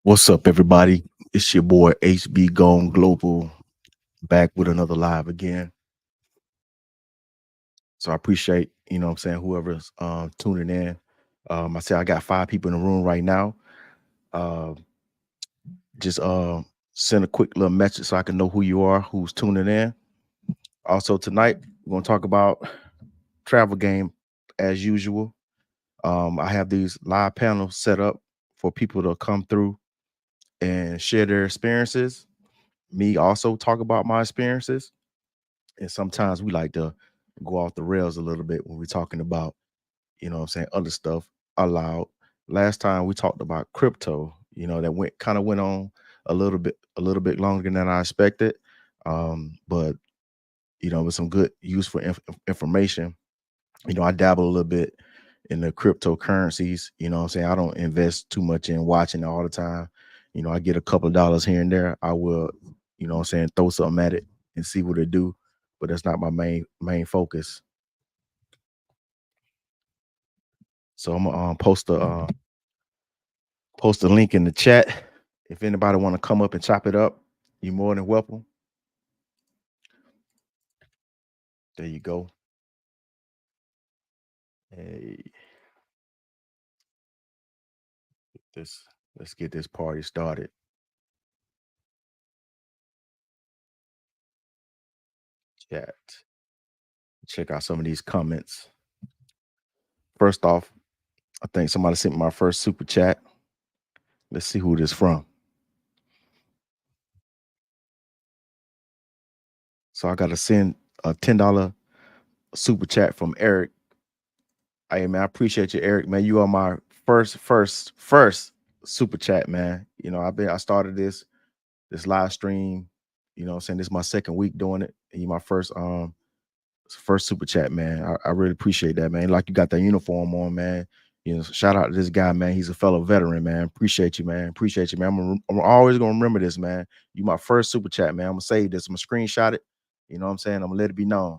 What's up, everybody? It's your boy HB Gone Global back with another live again. So I appreciate, what I'm saying, whoever's tuning in. I say I got 5 people in the room right now. Uh, just send a quick little message so I can know who you are, who's tuning in. Also tonight, we're gonna talk about travel game as usual. I have these live panels set up for people to come through and share their experiences. Me also talk about my experiences. And sometimes we like to go off the rails a little bit when we're talking about, what I'm saying, other stuff aloud. Last time we talked about crypto, that went on a little bit longer than I expected. But with some good useful information. I dabble a little bit in the cryptocurrencies. What I'm saying, I don't invest too much in watching it all the time. I get a couple of dollars here and there. I will, what I'm saying, throw something at it and see what it do. But that's not my main focus. So I'm gonna post a link in the chat. If anybody want to come up and chop it up, you're more than welcome. There you go. Hey, this let's get this party started. Chat. Check out some of these comments. First off, I think somebody sent me my first super chat. Let's see who this from. So I gotta send a $10 super chat from Eric. Hey man, I appreciate you, Eric. Man, you are my first super chat, man. I started this live stream. What I'm saying, this is my second week doing it. And you my first super chat, man. I really appreciate that, man. Like you got that uniform on, man. Shout out to this guy, man. He's a fellow veteran, man. Appreciate you, man. Appreciate you, man. I'm always gonna remember this, man. You my first super chat, man. I'm gonna save this. I'm gonna screenshot it. You know what I'm saying? I'm gonna let it be known.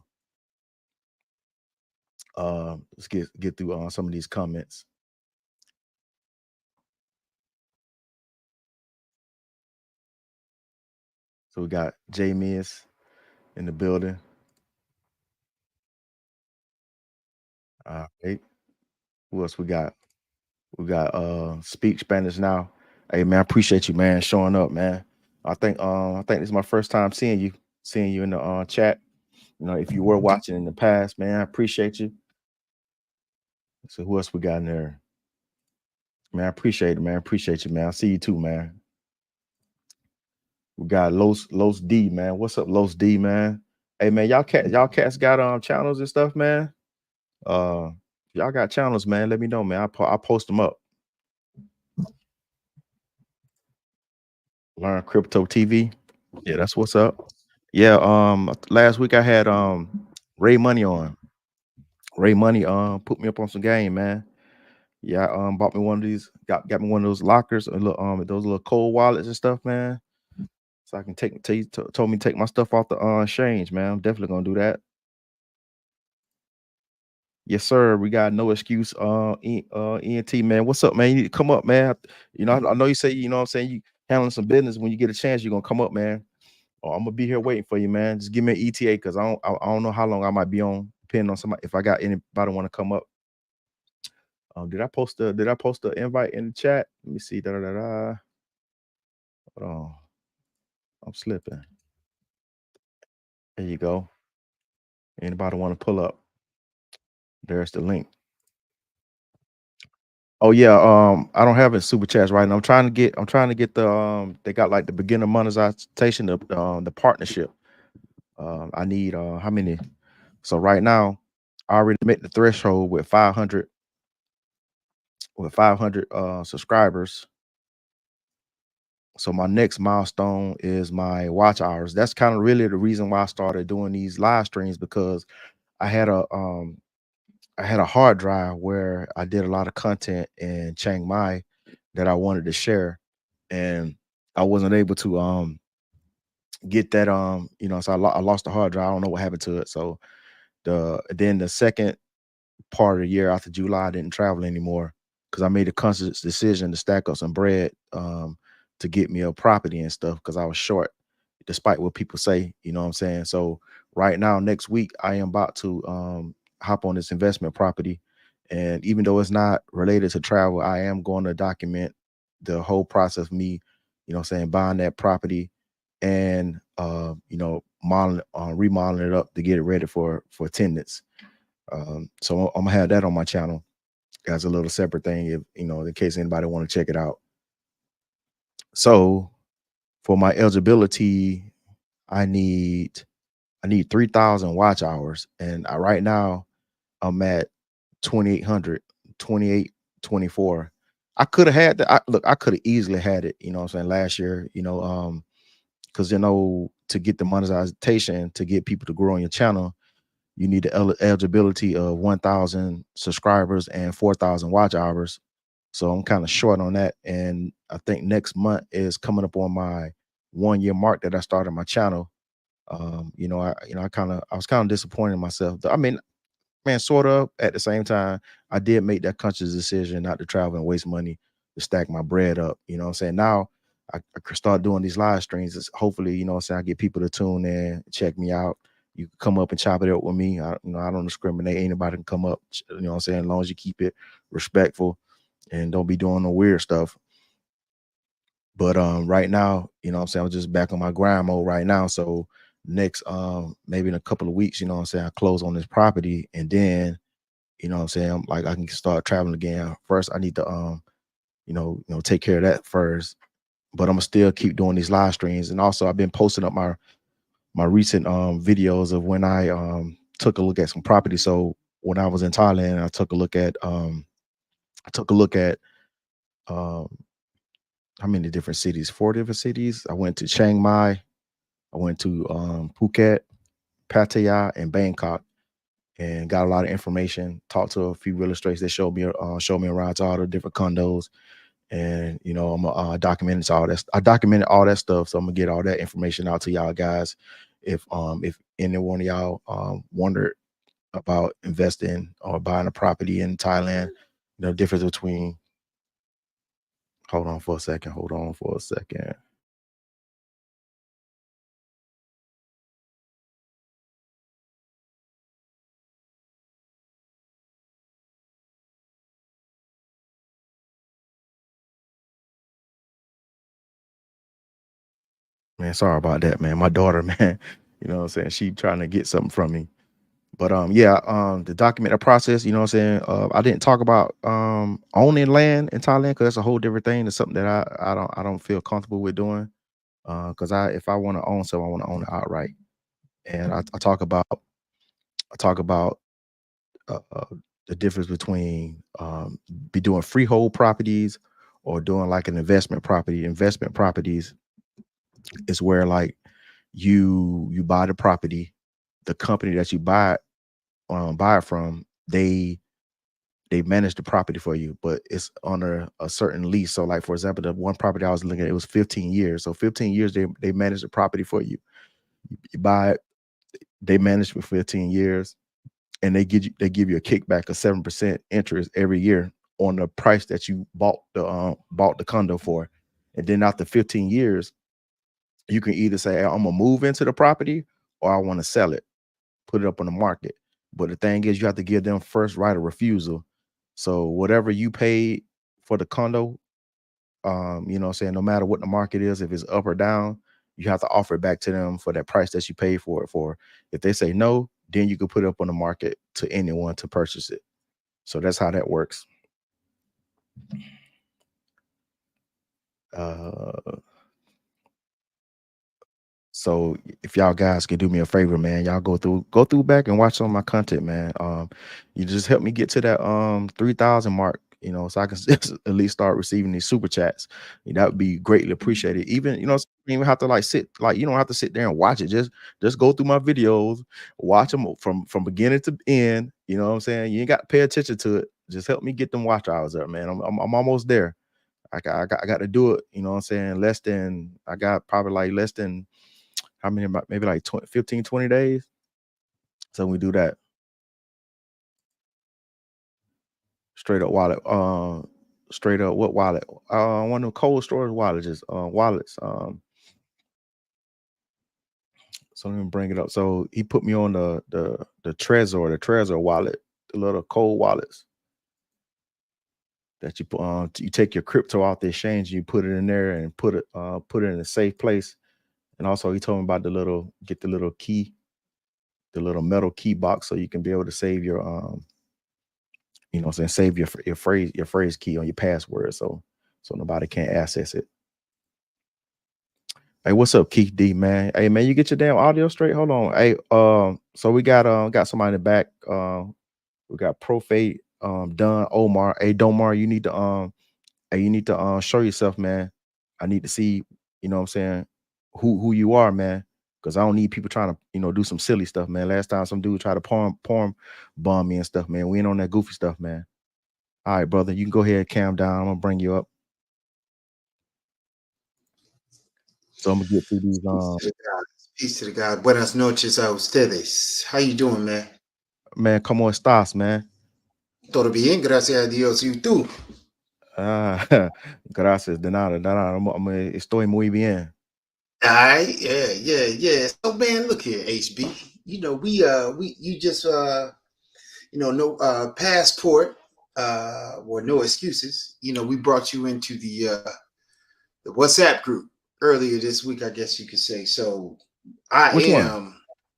Let's get through some of these comments. So we got J Miz in the building. Hey, who else we got? We got Speak Spanish Now. Hey man, I appreciate you, man, showing up, man. I think this is my first time seeing you in the chat. If you were watching in the past, man, I appreciate you. So who else we got in there? Man, I appreciate it, man. Appreciate you, man. I see you too, man. We got Los D, man. What's up, Los D, man? Hey man, y'all cats got channels and stuff, man. Y'all got channels, man. Let me know, man. I'll post them up. Learn Crypto TV. Yeah, that's what's up. Yeah, last week I had Ray Money on. Ray Money put me up on some game, man. Yeah, bought me one of these, got me one of those lockers, those little cold wallets and stuff, man. So I can told me to take my stuff off the exchange, man. I'm definitely gonna do that. Yes, sir. We got no excuse. ENT, man. What's up, man? You need to come up, man. I know you say, what I'm saying, you handling some business. When you get a chance, you're gonna come up, man. Oh, I'm gonna be here waiting for you, man. Just give me an ETA because I don't know how long I might be on, depending on somebody if I got anybody want to come up. Did I post the invite in the chat? Let me see. Da, da, da, da. Hold on. I'm slipping. There you go. Anybody want to pull up? There's the link. Oh yeah, I don't have it super chats right now. I'm trying to get the they got like the beginner monetization of the partnership. I need how many? So right now, I already met the threshold with 500 subscribers. So my next milestone is my watch hours. That's kind of really the reason why I started doing these live streams because I had a hard drive where I did a lot of content in Chiang Mai that I wanted to share, and I wasn't able to get that so I lost the hard drive. I don't know what happened to it. So the second part of the year after July, I didn't travel anymore because I made a conscious decision to stack up some bread. to get me a property and stuff because I was short, despite what people say. You know what I'm saying? So right now, next week, I am about to hop on this investment property. And even though it's not related to travel, I am going to document the whole process of me, you know what I'm saying, buying that property and modeling remodeling it up to get it ready for tenants. So I'm gonna have that on my channel as a little separate thing if in case anybody want to check it out. So for my eligibility, I need 3,000 watch hours, and right now I'm at 2,800, 28, 24. I could have had that. Look, I could have easily had it, you know what I'm saying, last year, because to get the monetization, to get people to grow on your channel, you need the eligibility of 1,000 subscribers and 4,000 watch hours. So I'm kind of short on that. And I think next month is coming up on my 1 year mark that I started my channel. I was kind of disappointed in myself. I mean, man, sort of at the same time, I did make that conscious decision not to travel and waste money to stack my bread up. You know what I'm saying? Now I could start doing these live streams. Hopefully, you know what I'm saying, I get people to tune in, check me out. You can come up and chop it up with me. I don't discriminate. Anybody can come up, you know what I'm saying, as long as you keep it respectful and don't be doing no weird stuff. But right now, you know what I'm saying, I'm just back on my grind mode right now. So next maybe in a couple of weeks, you know what I'm saying, I close on this property, and then you know what I'm saying, like I can start traveling again. First, I need to take care of that first. But I'm gonna still keep doing these live streams. And also I've been posting up my recent videos of when I took a look at some property. So when I was in Thailand, I took a look at um how many different cities? 4 different cities. I went to Chiang Mai, I went to Phuket, Pattaya, and Bangkok, and got a lot of information. Talked to a few real estates that showed me around to all the different condos, and I'm documenting all that. I documented all that stuff, so I'm gonna get all that information out to y'all guys. If any one of y'all wondered about investing or buying a property in Thailand, difference between. Hold on for a second. Hold on for a second. Man, sorry about that, man. My daughter, man, you know what I'm saying? She trying to get something from me. But yeah, the document process, you know what I'm saying? I didn't talk about owning land in Thailand because that's a whole different thing. It's something that I don't feel comfortable with doing. Because if I want to own something, I want to own it outright. And I talk about uh, uh, the difference between be doing freehold properties or doing like an investment property. Investment properties is where like you buy the property, the company that you buy it from, they manage the property for you, but it's under a certain lease. So like for example, the one property I was looking at, it was 15 years. So 15 years they manage the property for you. You buy it, they manage for 15 years, and they give you a kickback of 7% interest every year on the price that you bought the condo for. And then after 15 years, you can either say, "Hey, I'm gonna move into the property or I want to sell it, put it up on the market." But the thing is, you have to give them first right of refusal. So whatever you paid for the condo, what I'm saying, no matter what the market is, if it's up or down, you have to offer it back to them for that price that you paid for it for. If they say no, then you can put it up on the market to anyone to purchase it. So that's how that works. Uh, So if y'all guys could do me a favor, man, y'all go through back and watch some of my content, man. You just help me get to that 3,000 mark, so I can at least start receiving these super chats. That would be greatly appreciated. Even you even have to you don't have to sit there and watch it. Just go through my videos, watch them from beginning to end. You know what I'm saying? You ain't got to pay attention to it. Just help me get them watch hours up, man. I'm almost there. I got to do it. You know what I'm saying? I got probably like less than how many, maybe like 20, 15, 20 days. So we do that straight up wallet. straight up. What wallet? One of the cold storage wallets. Wallets. So let me bring it up. So he put me on the Trezor wallet, the little cold wallets that you take your crypto off the exchange, you put it in there and put it in a safe place. And also he told me about get the little key, the little metal key box, so you can be able to save your save your phrase key on your password, so nobody can't access it. Hey, what's up, Keith D, man? Hey, man, you get your damn audio straight. Hold on. Hey, so we got somebody in the back. We got Profate, Don Omar. Hey, Domar, you need to show yourself, man. I need to see, you know what I'm saying, who you are, man. Because I don't need people trying to, do some silly stuff, man. Last time some dude tried to porn bomb me and stuff, man. We ain't on that goofy stuff, man. All right, brother, you can go ahead and calm down. I'm gonna bring you up. So I'm gonna get through these. Peace to the God. Buenas noches a ustedes. How you doing, man? Man, ¿cómo estás, man? Todo bien, gracias a Dios. You too. Gracias, de nada. Estoy muy bien. All right, yeah. So, man, look here, HB. You just no passport, or no excuses. We brought you into the WhatsApp group earlier this week, I guess you could say. So, Which one?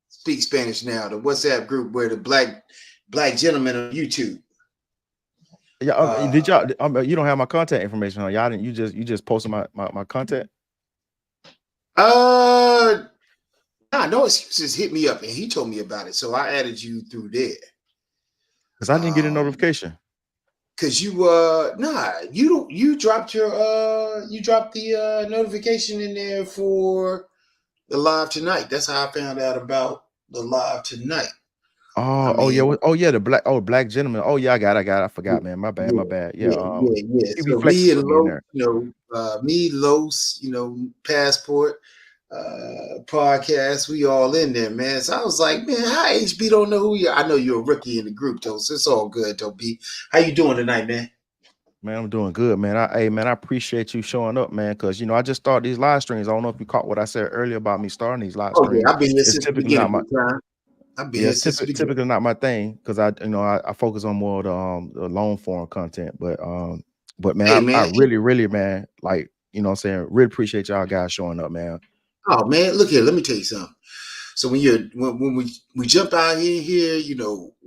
Speak Spanish Now, the WhatsApp group where the black gentlemen on YouTube. Yeah, did y'all? You don't have my contact information, huh? Y'all didn't. You just posted my contact. Nah, no excuses. Hit me up, and he told me about it, so I added you through there. Because I didn't get a notification. Because you dropped the notification in there for the live tonight. That's how I found out about the live tonight. The black gentleman. Oh yeah, I got it. I forgot, man. My bad. Yeah. So me and Los, me, Los, Passport, podcast, we all in there, man. So I was like, man, how HB don't know who you are? I know you're a rookie in the group, though, so it's all good, though, B. How you doing tonight, man? Man, I'm doing good, man. I appreciate you showing up, man, because I just started these live streams. I don't know if you caught what I said earlier about me starting these live streams. Yeah, I've been here since the beginning. It's typically not my thing, because I focus on more of the long form content. But man, I really, man, like, I'm saying, really appreciate y'all guys showing up, man. Oh man, look here, let me tell you something. So when we jump out here,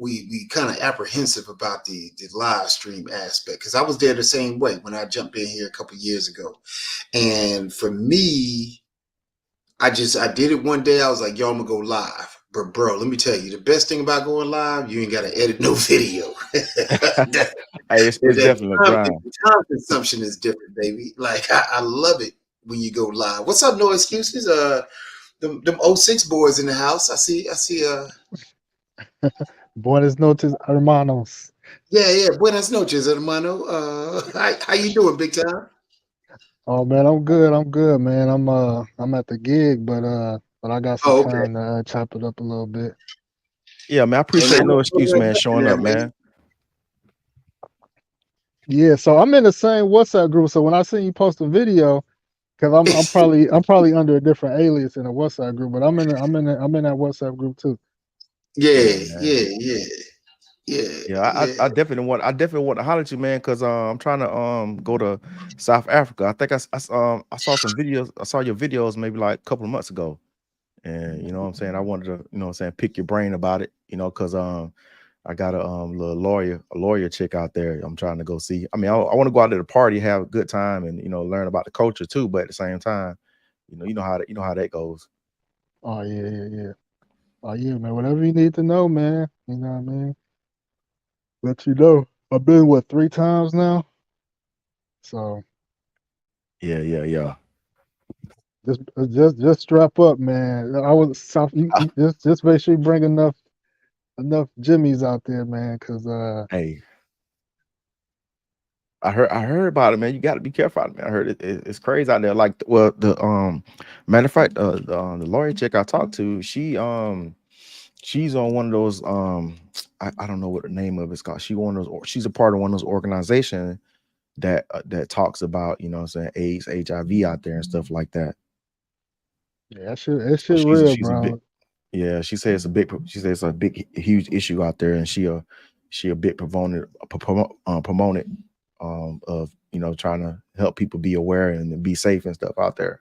we kind of apprehensive about the live stream aspect, because I was there the same way when I jumped in here a couple years ago. And for me, I did it one day. I was like, yo, I'm gonna go live. But bro, let me tell you, the best thing about going live, you ain't gotta edit no video. It's definitely a grind. The time consumption is different, baby. Like I love it when you go live. What's up, No Excuses? Them 06 boys in the house. I see Buenas noches, hermanos. Yeah, buenas noches, hermano. How you doing, big time? Oh man, I'm good, man. I'm at the gig, but I got some time to chop it up a little bit. Yeah, man, I appreciate No Excuse, man, showing up, man. Yeah, so I'm in the same WhatsApp group. So when I see you post a video, because I'm probably under a different alias in the WhatsApp group, but I'm in that WhatsApp group too. Yeah. I definitely want to holler at you, man, because I'm trying to go to South Africa. I think I saw some videos. I saw your videos maybe like a couple of months ago, and you know what I'm saying, I wanted to pick your brain about it, because I got a little lawyer chick out there I'm trying to go see. I mean, I want to go out to the party, have a good time, and learn about the culture too, but at the same time, you know how that goes. Oh yeah. Oh yeah, man. Whatever you need to know, man. You know what I mean? Let you know. I've been 3 times now. So yeah. Just strap up, man. I was just make sure you bring enough Jimmies out there, man. Cause hey, I heard about it, man. You got to be careful out there. I heard it's crazy out there. Like, well, the matter of fact, the lawyer chick I talked to, she's on one of those I don't know what the name of it's called. She's a part of one of those organizations that talks about, you know what I'm saying, AIDS, HIV out there and stuff like that. Yeah, that So shit real, she's a big, bro. yeah, she says it's a big huge issue out there, and she a big proponent of, you know, trying to help people be aware and be safe and stuff out there.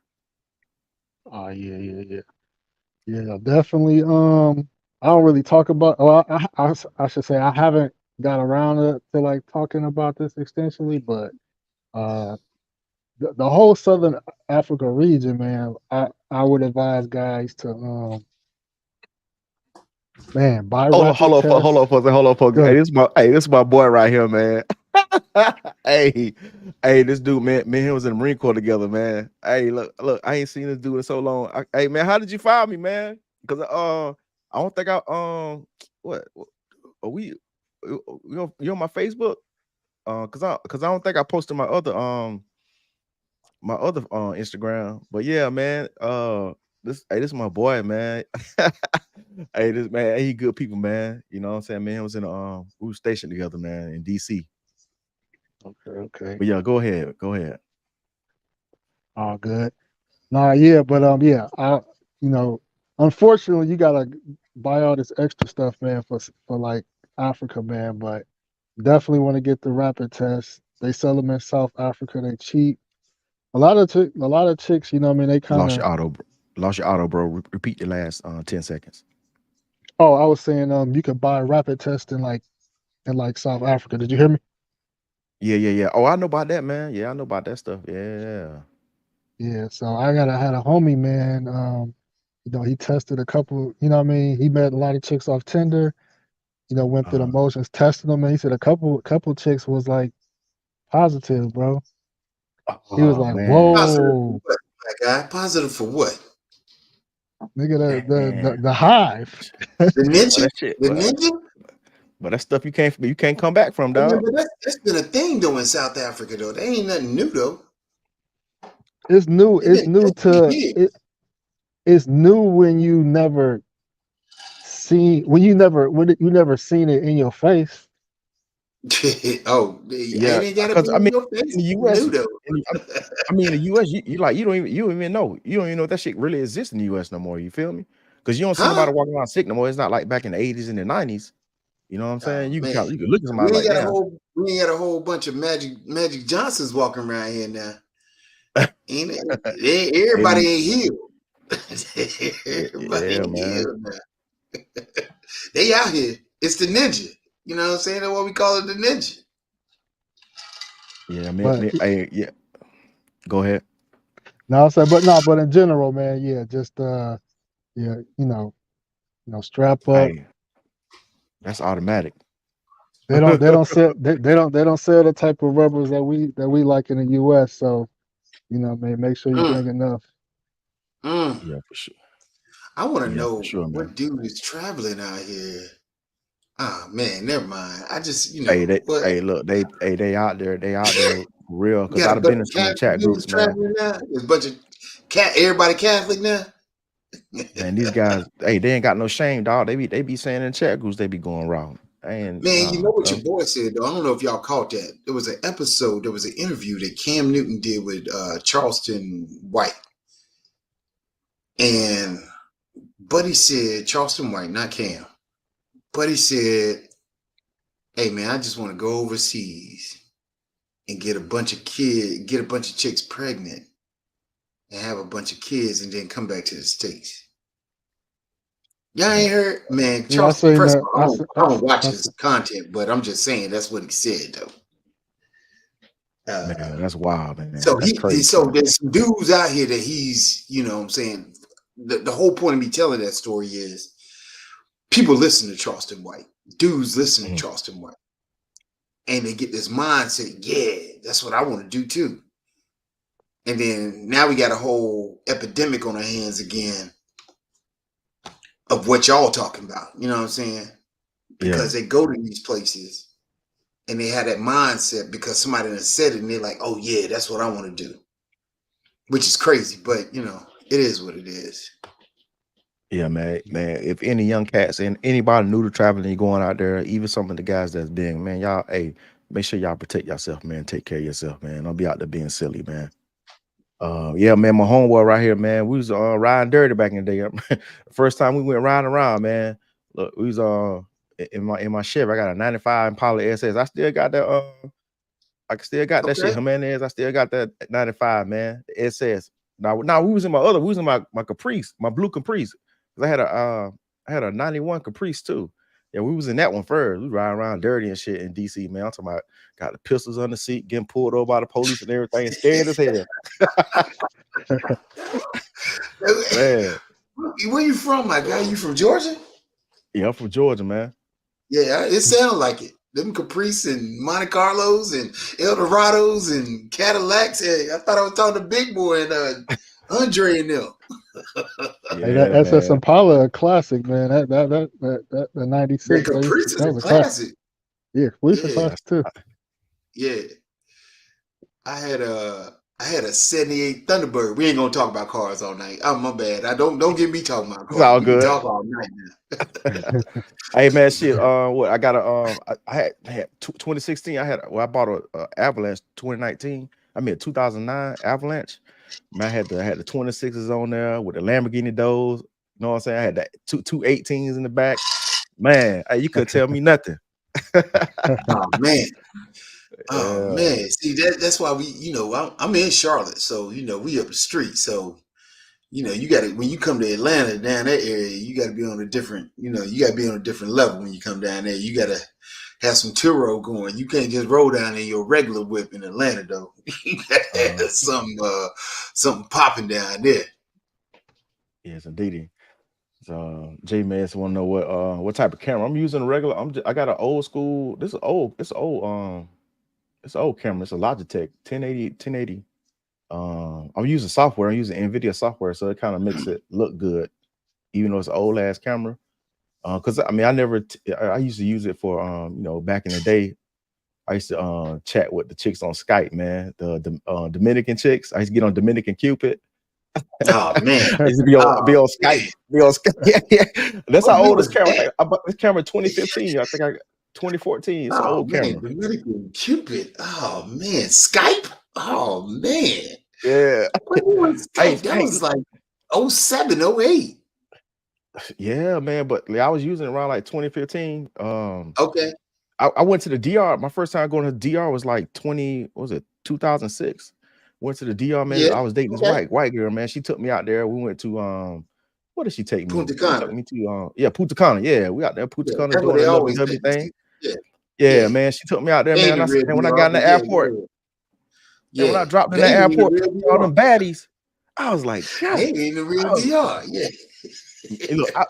Oh yeah, definitely. I don't really talk about. Well, I should say I haven't got around to like talking about this extensively, but uh, the whole Southern Africa region, man, I would advise guys to man, buy rapid Hold tests. on, folks. Good. Hey, this is my boy right here, man. hey, this dude, man, me and him was in the Marine Corps together, man. Hey, look, I ain't seen this dude in so long. Hey, man, how did you find me, man? Because I don't think what are we you're on my Facebook? Because I don't think I posted my other Instagram. But yeah, man, this is my boy, man. Hey, this man, he good people, man. You know what I'm saying? Man, he was in we were stationed together, man, in DC. Okay. But yeah, go ahead. All good. Nah, yeah, but yeah, you know, unfortunately, you gotta buy all this extra stuff, man, for like Africa, man. But definitely want to get the rapid tests. They sell them in South Africa. They cheap. A lot of chicks, you know, what I mean, they kind Lost of. your auto, lost your auto, bro. Repeat the last 10 seconds. Oh, I was saying, you could buy rapid tests in like South Africa. Did you hear me? Yeah. Oh, I know about that, man. Yeah, I know about that stuff. Yeah. Yeah. So I had a homie, man. You know, he tested a couple. You know, what I mean, he met a lot of chicks off Tinder. You know, went through the motions, tested them, and he said a couple chicks was like positive, bro. He was Oh like, man. Positive for "Whoa, what, my guy? Positive for what? nigga, Man. the hive." The But ninja? that shit, The ninja? but that stuff you can't come back from, I mean, dog. but that's been a thing though in South Africa though. That ain't nothing new though. It's new. They've been New testing to it it. It's new when you never when you never seen it in your face. here. Oh, Yeah, it ain't gotta be because I in mean, your face. in the It's U.S., new though. I mean, in the U.S., you like you don't even know if that shit really exists in the U.S. no more. You feel me? Because you don't see Huh? nobody walking around sick no more. It's not like back in the 80s and the 90s. You know what I'm saying? Oh You man. can look at somebody We ain't like, got a damn. whole we ain't got a whole bunch of Magic Johnsons walking around here now. Everybody Hey, ain't healed. Everybody yeah, ain't man. healed now. They out here. It's the ninja. You know what I'm saying? That's what we call it, the ninja. Yeah, But hey, yeah. Go ahead. no, I said, but no, but in general, man, yeah, just yeah, strap up. Hey, that's automatic. They don't sell they don't sell the type of rubbers that we like in the U.S. So you know, man, make sure you Mm, bring enough. mm. Yeah, for sure. I want to Yeah, for know sure, man. what dude is traveling out here. Ah, man, never mind. I just, Look, they out there, for real. you Cause got a I'd have been bunch in of some of the Catholic chat dudes groups, man. traveling now. There's a bunch of everybody Catholic now. Man, these guys, hey, they ain't got no shame, dog. They be saying in chat groups they be going wrong. And Man, you know nah, what bro. your boy said though. I don't know if y'all caught that. There was an episode. There was an interview that Cam Newton did with Charleston White, and Buddy said Charleston White, not Cam. Buddy said, "Hey man, I just want to go overseas and get a bunch of chicks pregnant, and have a bunch of kids, and then come back to the States." Y'all ain't heard, man. Yeah, I Charleston. seen First of that. all, I don't watch I his content, but I'm just saying that's what he said though. Man, that's wild, man. So That's crazy, so man. there's some dudes out here that he's, you know what I'm saying, the whole point of me telling that story is people listen to Charleston White. Dudes listen to Mhm. Charleston White. And they get this mindset, yeah, that's what I want to do too. And then now we got a whole epidemic on our hands again of what y'all talking about. You know what I'm saying? Yeah. Because they go to these places and they have that mindset because somebody done said it and they're like, oh yeah, that's what I want to do. Which is crazy, but you know, it is what it is. Yeah, man. If any young cats and anybody new to traveling, you going out there, even some of the guys that's big, man, y'all, hey, make sure y'all protect yourself, man. Take care of yourself, man. Don't be out there being silly, man. Yeah, man, my homeboy right here, man. We was riding dirty back in the day. First time we went riding around, man. Look, we was in my Chevy. I got a 95 Impala SS. I still got that I still got that shit. Okay. Jimenez, I still got that 95, man. The SS. Now we was in my Caprice, my blue Caprice. 'Cause I had a 91 Caprice too. Yeah, we was in that one first. We riding around dirty and shit in DC, man. I'm talking about got the pistols on the seat, getting pulled over by the police and everything, scared as hell. Man. Where you from, my guy? You from Georgia? Yeah, I'm from Georgia, man. Yeah, it sounds like it. Them Caprice and Monte Carlos and Eldorados and Cadillacs. Hey, I thought I was talking to Big Boy and Andre and them. Hey, that Yeah, SS man. Impala a classic, man. That Yeah, 96. Caprice is That a was a classic. classic. Yeah, Caprice a Yeah, classic too. yeah. I had a 78 Thunderbird. We ain't gonna talk about cars all night. Oh, my bad. Don't get me talking about It's all cars. We can good. talk all night now. Hey, man, shit. What I got I had 2016. I bought a Avalanche 2019. I mean, a 2009 Avalanche. Man, I had the 26s on there with the Lamborghini doors. You know what I'm saying? I had that two 18s in the back. Man, you couldn't tell me nothing. Oh man. Oh Yeah. man. See, that's why I'm in Charlotte, so we up the street. So you got to, when you come to Atlanta, down that area, you got to be on a different, you got to be on a different level when you come down there. You got to have some Turo going. You can't just roll down in your regular whip in Atlanta, though. You got to have something popping down there. Yes, indeed. So J man want to know what type of camera I'm using. Regular. I got an old school. It's an old camera. It's a Logitech 1080. I'm using software. I'm using NVIDIA software, so it kind of makes it look good, even though it's an old ass camera. Because I mean, I used to use it for back in the day. I used to chat with the chicks on Skype, man. The Dominican chicks. I used to get on Dominican Cupid. Oh man. I used to be on Skype. Be on Skype. Yeah. That's how old this camera. I bought this camera 2015. I think I 2014. It's an old camera. Dominican Cupid. Oh man. Skype. Oh man. Yeah. When was Skype? That was like 07, 08. Yeah, man. But I was using it around like 2015. Okay. I went to the DR. My first time going to the DR was like 2006. Went to the DR, man. Yeah. I was dating this white girl, man. She took me out there. We went to what did she take me? Punta She Cana. took me to Punta Cana. Yeah, we out there Punta Cana doing the lovey thing. Yeah, man. She took me out there, man. And when I got in the airport, and when I dropped in the airport, all them baddies, I was like, God, they ain't the real DR. Yeah.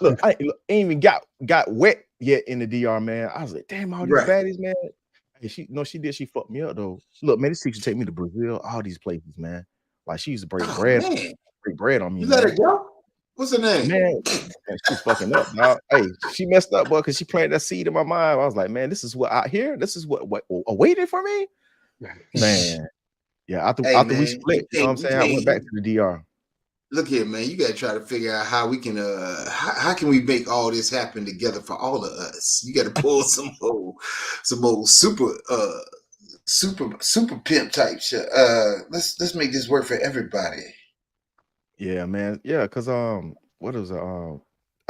Look, I ain't even got wet yet in the DR, man. I was like, damn, all these baddies, man. Hey, she fucked me up though. Look, man, this chick should take me to Brazil, all these places, man. Like she used to break bread on me. You let her go? What's her name? Man, she's fucking up, dog. Hey, she messed up, boy, because she planted that seed in my mind. I was like, man, this is what out here. This is what awaited for me. Man. Yeah, after we split, you know what I'm saying? I went back to the DR. Look here, man. You got to try to figure out how we can how can we make all this happen together for all of us. You got to pull some old super pimp type shit. Let's make this work for everybody. Yeah, man. Yeah, because what is it? I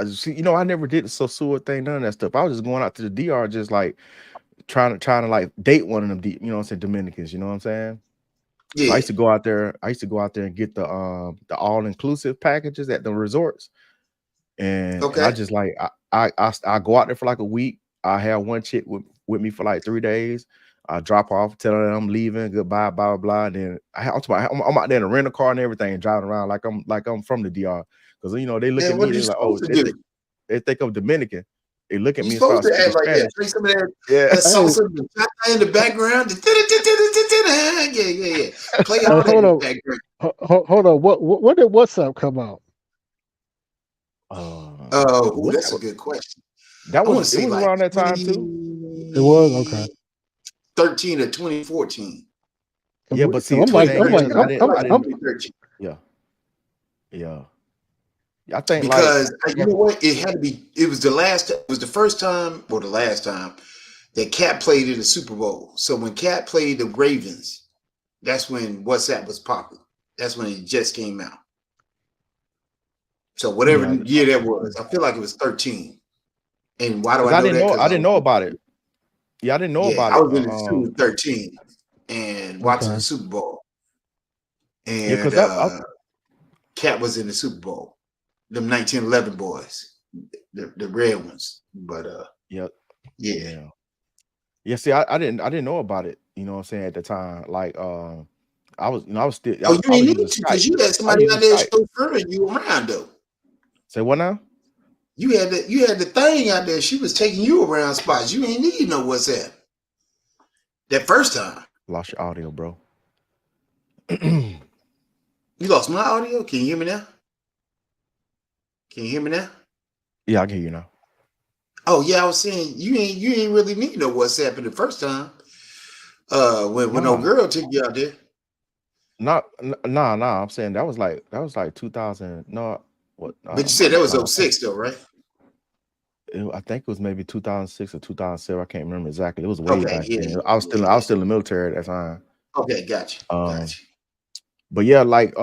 just see, I never did the Sosua thing, none of that stuff. I was just going out to the DR, just like trying to like date one of them, you know what I'm saying, Dominicans, you know what I'm saying? Yeah. So I used to go out there and get the all-inclusive packages at the resorts. And I just like I go out there for like a week. I have one chick with me for like 3 days. I drop off, tell her I'm leaving, goodbye, blah blah blah. And then I'm out there in a rental car and everything, and driving around like I'm from the DR, because they look at me and they're like, oh, they think I'm Dominican. They look at me and start speaking Spanish. Play some of that, that salsa in the background. Yeah. Play all that in the background. Hold on. What did WhatsApp come out? That's a good question. It was around that time too. It was okay. 13 or 2014. Yeah, but see, I'm like, yeah. I think because you know what, it had to be. It was the first time, or the last time that Cat played in the Super Bowl. So when Cat played the Ravens, that's when WhatsApp was popular. That's when it just came out. So whatever Yeah, year that was, I feel like it was 13. And why do 'cause I I know didn't that? know. Because I didn't know about it. Yeah, I didn't know about I it. was in the school with 13 and watching Okay. the Super Bowl. Yeah, And because Cat was in the Super Bowl. Them 1911 boys, the red ones. But yeah, yeah. yeah, yeah. See, I didn't know about it. You know what I'm saying at the time. Like, I was, I was still, Oh, you I ain't was need using to Skype. because you had I was somebody using out there Skype. chauffeuring you around though. Say what now? You had the thing out there. She was taking you around spots. You ain't need no WhatsApp. That first time. Lost your audio, bro. You lost my audio. Can you hear me now? Can you hear me now? Yeah, I can hear you now. Oh yeah, I was saying you ain't really need no WhatsApp in the first time. When no Nah, girl took you out there. nah. I'm saying that was like 2000. No, what? But you I'm said that was trying to think. 06 though, right? I think it was maybe 2006 or 2007. I can't remember exactly. It was way Okay, back yeah, then. yeah, I was yeah. still in the military at that time. Okay, gotcha. But yeah, like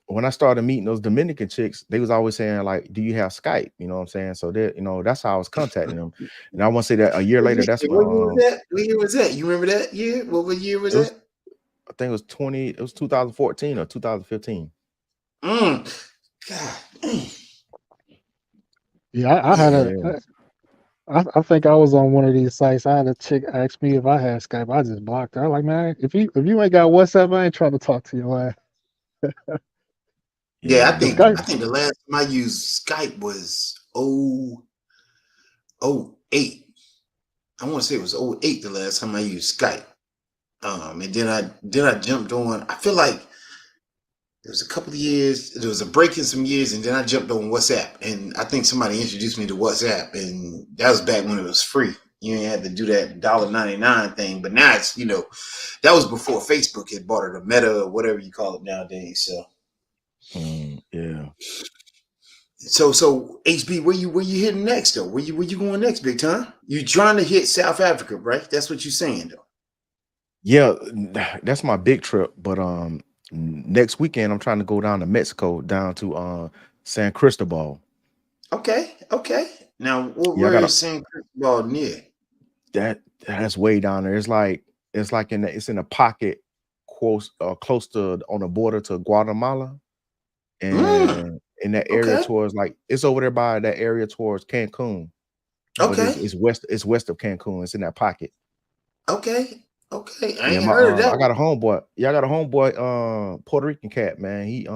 when I started meeting those Dominican chicks, they was always saying like, "Do you have Skype?" You know what I'm saying? So that, you know, that's how I was contacting them. And I want to say that a year later, that's when What year was that? What year was that? You remember that year? What year was it was. that? I think it was 2014 or 2015. God. Yeah, I had Yeah. Yeah. I think I was on one of these sites. I had a chick ask me if I had Skype. I just blocked her. I'm like, man, if you ain't got WhatsApp, I ain't trying to talk to your ass. Yeah, Yeah, I The think Skype. the last time I used Skype was 08. I want to say it was 08 the last time I used Skype. And then I jumped on. I feel like there was a couple of years, there was a break in some years, and then I jumped on WhatsApp. And I think somebody introduced me to WhatsApp, and that was back when it was free. You ain't had to do that $1.99 thing. But now it's, that was before Facebook had bought it, or Meta, or whatever you call it nowadays. yeah. So HB, where you hitting next though? Where you going next, big time? You trying to hit South Africa, right? That's what you're saying though. Yeah, that's my big trip. But next weekend I'm trying to go down to Mexico, down to San Cristobal. Okay. Now, Yeah, I where got is San Cristobal near? that's way down there. It's like it's in a pocket close to on the border to Guatemala, and in that area Okay. towards like it's over there by that area towards Cancun. But Okay. it's west of Cancun. It's in that pocket. Okay. I Yeah, ain't heard of that I got a one. homeboy. Yeah, I got a homeboy, Puerto Rican cat, man. He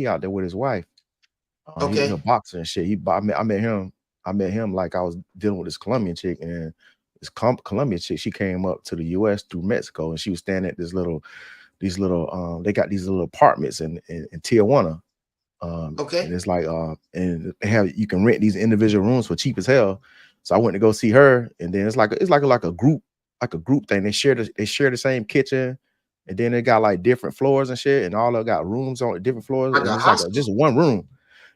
out there with his wife. He a Okay. boxer and shit. I met him like I was dealing with this Colombian chick, and this Colombian chick, she came up to the US through Mexico, and she was staying at these little they got these little apartments in Tijuana. And Okay. it's like and they have you can rent these individual rooms for cheap as hell. So I went to go see her, and then it's like a group thing. They share the same kitchen, and then they got like different floors and shit, and all of got rooms on different floors, Like and a it's like hostel. just one room.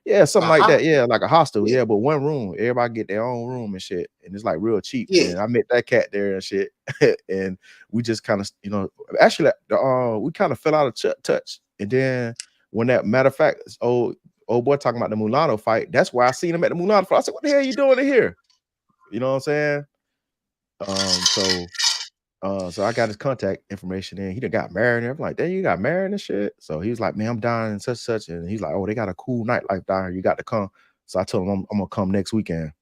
Yeah, A something like that. hostel. Yeah, like a hostel. Yeah. Yeah, but one room. Everybody get their own room and shit, and it's like real cheap. Yeah. And I met that cat there and shit, and we just kind of, actually, we kind of fell out of touch. And then when that matter of fact, old boy talking about the Mulano fight, that's where I seen him at the Mulano fight. I said, "What the hell are you doing in here?" You know what I'm saying? So I got his contact information and he done got married. And I'm like, "Damn, you got married and shit." So he was like, "Man, I'm down in such," and he's like, "Oh, they got a cool nightlife down here. You got to come." So I told him I'm gonna come next weekend.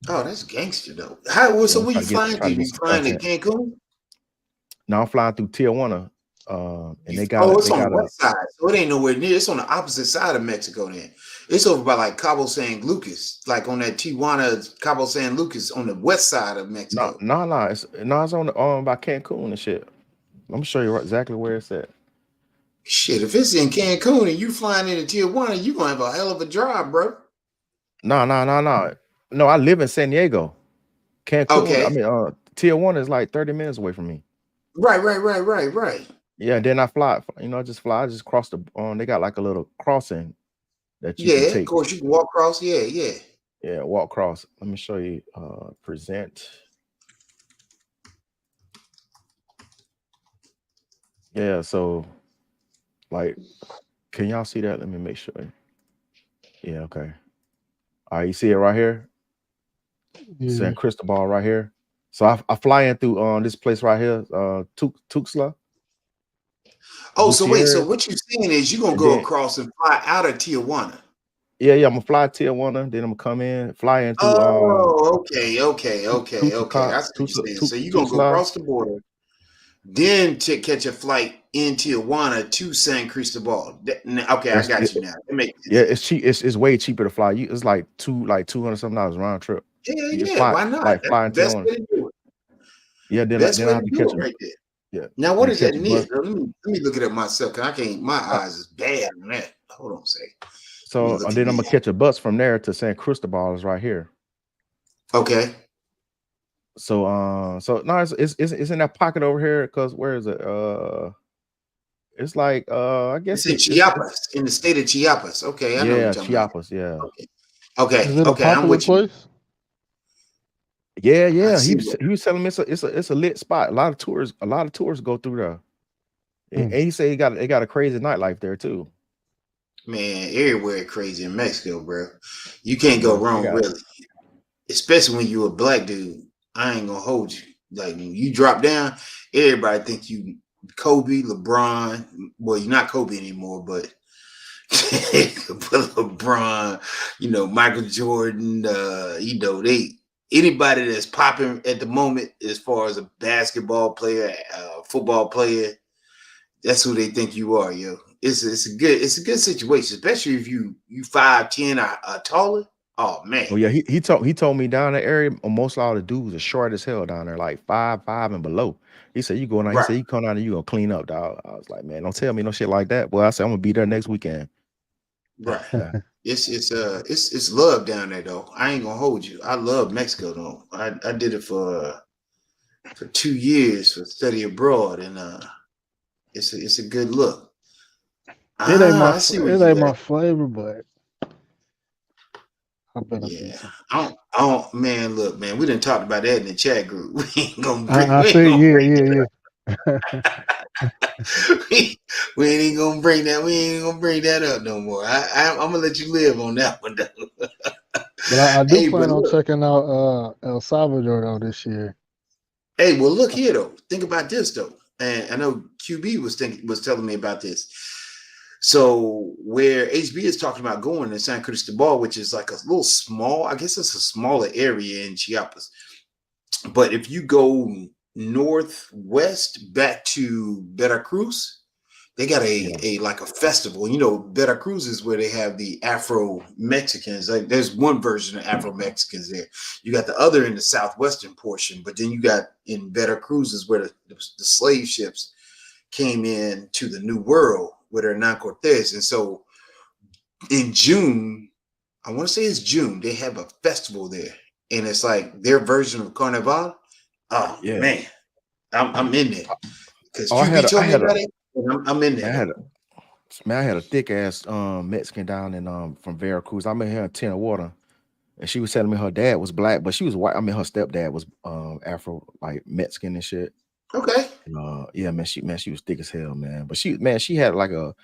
Oh, that's gangster though. Yeah, So I'm where you flying try to? to get You some flying to content. Cancun? Now I'm flying through Tijuana, and It's they on the got a west side, so it ain't nowhere near. It's on the opposite side of Mexico. Then it's over by like Cabo San Lucas, like on that Tijuana, Cabo San Lucas, on the west side of Mexico. it's on the by Cancun and shit. I'm gonna show you exactly where it's at. Shit, if it's in Cancun and you flying into Tijuana, you gonna have a hell of a drive, bro. No. No, I live in San Diego. Cancun, I Okay, mean, Tijuana is like 30 minutes away from me. right. Yeah, then I fly, I just fly, I just cross the they got like a little crossing that you can Yeah, of take. course you can walk across. Yeah. Yeah, walk across. Let me show you. Present. Yeah, so like, can y'all see that? Let me make sure. Yeah, okay. All right, you see it right here? Yeah. San Cristobal right here. So I fly in through this place right here, Tuxtla, Oh, so wait. So Gutierrez, what you're saying is you're gonna and go then across and fly out of Tijuana. yeah, I'm gonna fly to Tijuana, then I'm gonna come in, fly in through Oh, okay. I see what you're saying. So you're gonna go Tuxtla. across the border, then to catch a flight in Tijuana to San Cristobal. Okay, I That's got it, you now. It makes yeah, sense. it's cheap. It's way cheaper to fly. It's like 200 something dollars round trip. Yeah, You just yeah. fly Why not? like That's fly the in best Tijuana. way to do it. Yeah, Best then way I to have to do catch it a right there. yeah, Now, what then is catch that a bus. near? Let me look it up myself. Cause I can't. My Uh, eyes is bad on that. Hold on a second. Let me so look and at then I'm gonna this. catch a bus from there to San Cristobal is right here. Okay. So no, it's in that pocket over here. Cause where is it? It's like I It's guess in it's Chiapas, in the state of Chiapas. Okay, I know what you're yeah, talking about. Chiapas, yeah. Okay. Okay. Is it a Okay. I'm popular with you. place? Yeah, I yeah. see what. He was telling me it's a lit spot. A lot of tours go through there. And Hmm. he said he got a crazy nightlife there too. Man, everywhere crazy in Mexico, bro. You can't go Yeah, they wrong, got really. Especially when you're a black dude. I ain't gonna hold you. Like when you drop down, everybody think you Kobe, LeBron. Well, you're not Kobe anymore, but LeBron, Michael Jordan, they anybody that's popping at the moment as far as a basketball player, football player, that's who they think you are, yo. It's a good situation, especially if you 5'10" or taller. Oh man. oh yeah, he told me down the area most of all the dudes are short as hell down there, like 5'5" and below. He said you going out, he Right. said you come down and you gonna clean up, dog. I was like, man, don't tell me no shit like that. Boy, I said I'm gonna be there next weekend. Right. Yeah. It's love down there though. I ain't gonna hold you. I love Mexico though. I did it for 2 years for study abroad, and it's a good look. I see where It you ain't my at. flavor, but I've been a Yeah. decent. I don't, man. Look, man. We didn't talk about that in the chat group. We ain't gonna bring. I We ain't see. gonna Yeah, bring. yeah, yeah. We ain't gonna bring that. We ain't gonna bring that up no more. I'm gonna let you live on that one though. But I do Hey, but plan on look. checking out El Salvador though this year. Hey, well, look here though. Think about this though, and I know QB was telling me about this. So where HB is talking about going in San Cristobal, which is like a little small, I guess it's a smaller area in Chiapas. But if you go northwest back to Veracruz, they got Yeah. a like a festival. Veracruz is where they have the Afro Mexicans. Like there's one version of Afro Mexicans there. You got the other in the southwestern portion, but then you got in Veracruz is where the slave ships came in to the New World with Hernan Cortez. And so in June, I want to say it's June, they have a festival there. And it's like their version of Carnival. Oh Yeah. man, I'm in there. Because Oh, QB I told me had a about it. And I'm in there man, I had though. a man, I had a thick ass Mexican down in from Veracruz. I met her in Tina Water. And she was telling me her dad was black, but she was white. I mean, her stepdad was Afro, like Mexican and shit. Okay. Yeah, man, she was thick as hell, man. But she had like a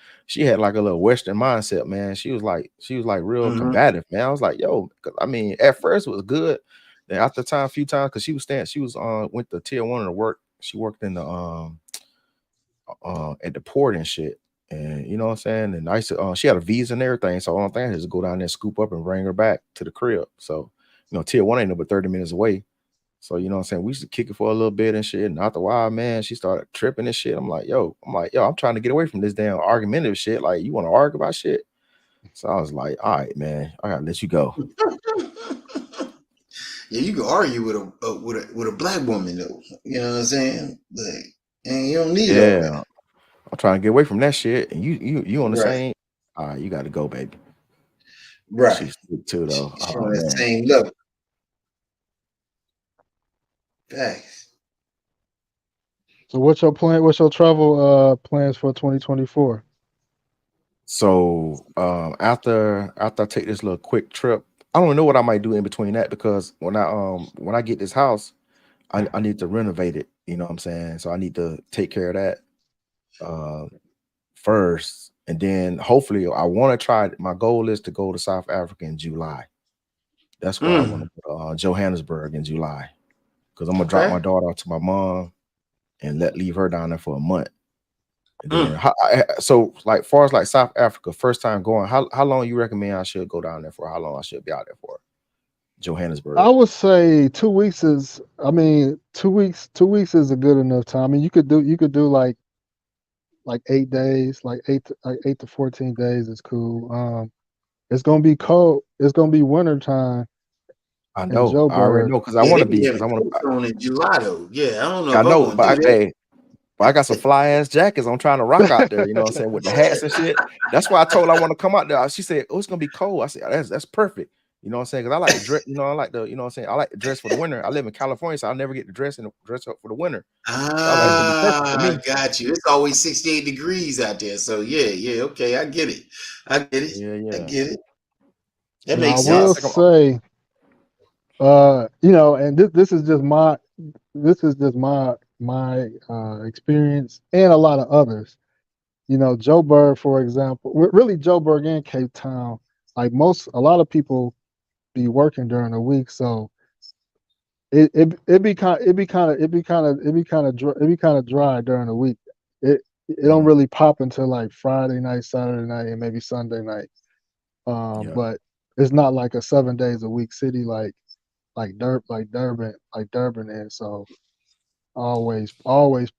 little Western mindset, man. She was like real Mm-hmm. combative, man. I was like, yo, 'cause, I mean, at first it was good. Then after time, a few times, because she was went to tier one to work. She worked in the at the port and shit. And you know what I'm saying? And I used to, she had a visa and everything. So all thing is go down there, scoop up, and bring her back to the crib. So, tier one ain't no but 30 minutes away. So, you know what I'm saying? We used to kick it for a little bit and shit. And after a while, man, she started tripping and shit. I'm like, yo, I'm trying to get away from this damn argumentative shit. Like, you want to argue about shit? So I was like, all right, man, I gotta let you go. Yeah, you can argue with a black woman though. You know what I'm saying? Like, and you don't need all that. Yeah, I'm trying to get away from that shit. And you on the Right. same, all right, you gotta go, baby. Right. She's too though. She's Oh on that man. same level. Facts. So what's your plan? What's your travel plans for 2024? So after I take this little quick trip, I don't know what I might do in between that because when I get this house, I need to renovate it. You know what I'm saying? So I need to take care of that first, and then hopefully I want to try. My goal is to go to South Africa in July. That's where I want to go to Johannesburg in July because I'm gonna drop my Okay. daughter off to my mom and leave her down there for a month. And then, so like far as like South Africa, first time going, how long you recommend I should go down there for? How long I should be out there for? I Johannesburg. would say 2 weeks is. I mean, 2 weeks. 2 weeks is a good enough time. I mean, you could do like 8 days, like 8 to 14 days is cool. It's gonna be cold. It's gonna be winter time I in know. I already Joburg. know because I Yeah, want they to be be because having I want coats to. on in July though. Yeah, I don't know I if I'm know, gonna do that. but I got some fly ass jackets I'm trying to rock out there. You know what I'm saying with the hats and shit. That's why I told her I want to come out there. She said, "Oh, it's gonna be cold." I said, "That's perfect." You know what I'm saying? Because I like to dress. You know, I like to. You know what I'm saying? I like to dress for the winter. I live in California, so I never get to dress up for the winter. So I was like, it's gonna be perfect for Ah, me. got you. It's always 68 degrees out there. So yeah, okay, I get it. I get it. Yeah, I yeah. get it. That Now I makes Yeah, I will sense. think say, and this is just my experience and a lot of others. Joburg, for example, really Joburg and Cape Town. Like a lot of people be working during the week, so it be kind of dry during the week. It don't really pop until like Friday night, Saturday night, and maybe Sunday night. yeah. But it's not like a 7 days a week city like Durban is. So always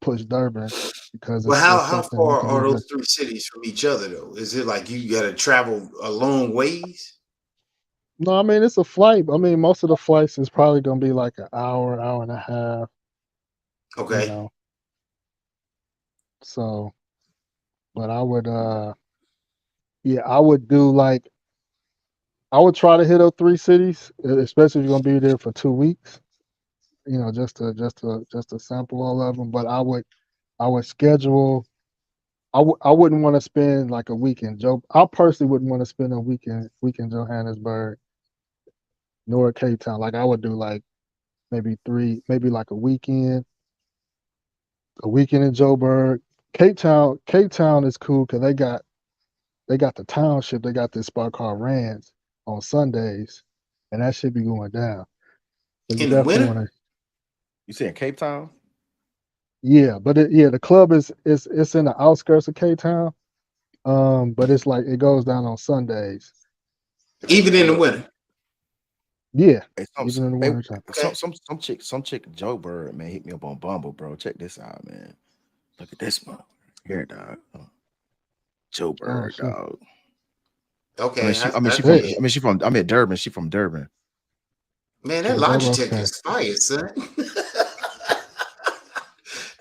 push Durban because Well, it's how something you far can are do those just. three cities from each other though? Is it like you gotta travel a long ways? No, I mean it's a flight. I mean most of the flights is probably gonna be like an hour and a half. You Okay. know, so but I would yeah I would do like I would try to hit up three cities, especially if you're gonna be there for 2 weeks. Just to sample all of them. But I would schedule. I wouldn't want to spend like a week in Joe. I personally wouldn't want to spend a week in Johannesburg nor Cape Town. Like I would do like maybe like a weekend in Joburg. Cape Town is cool because they got the township. They got this spot called Rands on Sundays, and that should be going down. So you In the definitely winter? want to. You saying Cape Town? Yeah, but the club is in the outskirts of Cape Town. But it's like it goes down on Sundays. Even Hey, in the look. winter. Yeah, Hey, even in the hey, wintertime. Okay. some chick Joe Bird, man, hit me up on Bumble, bro. Check this out, man. Look at this one. Here, dog. Joe Oh Bird, shit. dog. Okay. I Hey, see it. She from, I'm in Durban. She from Durban. Man, that from Durban. Logitech Okay. is fire, son.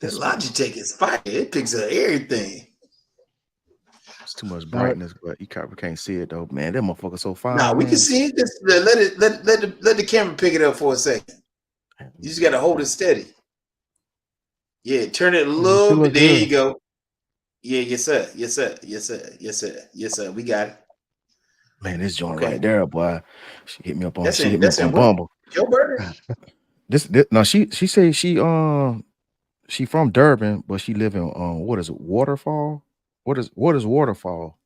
That This one. Logitech is fire. It picks up everything. It's too much All right. brightness, but you probably can't see it though, man. That motherfucker so Nah, fine, we can man. see it. Just let the camera pick it up for a second. Man, let You me just see. gotta hold it steady. Yeah, turn it a Man, she little bit. look There you good. go. Yeah, yes, sir. Yes, sir. Yes, sir. Yes, sir. Yes, sir. We got it. Man, this joint right Okay. there, boy. She hit me That's up in on what? Bumble. Joe Burger? This no, she say she from Durban, but she live in what is it, Waterfall? What is Waterfall?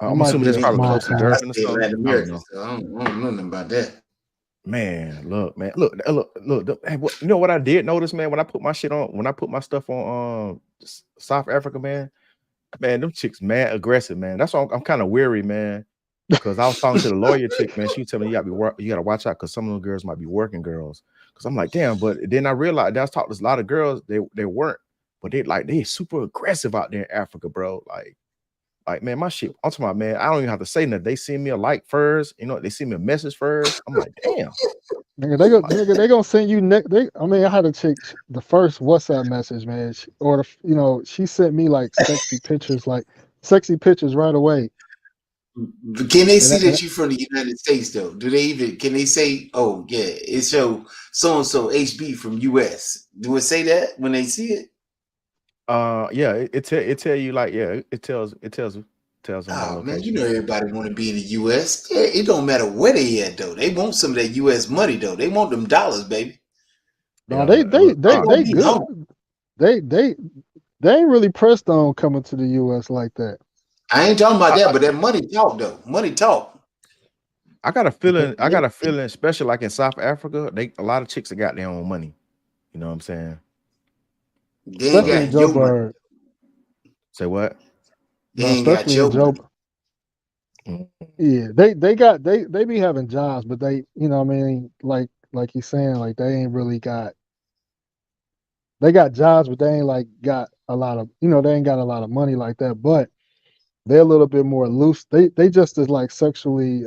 That I'm might assuming be that's a Man, probably you know, small close to town. I Durban or stay in something. Latin I don't America, know. so I don't know nothing about that. Man, look, man, look. Hey, you know what I did notice, man? When I put my stuff on South Africa, man, them chicks mad aggressive, man. That's why I'm kind of weary, man. Because I was talking to the lawyer chick, man. She was telling me you gotta watch out because some of those girls might be working girls. Because I'm like, damn, but then I realized I was talking to a lot of girls, they weren't, but they super aggressive out there in Africa, bro. Like, man, my shit. I'm talking about, man. I don't even have to say nothing. They send me a like first, they send me a message first. I'm like, damn. Nigga, they gonna send you I mean, I had to check the first WhatsApp message, man. She sent me like sexy pictures right away. Can they And, see that- and that you from the United States though? Do they even can they say, oh yeah, it show so and so HB from US? Do it say that when they see it? Yeah, it tell you like, yeah, it tells tell some of my Oh man, you know locations. everybody want to be in the U.S. It don't matter where they at though. They want some of that U.S. money though. They want them dollars, baby. No, Yeah, look, They gonna they be good. hungry. They ain't really pressed on coming to the US like that. I ain't talking about I, that, but that money talk though. Money talk. I got a They, feeling. I got a feeling, especially like in South Africa, a lot of chicks that got their own money. You know what I'm saying? They ain't especially So in got your money. Joburg. say what? They No, ain't got especially in your money. Mm, Yeah, they be having jobs, but they, you know, what I mean, like he's saying, like they ain't really got. They got jobs, but they ain't like got a lot of, you know, they ain't got a lot of money like that. But they're a little bit more loose. They just as like sexually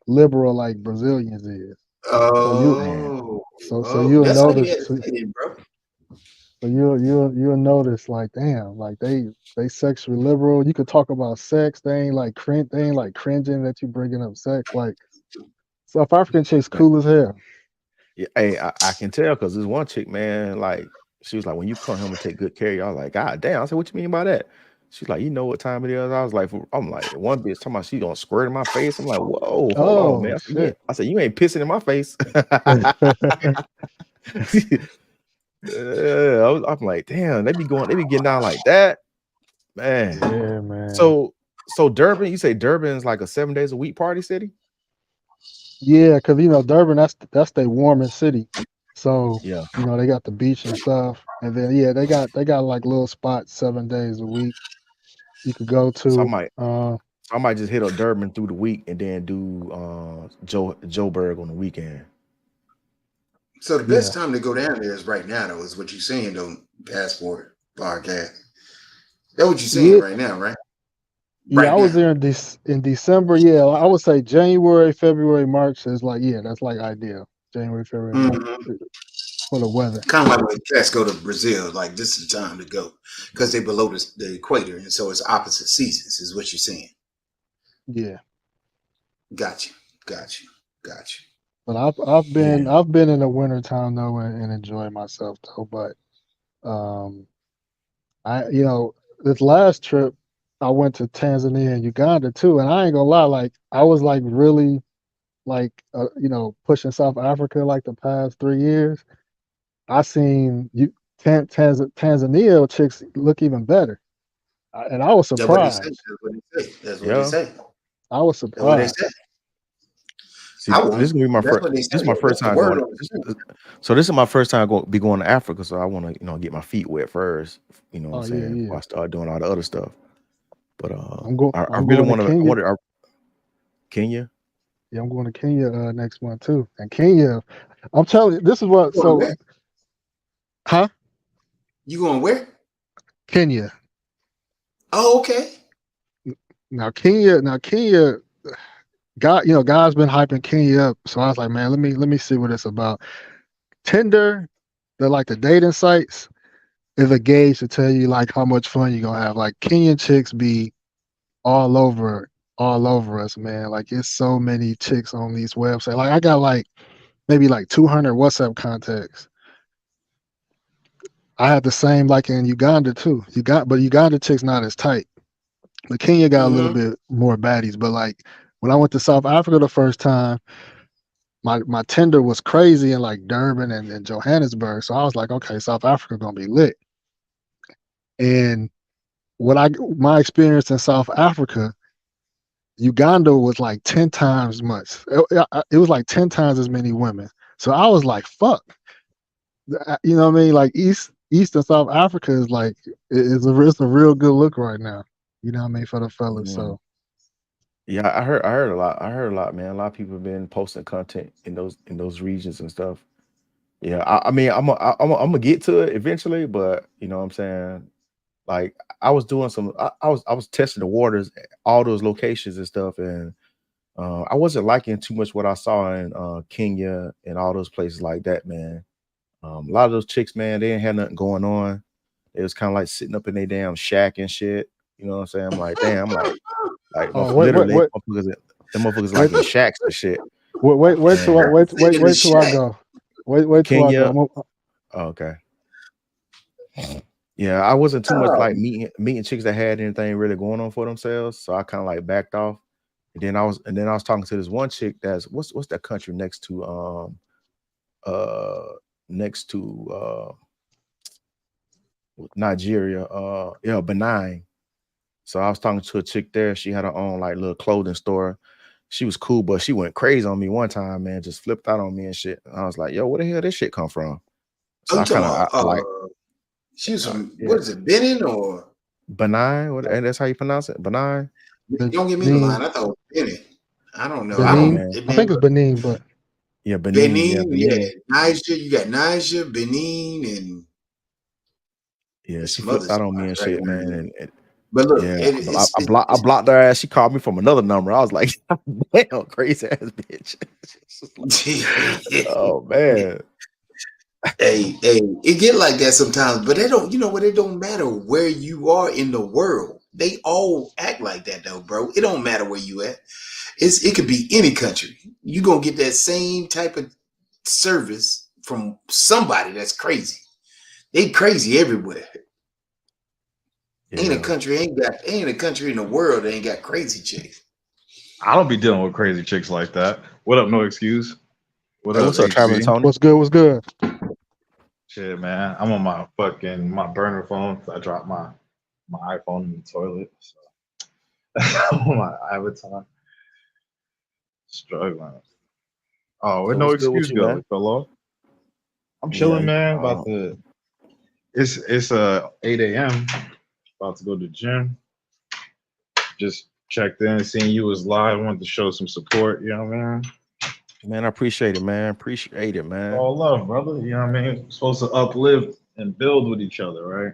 liberal like Brazilians is. So you man, so Oh, you'll that's how you notice. had to say it, bro. So you'll notice like damn, like they sexually liberal. You could talk about sex. They ain't like cringing that you bringing up sex. Like South African chicks man. cool as hell. Yeah, hey, I can tell because this one chick, man, like she was like, when you come home and take good care of y'all, like, God damn. I said, what you mean by that? She's like, you know what time it is? I was like, I'm like, one bitch talking about she gonna squirt in my face. I'm like, whoa, hold on, man. Oh Yeah. shit. I said, you ain't pissing in my face. I'm like, damn, they be getting down like that, man. Yeah, man. So Durban, you say Durban is like a 7 days a week party city? Yeah, because you know Durban, that's their warmest city. So Yeah. you know they got the beach and stuff, and then yeah, they got like little spots 7 days a week you could go So I to. might I might just hit up Durban through the week and then do Joburg on the weekend. So the Yeah, best time to go down there is right now, though, is what you're saying, though, Passport Podcast. That's what you're saying yeah, right now, right? yeah. I Right was now. there in December. Yeah, I would say January, February, March is like yeah, that's like ideal. January, February, March Hmm. for the weather. Kind of like when cats go to Brazil, like this is the time to go because they're below the equator, and so it's opposite seasons, is what you're saying. Yeah, Got you, got you, got you. but I've been Yeah. I've been in the winter time though and enjoy myself though. But um, I you know this last trip I went to Tanzania and Uganda too, and I ain't gonna lie, like I was like really like you know pushing South Africa like the past 3 years. I seen Tanzania chicks look even better, and I was That's what they say. surprised. That's what they say. That's what they Yeah. say. I was That's what they surprised. say. See, I this is won't. gonna be my That's first. what they This say. is my first That's the time word going. on the street. So this is my first time going to Africa. So I want to, get my feet wet first. You know what I'm Oh yeah, saying? Before yeah. I start doing all the other stuff. But I I'm really going to want to. I Kenya. want to. Kenya. Yeah, I'm going to Kenya next month too. And Kenya, I'm telling you, this is You what. going So, where? huh? You going where? Kenya. Oh, okay. Now Kenya. God, you know, God's been hyping Kenya up. So I was like, man, let me see what it's about. Tinder, they're like the dating sites, is a gauge to tell you like how much fun you're gonna have. Like Kenyan chicks be all over us, man. Like it's so many chicks on these websites. Like I got like maybe like 200 WhatsApp contacts. I had the same like in Uganda too. But Uganda chicks not as tight. But Kenya got a little Mm-hmm. bit more baddies. But like when I went to South Africa the first time, my Tinder was crazy in like Durban and Johannesburg. So I was like, okay, South Africa gonna be lit. And my experience in South Africa, Uganda was like 10 times much. It was like 10 times as many women. So I was like, fuck. You know what I mean? Like East and South Africa is like it's a real good look right now. You know what I mean for the fellas. Yeah. So Yeah, I heard a lot. I heard a lot, man. A lot of people have been posting content in those regions and stuff. Yeah, I mean, I'm gonna get to it eventually, but you know what I'm saying. Like I was doing some. I was testing the waters, all those locations and stuff, and I wasn't liking too much what I saw in Kenya and all those places like that, man. A lot of those chicks, man, they didn't have nothing going on. It was kind of like sitting up in their damn shack and shit. You know what I'm saying? I'm like, damn, I'm like oh literally, them motherfuckers like wait in shacks and shit. wait till I And In the wait till I shack. go. Wait till I go. Kenya, oh, okay. Yeah, I wasn't too much like Oh, meeting chicks that had anything really going on for themselves, so I kind of like backed off. And then I was talking to this one chick that's what's that country uh next to Nigeria, yeah, Benin. So I was talking to a chick there. She had her own like little clothing store. She was cool, but she went crazy on me one time, man. Just flipped out on me and shit. And I was like, "Yo, where the hell this shit come from?" So you I talking kind of about? I like, She was from yeah, what is it, Benin or? Benin. And that's how you pronounce it, Benin. Don't give me the Benin, line. I thought it was Benin. I don't know. I Nah, don't. Benin. man. I Man, think it's Benin, but Yeah, Benin. Yeah, Benin, yeah, Benin. Niger. You got Niger, Benin, and Yeah, there's she some other flipped out on me and spots right shit, there. man. And But look, yeah, it, I blocked her ass. She called me from another number. I was like, damn, crazy ass bitch. It's just like, oh man. hey, it get like that sometimes. But they don't. You know what? It don't matter where you are in the world. They all act like that though, bro. It don't matter where you at. It could be any country. You gonna get that same type of service from somebody that's crazy. They crazy everywhere. Yeah. Ain't a country in the world that ain't got crazy chicks. I don't be dealing with crazy chicks like that. What up, no excuse? What Hey, up, what's up, Traveling HC? Tony? what's good? What's good? Shit, man. I'm on my burner phone. I dropped my iPhone in the toilet. So I'm on my Avatar. Struggling. Oh, where So no what's good with excuse you, go, man? fellow? I'm Yeah, chilling, man. About uh, to. It's 8 a.m. About to go to the gym. Just checked in, seeing you was live. Wanted to show some support. You know what I mean? man, I appreciate it, man. Appreciate it, man. All love, brother. You know what I mean? We're supposed to uplift and build with each other, right?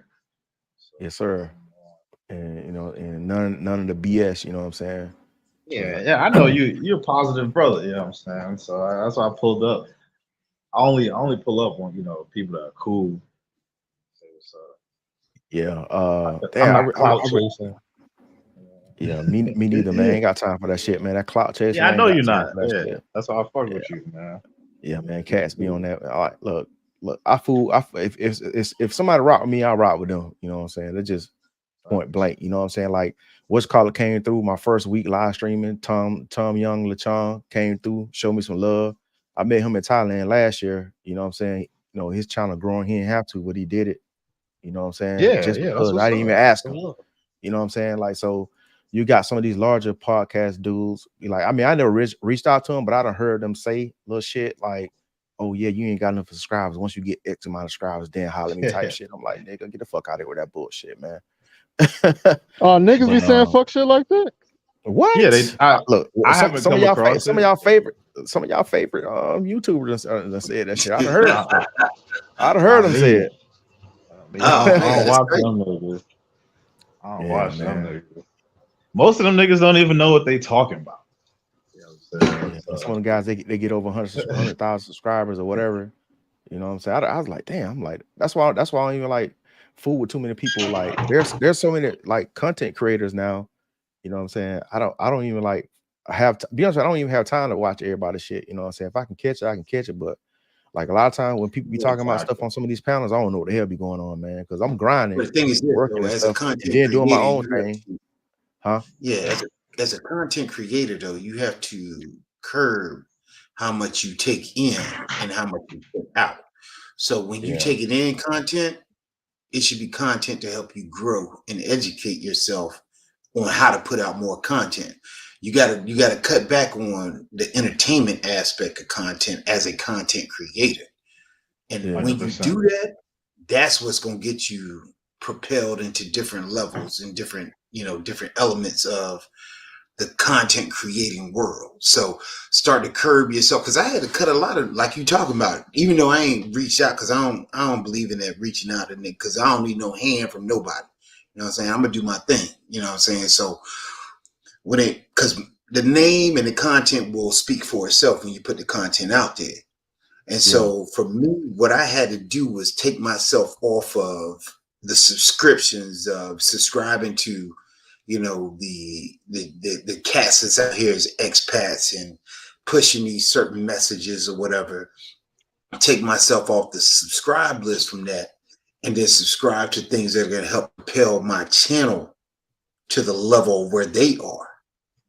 So, Yes, sir. And and none of the BS, you know what I'm saying? 'Cause yeah. I know you're a positive brother. You know what I'm saying? So that's why I pulled up. I only pull up on people that are cool. So yeah, I'm damn, not clout chasing. yeah, me neither, man. Ain't got time for that shit, man. That clout chasing, Yeah, I I ain't know got you're time not. for that Yeah, shit. that's why I fuck Yeah, with you, man. yeah, man. Cats be on that. All right, look. If somebody rock with me, I'll rock with them. You know what I'm saying? They're just point blank. You know what I'm saying? Like what's called came through my first week live streaming. Tom Young Lechon came through, showed me some love. I met him in Thailand last year. You know what I'm saying? His channel growing. He didn't have to, but he did it. You know what I'm saying? Yeah, Just yeah, that's because I what's didn't even up. ask him. Cool. You know what I'm saying? Like, so you got some of these larger podcast dudes. Like, I mean, I never reached out to them, but I done heard them say little shit like, "Oh yeah, you ain't got enough subscribers. Once you get X amount of subscribers, then holler at me," type shit. I'm like, nigga, get the fuck out of here with that bullshit, man. Oh, niggas be But saying fuck shit like that. Yeah, what? Look, I some haven't some of come y'all across some of it. y'all favorite YouTubers done said that shit. I done heard it. I done heard Not them say me. it. Me, Oh I man, don't that's watch great. them niggas. I don't Yeah, watch them man. niggas. Most of them niggas don't even know what they talking about. You know what I'm Yeah, saying? some of the guys they get over 100,000 subscribers or whatever. You know what I'm saying? I was like, damn. I'm like, that's why I don't even like fool with too many people. Like, there's so many like content creators now. You know what I'm saying? I don't even like be honest. I don't even have time to watch everybody's shit. You know what I'm saying? If I can catch it, I can catch it. But like a lot of times when people be Yeah, talking about stuff exactly. on some of these panels, I don't know what the hell be going on, man. Because I'm But grinding, the thing is this working though, and as a stuff, and content then doing my creator, own you have thing, to huh? yeah, as a content creator though, you have to curb how much you take in and how much you put out. So when you Yeah, take it in content, it should be content to help you grow and educate yourself on how to put out more content. You gotta cut back on the entertainment aspect of content as a content creator. And yeah, when you 100%. do that, that's what's gonna get you propelled into different levels and different elements of the content creating world. So start to curb yourself because I had to cut a lot of like you talking about, even though I ain't reached out because I don't believe in that reaching out to Nick because I don't need no hand from nobody. You know what I'm saying? I'm gonna do my thing. You know what I'm saying? So because the name and the content will speak for itself when you put the content out there. And yeah, so for me, what I had to do was take myself off of the subscriptions of subscribing to, the cats that's out here as expats and pushing these certain messages or whatever. Take myself off the subscribe list from that and then subscribe to things that are going to help propel my channel to the level where they are.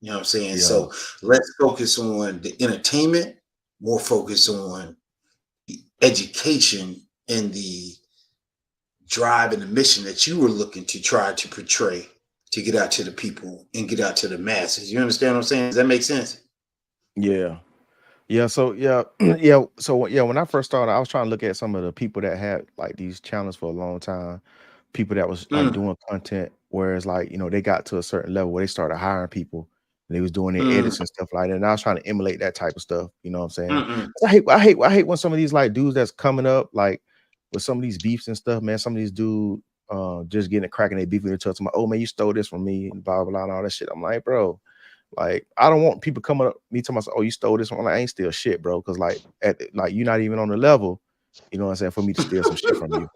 You know what I'm saying? Yeah. So let's focus on the entertainment, more focus on the education and the drive and the mission that you were looking to try to portray to get out to the people and get out to the masses. You understand what I'm saying? Does that make sense? Yeah. Yeah. So yeah, yeah. So yeah, when I first started, I was trying to look at some of the people that had like these channels for a long time, people that was like Mm, doing content, whereas like, you know, they got to a certain level where they started hiring people and they was doing their mm, edits and stuff like that. And I was trying to emulate that type of stuff, you know what I'm saying? mm. 'Cause I hate when some of these like dudes that's coming up like with some of these beefs and stuff, man. Some of these dudes just getting it cracking, they beef with each other. Like, oh man, you stole this from me and blah blah blah and all that shit. I'm like, bro, like I don't want people coming up me telling myself, oh, you stole this one. I'm like, I ain't steal shit, bro. Cause like you're not even on the level, you know what I'm saying, for me to steal some shit from you.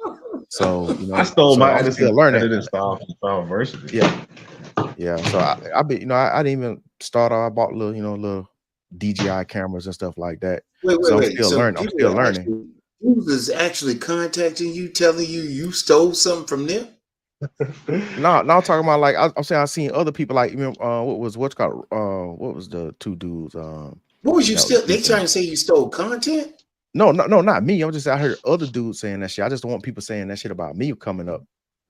So, you I know, stole so my I'm still learning. editing style from Foulversity. Yeah. Yeah. So I be, you know, I didn't even start off. I bought little, you know, little DJI cameras and stuff like that. So I'm Wait. still So learning. I'm people still are learning. actually users actually contacting you, telling you stole something from them? No, I'm talking about like I'm saying I've seen other people like what's called what was the two dudes What was you that was still? They beefing? trying to say you stole content? No, not me. I'm just I heard other dudes saying that shit. I just don't want people saying that shit about me coming up.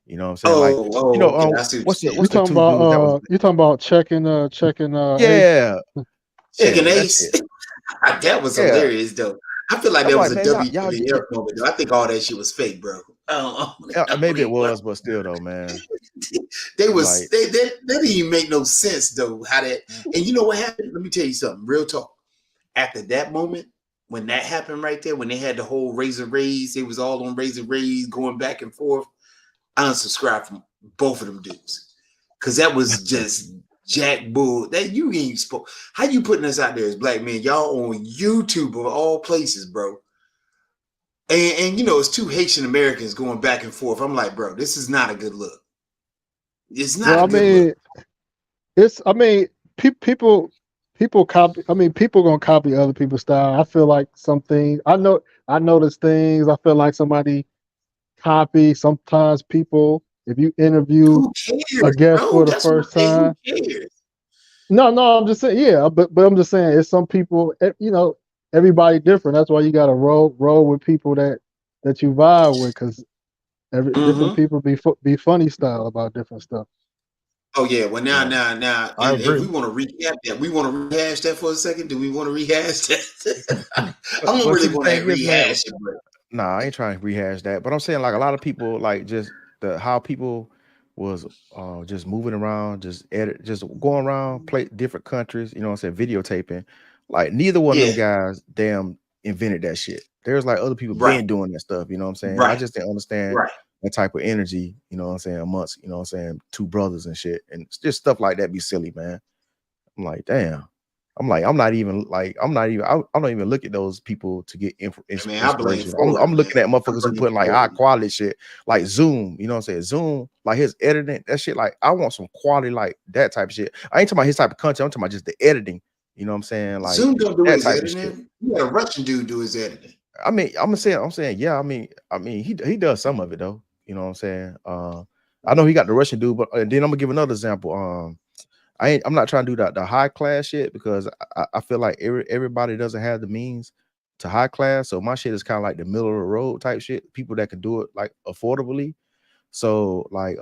You know what I'm saying? Like, you know, Okay. I see what you're saying. You what's the talking two dudes that was about checking Ace? yeah, Chicken that Ace. shit. That was Yeah. hilarious, though. I feel like I'm that was like, a man, y'all WWF moment, though. I think all that shit was fake, bro. maybe it was, but still though, man. They I'm was like, they didn't even make no sense though. How that, and you know what happened? Let me tell you something. Real talk. After that moment, when that happened right there, when they had the whole Razor Rays, they was all on Razor Rays going back and forth. I unsubscribed from both of them dudes because that was just Jack Bull. That you ain't spoke. How you putting us out there as black men? Y'all on YouTube of all places, bro. And you know it's two Haitian Americans going back and forth. I'm like, bro, this is not a good look. It's not Well, a I good look. mean, people copy. I mean, people gonna copy other people's style. I feel like something. I notice things. I feel like somebody copy. Sometimes people, if you interview Who a cares, guest bro? for the That's what first hey, who time, cares? no, I'm just saying, yeah, but I'm just saying, it's some people. You know, everybody different. That's why you got to roll with people that you vibe with, because every different Mm-hmm. people be funny style about different stuff. Oh yeah. Well, now, yeah, I and if agree. we want to recap that, we want to rehash that for a second. Do we want to rehash that? I don't but see really the want to thing is, man, rehash it, but nah, I ain't trying to rehash that. But I'm saying like a lot of people like just how people was just moving around, just going around, play different countries, you know what I'm saying, videotaping. Like neither one of them yeah, guys damn invented that shit. There's like other people right, been doing that stuff, you know what I'm saying? I right, just didn't understand right. that type of energy, you know what I'm saying, amongst, you know what I'm saying, two brothers and shit. And it's just stuff like that be silly, man. I'm like, damn. I'm not even like, I don't even look at those people to get I mean, I blame inspiration. Florida, I'm man. looking at I motherfuckers who blame put like high Florida. quality shit, like Zoom, you know what I'm saying? Zoom, like his editing, that shit, like I want some quality, like that type of shit. I ain't talking about his type of content, I'm talking about just the editing, you know what I'm saying? Like Zoom don't do that his type of shit. editing. You got a Russian dude do his editing. I mean, I'm saying, yeah, I mean, he does some of it though, you know what I'm saying? I know he got the Russian dude, but then I'm gonna give another example. I'm not trying to do the high class shit because I feel like everybody doesn't have the means to high class. So my shit is kind of like the middle of the road type shit. People that can do it like affordably. So like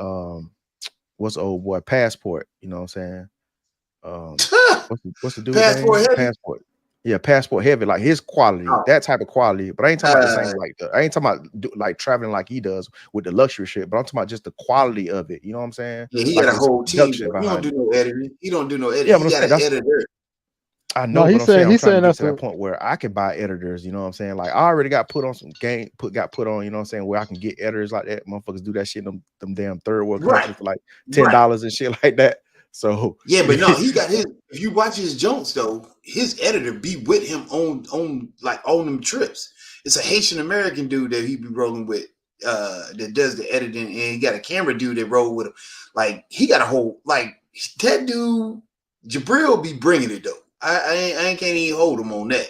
what's old boy Passport? You know what I'm saying? What's the dude Passport name? heavy. Passport. Yeah, Passport heavy, like his quality, Oh, that type of quality. But I ain't talking about the same uh, like I ain't talking about like traveling like he does with the luxury shit. But I'm talking about just the quality of it. You know what I'm saying? yeah, he Like got a his whole team, production but he don't behind do it. no editing. He don't do no editing. Yeah, He but I'm got saying an editor. I No, know, but I'm saying I'm he's trying to saying get that's to that a point where I can buy editors, you know what I'm saying? Like I already got put on some game, got put on, you know what I'm saying, where I can get editors like that. Motherfuckers do that shit in them damn third world Right, countries for like right. $10 and shit like that. So Yeah, but no, he got his. If you watch his Jones though, his editor be with him on them trips. It's a Haitian American dude that he be rolling with, that does the editing, and he got a camera dude that roll with him. Like he got a whole like that dude. Jabril be bringing it though. I can't even hold him on that.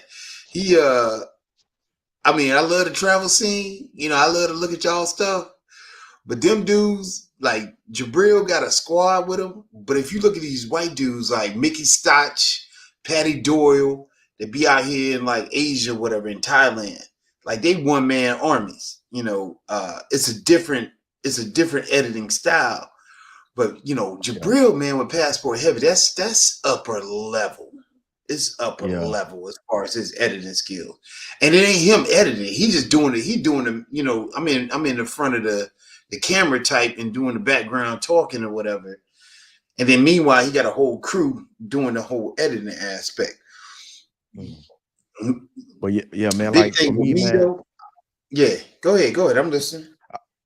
He I mean, I love the travel scene. You know, I love to look at y'all stuff. But them dudes, like Jabril got a squad with him. But if you look at these white dudes like Mickey Stotch, Patty Doyle, they be out here in like Asia, whatever, in Thailand. Like they one man armies. You know, it's a different editing style. But you know, Jabril, man, with Passport Heavy, that's upper level. It's upper Yeah. level as far as his editing skills. And it ain't him editing. He just doing it. He doing the, you know, I'm in the front of the camera type and doing the background talking or whatever. And then meanwhile, he got a whole crew doing the whole editing aspect. But yeah, man, Big like for thing with me, me, man. though. Yeah, go ahead. I'm listening.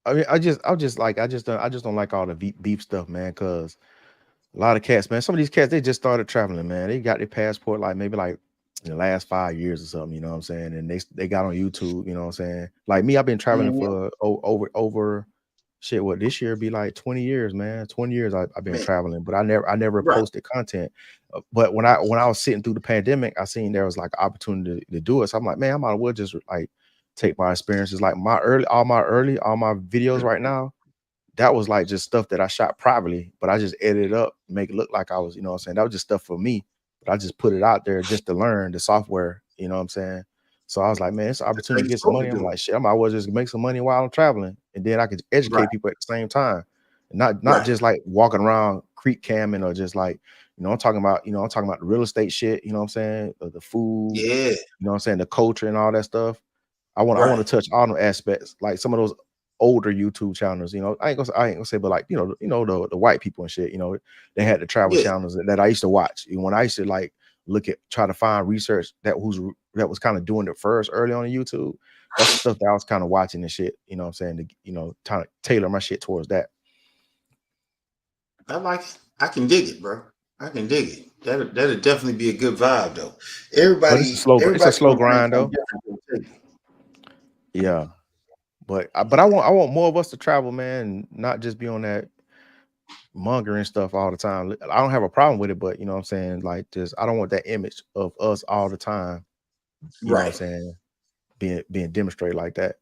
I mean, I just don't like all the beef stuff, man, because a lot of cats, man, some of these cats, they just started traveling, man. They got their passport like maybe like in the last 5 years or something, you know what I'm saying? And they got on YouTube, you know what I'm saying? Like me, I've been traveling for over shit, what this year be like 20 years, man. 20 years I've been traveling, but I never posted content. But when I was sitting through the pandemic, I seen there was like an opportunity to do it. So I'm like, man, I might as well just like take my experiences, like all my videos right now. That was like just stuff that I shot privately, but I just edited up, make it look like I was, you know what I'm saying? That was just stuff for me, but I just put it out there just to learn the software, you know what I'm saying? So I was like, man, it's an opportunity to get some money. I'm like, shit, I might as well just make some money while I'm traveling, and then I could educate people at the same time, and not just like walking around creek camming or just like, you know, I'm talking about the real estate shit, you know what I'm saying? The food, you know what I'm saying? The culture and all that stuff. I want to touch all the aspects, like some of those older YouTube channels, you know, I ain't gonna say, but like, you know, the white people and shit, you know, they had the travel channels that I used to watch. When I used to like try to find research that was kind of doing it first early on YouTube. That's the stuff that I was kind of watching and shit, you know what I'm saying, to, you know, trying to tailor my shit towards that. I like it. I can dig it, bro. I can dig it. That'd definitely be a good vibe, though. Everybody, it's a slow grind, though. Yeah. But I want more of us to travel, man, and not just be on that mongering stuff all the time. I don't have a problem with it, but you know what I'm saying? Like, just I don't want that image of us all the time. You know what I'm saying? Being demonstrated like that.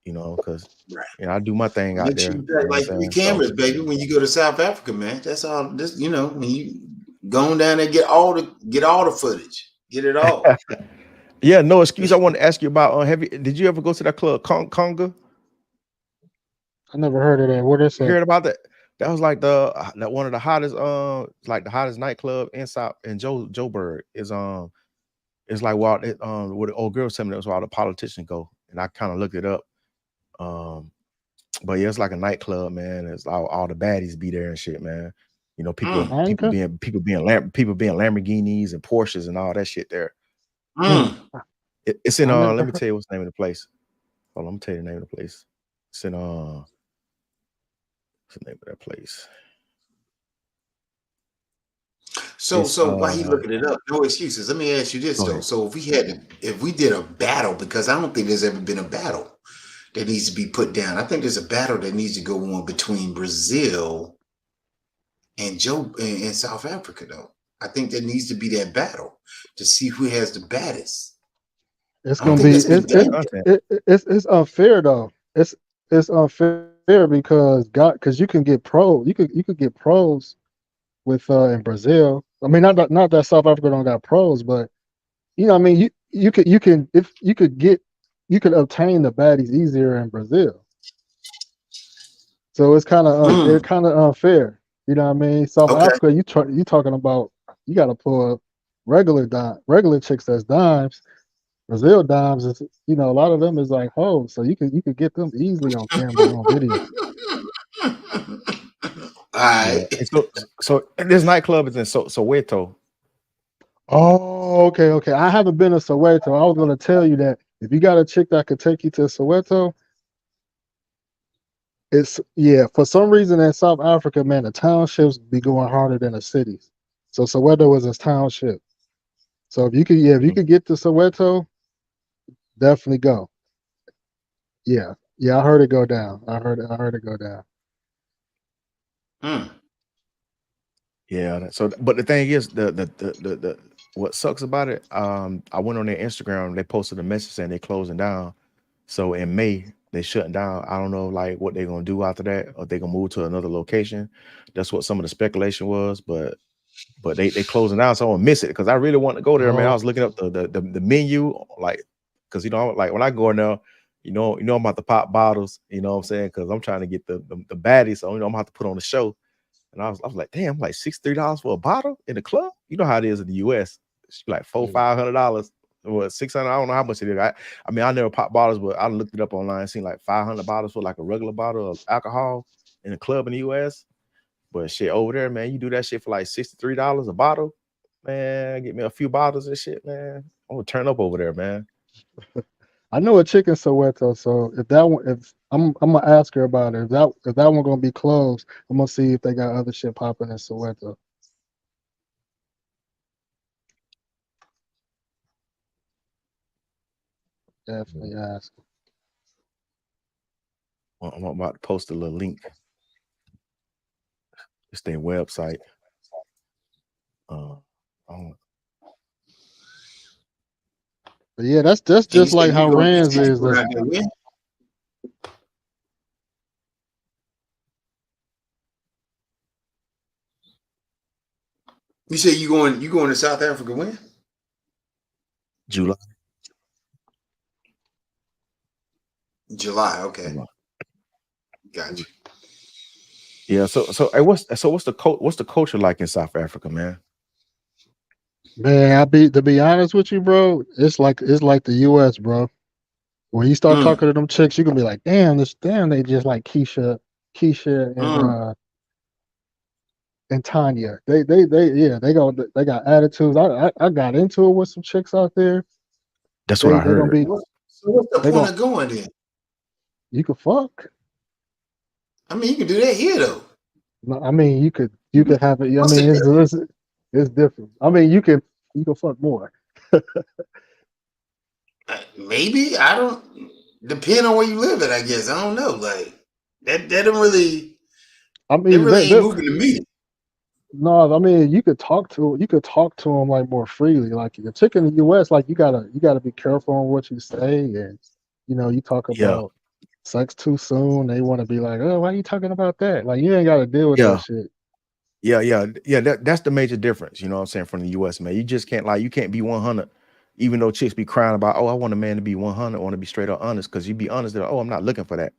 You know, because you know, I do my thing out there. You got like 3 cameras, baby, when you go to South Africa, man. That's all this, you know, when you going down there, get all the footage. Get it all. Yeah, no excuse. I want to ask you about did you ever go to that club Conga? I never heard of that. What is that? Heard about that? That was like that one of the hottest like the hottest nightclub in Joburg is it's like where the old girls tell me that's where all the politicians go, and I kind of looked it up. But yeah, it's like a nightclub, man. It's all the baddies be there and shit, man. You know, people being Lamborghinis and Porsches and all that shit there. It's in let me tell you what's the name of the place. Hold on, let me tell you the name of the place. It's in what's the name of that place? So while he looking it up, no excuses. Let me ask you this though. So if we did a battle, because I don't think there's ever been a battle that needs to be put down. I think there's a battle that needs to go on between Brazil and South Africa, though. I think there needs to be that battle to see who has the baddest. It's gonna be it's unfair though. It's unfair because you can get pros. You could get pros with in Brazil. I mean, not that South Africa don't got pros, but you know, I mean, you could obtain the baddies easier in Brazil. So it's kind of unfair. You know what I mean? South Africa, you talking about you got to pull up regular chicks that's dimes. Brazil dimes is, you know, a lot of them is like hoes, so you could get them easily on camera and on video. All right. Yeah. So this nightclub is in Soweto. Oh, okay. I haven't been to Soweto. I was gonna tell you that if you got a chick that could take you to Soweto, for some reason in South Africa, man, the townships be going harder than the cities. So Soweto is a township. So if you could get to Soweto, definitely go. Yeah, I heard it go down. I heard it go down. Yeah. So, but the thing is, the what sucks about it, I went on their Instagram. They posted a message saying they're closing down. So in May, They shutting down. I don't know like what they're gonna do after that, or they gonna move to another location. That's what some of the speculation was, but they closing down, so I won't miss it because I really want to go there, man. I Oh, was looking up the menu, like, because like when I go in there, I'm about to pop bottles, you know what I'm saying? Because I'm trying to get the baddie, so I'm gonna have to put on the show. And I was like, damn, like $63 for a bottle in the club. You know how it is in the US. It's like $500 or $600. I don't know how much it is. I mean, I never popped bottles, but I looked it up online, seen like $500 for like a regular bottle of alcohol in a club in the US. But shit, over there, man, you do that shit for like $63 a bottle, man. Get me a few bottles and shit, man. I'm gonna turn up over there, man. I know a chick in Soweto, so if I'm gonna ask her about it. If that one gonna be closed, I'm gonna see if they got other shit popping in Soweto. Definitely ask. I'm about to post a little link. It's their website. But yeah, that's And you just said like you how going, you Rand's said you is. going out there when? You said you going to South Africa when? July. July, okay. Gotcha. Yeah. So hey, what's the culture like in South Africa, man? Man, to be honest with you, bro, it's like the US, bro. When you start talking to them chicks, you can be like, damn, they just like Keisha and Tanya. They got attitudes. I got into it with some chicks out there. That's what I They gonna heard. be. So what's the point of going then? You could fuck. I mean, you can do that here though. No, I mean, you could have it. I What's mean, the it's different. I mean, you can fuck more. maybe I don't depend on where you live at. I guess I don't know. Like that don't really. I It mean, really ain't moving to me. no, I mean, you could talk to them like more freely. Like a chick in the U.S., like you gotta be careful on what you say, and you talk Yeah. about sex too soon. They want to be like, oh, why are you talking about that? Like you ain't got to deal with that shit. Yeah. That's the major difference. You know what I'm saying, from the US, man. You just can't you can't be 100, even though chicks be crying about, oh, I want a man to be 100, I want to be straight up honest, because you be honest, they're like, oh, I'm not looking for that.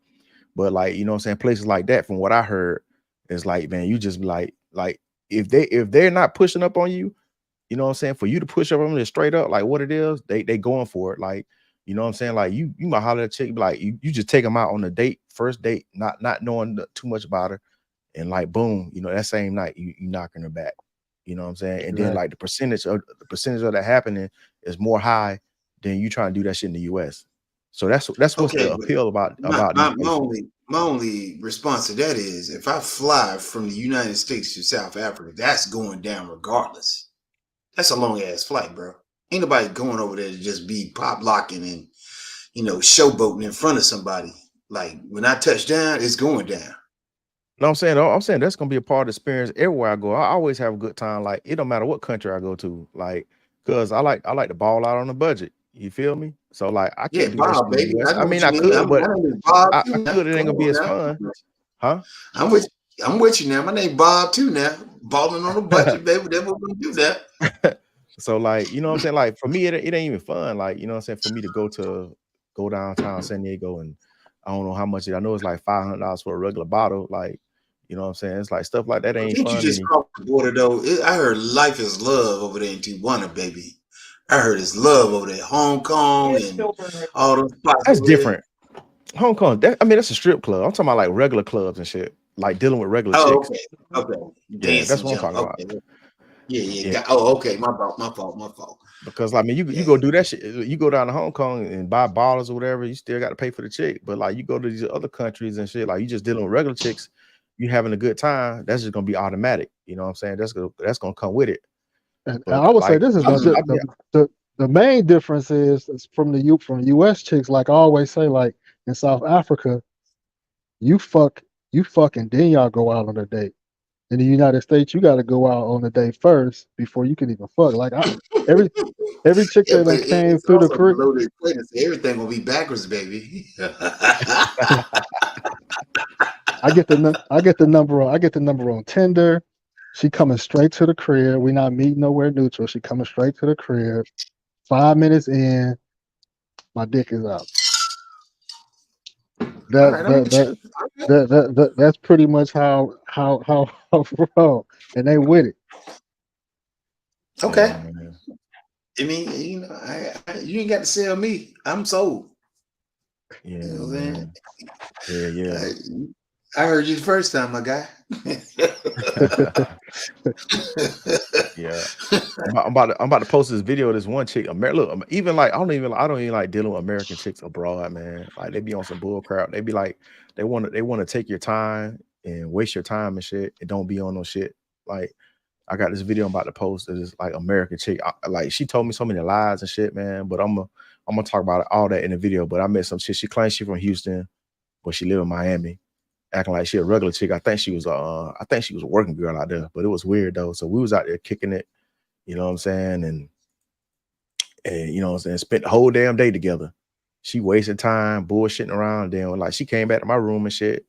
But like, you know what I'm saying, places like that, from what I heard, is like, man, you just like if they're not pushing up on you, you know what I'm saying, for you to push up on them straight up, like what it is, they going for it. Like, you know what I'm saying, like you might holler at a chick, like you just take them out on a date, first date, not knowing too much about her. And like, boom, that same night you knocking her back. You know what I'm saying? And then like the percentage of that happening is more high than you trying to do that shit in the US. So that's what's Okay, the appeal about my only response to that is if I fly from the United States to South Africa, that's going down regardless. That's a long ass flight, bro. Ain't nobody going over there to just be pop locking and showboating in front of somebody. Like when I touch down, it's going down. No, I'm saying that's gonna be a part of the experience everywhere I go. I always have a good time. Like it don't matter what country I go to, like, cause I like to ball out on a budget. You feel me? So like I Yeah, can't do that shit Bob, in the baby. US. I I know mean, what you I mean. could, but My name is Bob I too now. could. It ain't Come gonna be on as now. fun, huh? I'm with you now. My name Bob too now. Balling on a budget, baby. That's what we're gonna do that. So like, you know what I'm saying? Like for me, it ain't even fun. Like, you know what I'm saying? For me to go downtown San Diego, and I don't know how much I know it's like $500 for a regular bottle. Like, you know what I'm saying? It's like stuff like that ain't Didn't you fun to just me. cross the border though? I heard life is love over there in Tijuana, baby. I heard it's love over there, Hong Kong and all those spots. That's over there. different. Hong Kong, that's a strip club. I'm talking about like regular clubs and shit, like dealing with regular Oh, chicks. okay. Yeah, that's Dancing what I'm jump. talking about. Okay. Yeah. Yeah, Okay. My fault. because like, I mean, you go do that shit. You go down to Hong Kong and buy bottles or whatever. You still got to pay for the chick. But like, you go to these other countries and shit, like you just dealing with regular chicks, you having a good time. That's just gonna be automatic. You know what I'm saying? That's gonna come with it. And But I would say like, this is the main difference is from US chicks. Like I always say, like in South Africa, you fuck and then y'all go out on a date. In the United States, you got to go out on the day first before you can even fuck. Like every chick Yeah, that but done came it's through the also crib, below the equator, so everything will be backwards, baby. I get the number on Tinder. She coming straight to the crib. We not meeting nowhere neutral. She coming straight to the crib. 5 minutes in, my dick is out. All right, I'm with you. That's pretty much how bro, and they with it. Okay. Yeah, man. I mean, you ain't got to sell me. I'm sold. Yeah, You know what I'm man. Yeah. saying? I heard you the first time, my guy. Yeah. I'm about to post this video of this one chick. Look, even like I don't even like dealing with American chicks abroad, man. Like they be on some bull crap. They be like they want to take your time and waste your time and shit, and don't be on no shit. Like I got this video I'm about to post that is like American chick. Like she told me so many lies and shit, man. But I'm gonna talk about all that in the video. But I met some shit. She claims she from Houston, but she live in Miami, acting like she a regular chick. I think she was a working girl out there, but it was weird though. So we was out there kicking it, you know what I'm saying, and you know what I'm saying, spent the whole damn day together. She wasted time bullshitting around. Then like she came back to my room and shit.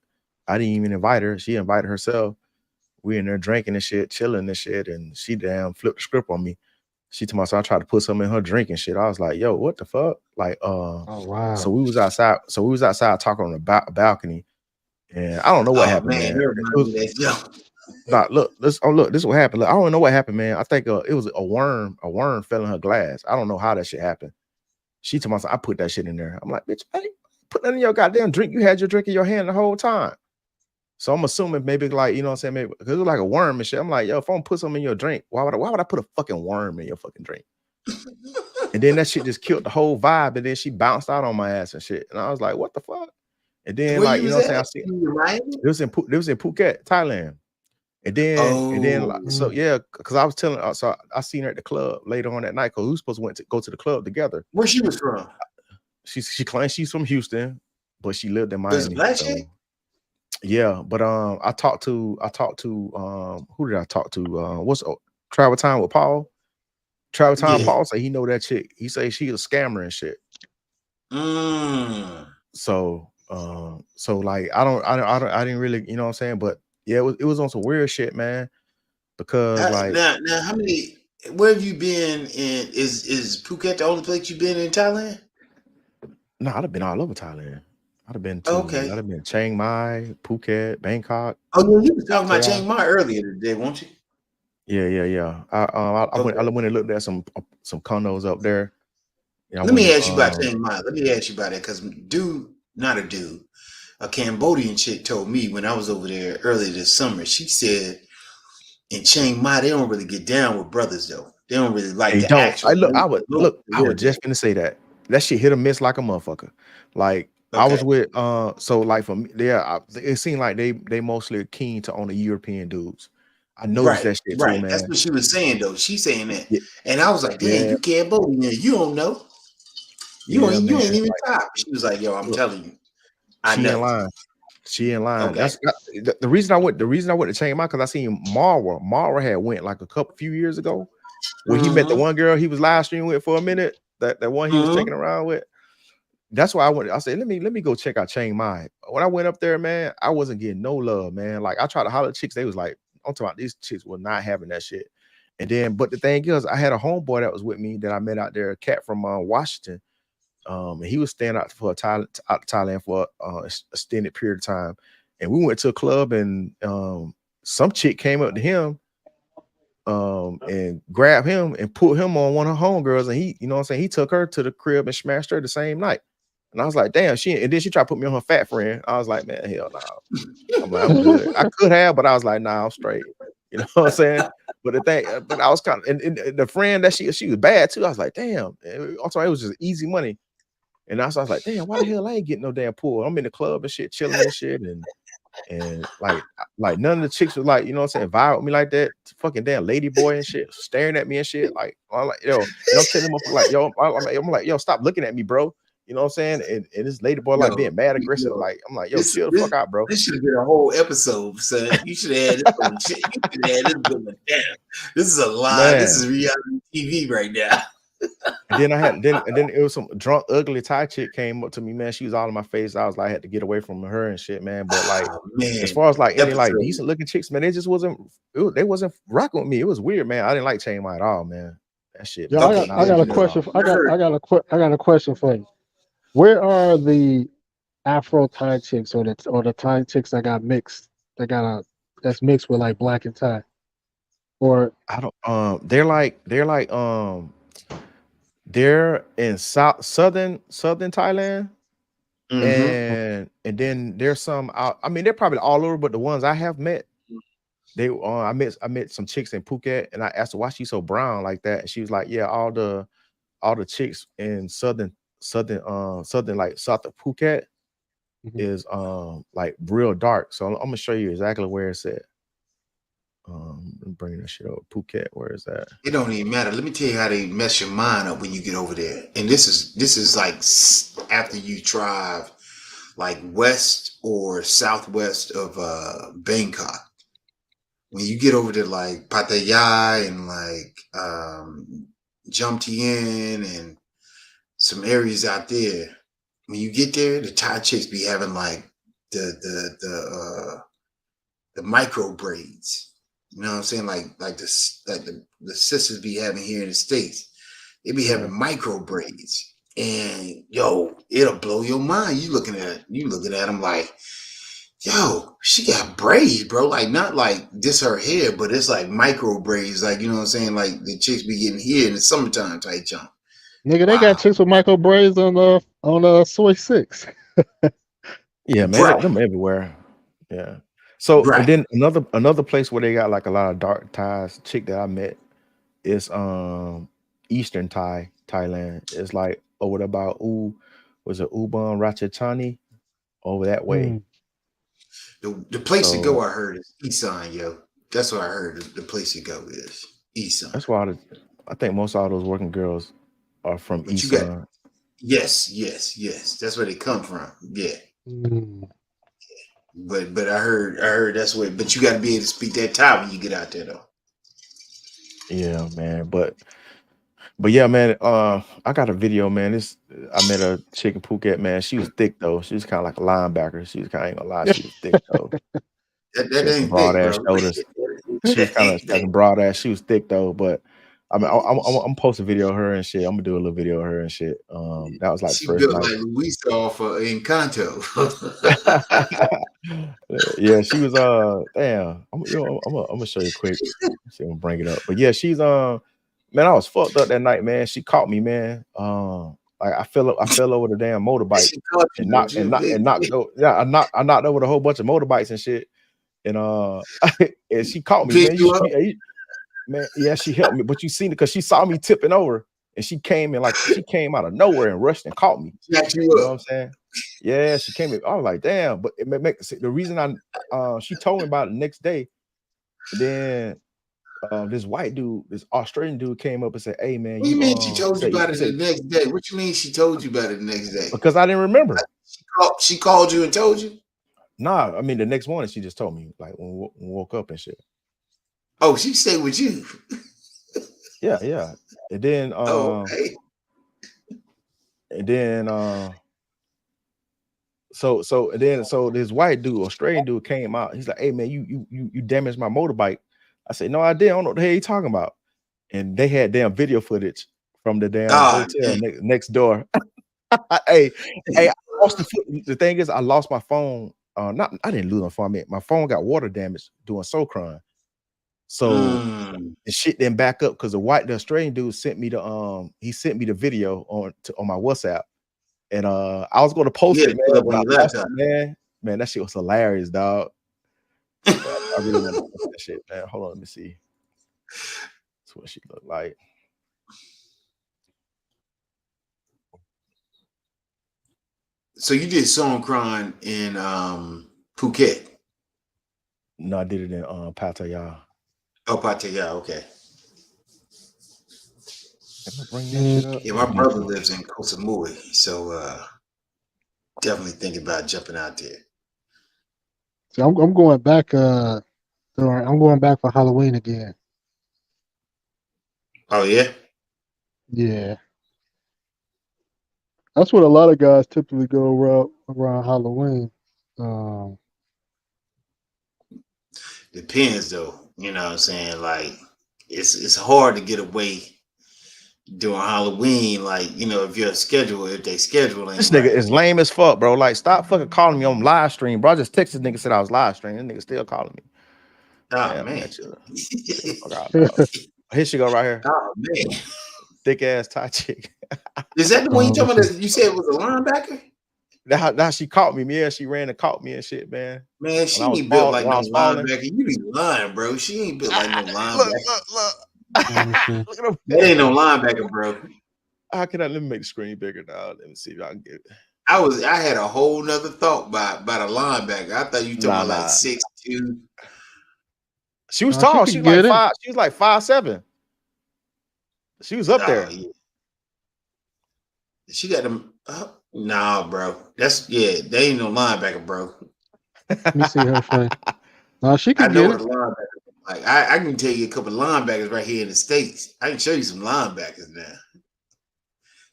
I didn't even invite her. She invited herself. We in there drinking and shit, chilling and shit, and she damn flipped the script on me. She told me, so I tried to put something in her drink and shit. I was like, yo, what the fuck? Like, Oh wow. so we was outside talking on the balcony, and I don't know what happened, man. You're reminding me of that joke. Nah, look, this is what happened. Look, I don't know what happened, man. I think it was a worm fell in her glass. I don't know how that shit happened. She told me, I put that shit in there. I'm like, bitch, I ain't put that in your goddamn drink. You had your drink in your hand the whole time. So I'm assuming maybe like, you know what I'm saying, maybe because it was like a worm and shit. I'm like, yo, if I'm gonna put something in your drink, why would I put a fucking worm in your fucking drink? And then that shit just killed the whole vibe. And then she bounced out on my ass and shit. And I was like, what the fuck? And then Where like, you you know was what I'm at? saying, You in Miami? it was in Phuket, Thailand. And then like, so yeah, because I was telling her, so I seen her at the club later on that night because we were supposed to go to the club together. Where she was from? She claims she's from Houston, but she lived in Was it Miami. black So, chick? yeah, but I talked to who did I talk to? What's Travel Time with Paul? Travel Time Yeah. Paul say he know that chick. He say she a scammer and shit. So like I didn't really, you know what I'm saying, but yeah, it was on some weird shit, man. Because like now how many? Where have you been in? Is Phuket the only place you've been in Thailand? no, I'd have been all over Thailand. I'd have been Chiang Mai, Phuket, Bangkok. Oh yeah, you was talking about Pattaya. Chiang Mai earlier today, won't you? Yeah. I went and looked at some condos up there. Let me ask you about Chiang Mai. Let me ask you about that because a Cambodian chick told me when I was over there earlier this summer. She said in Chiang Mai they don't really get down with brothers though. They don't really like the actual. I was just gonna say that shit hit or miss like a motherfucker. Like I was with so like for me, it seemed like they mostly keen to on the European dudes. I noticed that shit too, man. That's what she was saying though. She's saying that, yeah. And I was like, "Damn, you Cambodian, you don't know, you ain't even top." She was like, "Yo, I'm telling you, I know." She in line. Okay. That's the reason I went. The reason I went to Chiang Mai because I seen Mara had went like a few years ago when he met the one girl he was live streaming with for a minute. That one he was taking around with. That's why I went. I said, let me go check out Chiang Mai. When I went up there, man, I wasn't getting no love, man. Like I tried to holler at chicks, they was like, I'm talking about these chicks were not having that shit. And then, but the thing is, I had a homeboy that was with me that I met out there, a cat from Washington. And he was staying out for Thailand for a extended period of time. And we went to a club and some chick came up to him and grabbed him and put him on one of her homegirls. And he, you know what I'm saying, he took her to the crib and smashed her the same night. And I was like, damn, and then she tried to put me on her fat friend. I was like, man, hell no. I'm like, I'm good. I could have, but I was like, nah, I'm straight. You know what I'm saying? But the thing, but I was kind of, and the friend that she was bad too. I was like, damn. Also, it was just easy money. And I was like, damn, why the hell I ain't getting no damn pool? I'm in the club and shit, chilling and shit. And like none of the chicks was like, you know what I'm saying, vibe with me like that. Fucking damn lady boy and shit, staring at me and shit. Like, I'm like, yo, and I'm telling him like, yo, I'm like, yo, stop looking at me, bro. You know what I'm saying? And this lady boy like Yo, being mad aggressive. yo, Like I'm like, yo, this chill the this fuck out, bro. this should have been a whole episode, son. You should have had this on shit. You should have had this going down. This is a live. This is Man. reality TV right now. And then I had then it was some drunk, ugly Thai chick came up to me, man. She was all in my face. I was like, I had to get away from her and shit, man. But like, Oh, man, as far as like any like episode. decent looking chicks, man, they just wasn't. They wasn't rocking with me. It was weird, man. I didn't like Chain White at all, man. That shit. Yo, man, Okay, was not I got a legit at all. question. I got a question for you. Where are the Afro Thai chicks or the Thai chicks that got mixed? That's mixed with like black and Thai, or I don't. They're in southern Thailand, Mhm. and then there's some out. I mean, they're probably all over, but the ones I have met, I met some chicks in Phuket, and I asked her why she's so brown like that, and she was like, yeah, all the chicks in southern like south of Phuket Mhm. is like real dark. So I'm gonna show you exactly where it's at. I'm bringing that shit up. Phuket, where is that? It don't even matter. Let me tell you how they mess your mind up when you get over there. And this is like after you drive like west or southwest of Bangkok. When you get over to like Pattaya and like Jomtien and some areas out there, when you get there, the Thai chicks be having like the micro braids. You know what I'm saying? Like the sisters be having here in the States. They be having micro braids. And yo, it'll blow your mind. You looking at them like, yo, she got braids, bro. Like not like this her hair, but it's like micro braids, like you know what I'm saying? Like the chicks be getting here in the summertime type jump. nigga, they Wow. got chicks with micro braids on Soy 6. Yeah, man, Right. them everywhere. Yeah. So Right. and then another place where they got like a lot of dark ties, chick that I met is Eastern Thailand. It's like over there about was it Ubon Ratchathani over that way. The place to go, So I heard, is Isan, yo. That's what I heard. The place to go is Isan. that's why I think most of all those working girls are from But you got Isan. yes. That's where they come from. Yeah. But I heard that's where. But you got to be able to speak that Thai when you get out there, though. Yeah, man. But yeah, man. I got a video, man. I met a chick in Phuket, man. She was thick though. She was kind of like a linebacker. She was kind of, ain't gonna lie, she was thick though. That She had some ain't broad thick, ass bro. shoulders. She was kind of like broad ass. She was thick though, but I mean, I'm post a video of her and shit. I'm gonna do a little video of her and shit. That was like She first built night. like Luis off Encanto. Yeah, she was damn. I'm gonna show you quick. See, I'm gonna bring it up. But yeah, she's man, I was fucked up that night, man. She caught me, man. Like I fell over the damn motorbike She caught you, and knocked over. Yeah, I knocked over a whole bunch of motorbikes and shit. And and she caught me, man. Picked you up? Man, yeah, she helped me, but you seen it because she saw me tipping over and she came out of nowhere and rushed and caught me. Jacked you You know up. what I'm saying? Yeah, she came in. I was like, damn, but it the reason she told me about it the next day. And then this white dude, this Australian dude came up and said, hey man, What do you mean she told you about it the said, next day? What you mean she told you about it the next day? because I didn't remember. She called you and told you? Nah, I mean the next morning she just told me, like when we woke up and shit. Oh, she stayed with you. Yeah. And then Okay. and then so this white dude, Australian dude, came out. He's like, hey man, you damaged my motorbike. I said, no, I didn't. I don't know what the hell you talking about. And they had damn video footage from the damn hotel next door. Hey, I lost the thing is I lost my phone. I didn't lose my phone. I mean, my phone got water damage doing Socron. So the shit didn't back up because the Australian dude sent me the video on my WhatsApp. And I was going to post it, man, but I lost it, man. That shit was hilarious, dog. I really want to post that shit, man. Hold on, let me see. That's what she looked like. So you did Songkran in Phuket? No, I did it in Pattaya. Oh, Pattaya, okay. If I bring that shit up, Yeah, my brother lives in Koh Samui, so definitely thinking about jumping out there. So I'm going back. I'm going back for Halloween again. Oh yeah. Yeah, that's what a lot of guys typically go around Halloween. Um, Depends though. You know what I'm saying? Like it's hard to get away during Halloween. Like, you know, if your schedule, if they schedule this ain't nigga right. is lame as fuck, bro. Like, stop fucking calling me on live stream, bro. I just texted this nigga, said I was live streaming. This nigga still calling me. Oh Yeah, man. man, chill the fuck out, dog. Here she go right here. Oh man. Thick ass Thai chick. Is that the one you let me talking about? see. That you said was a linebacker? Now she caught me. Yeah, she ran and caught me and shit, man. Man, When she I was ain't built like when I no was falling. linebacker. You be lying, bro. She ain't built like no Look, linebacker. look. Let me see. Look at him. That ain't no linebacker, bro. How can I let me make the screen bigger now? Let me see if I can get it. I had a whole nother thought about a linebacker. I thought you talking about like Nah. 6'2". She was Nah, she tall. can She was like get it. 5. She was like 5'7". She was up Oh there. yeah. She got them. Nah, bro. They ain't no linebacker, bro. Let me see her face. Nah, she I can know get what a it. linebacker is. Like I can tell you a couple of linebackers right here in the States. I can show you some linebackers now.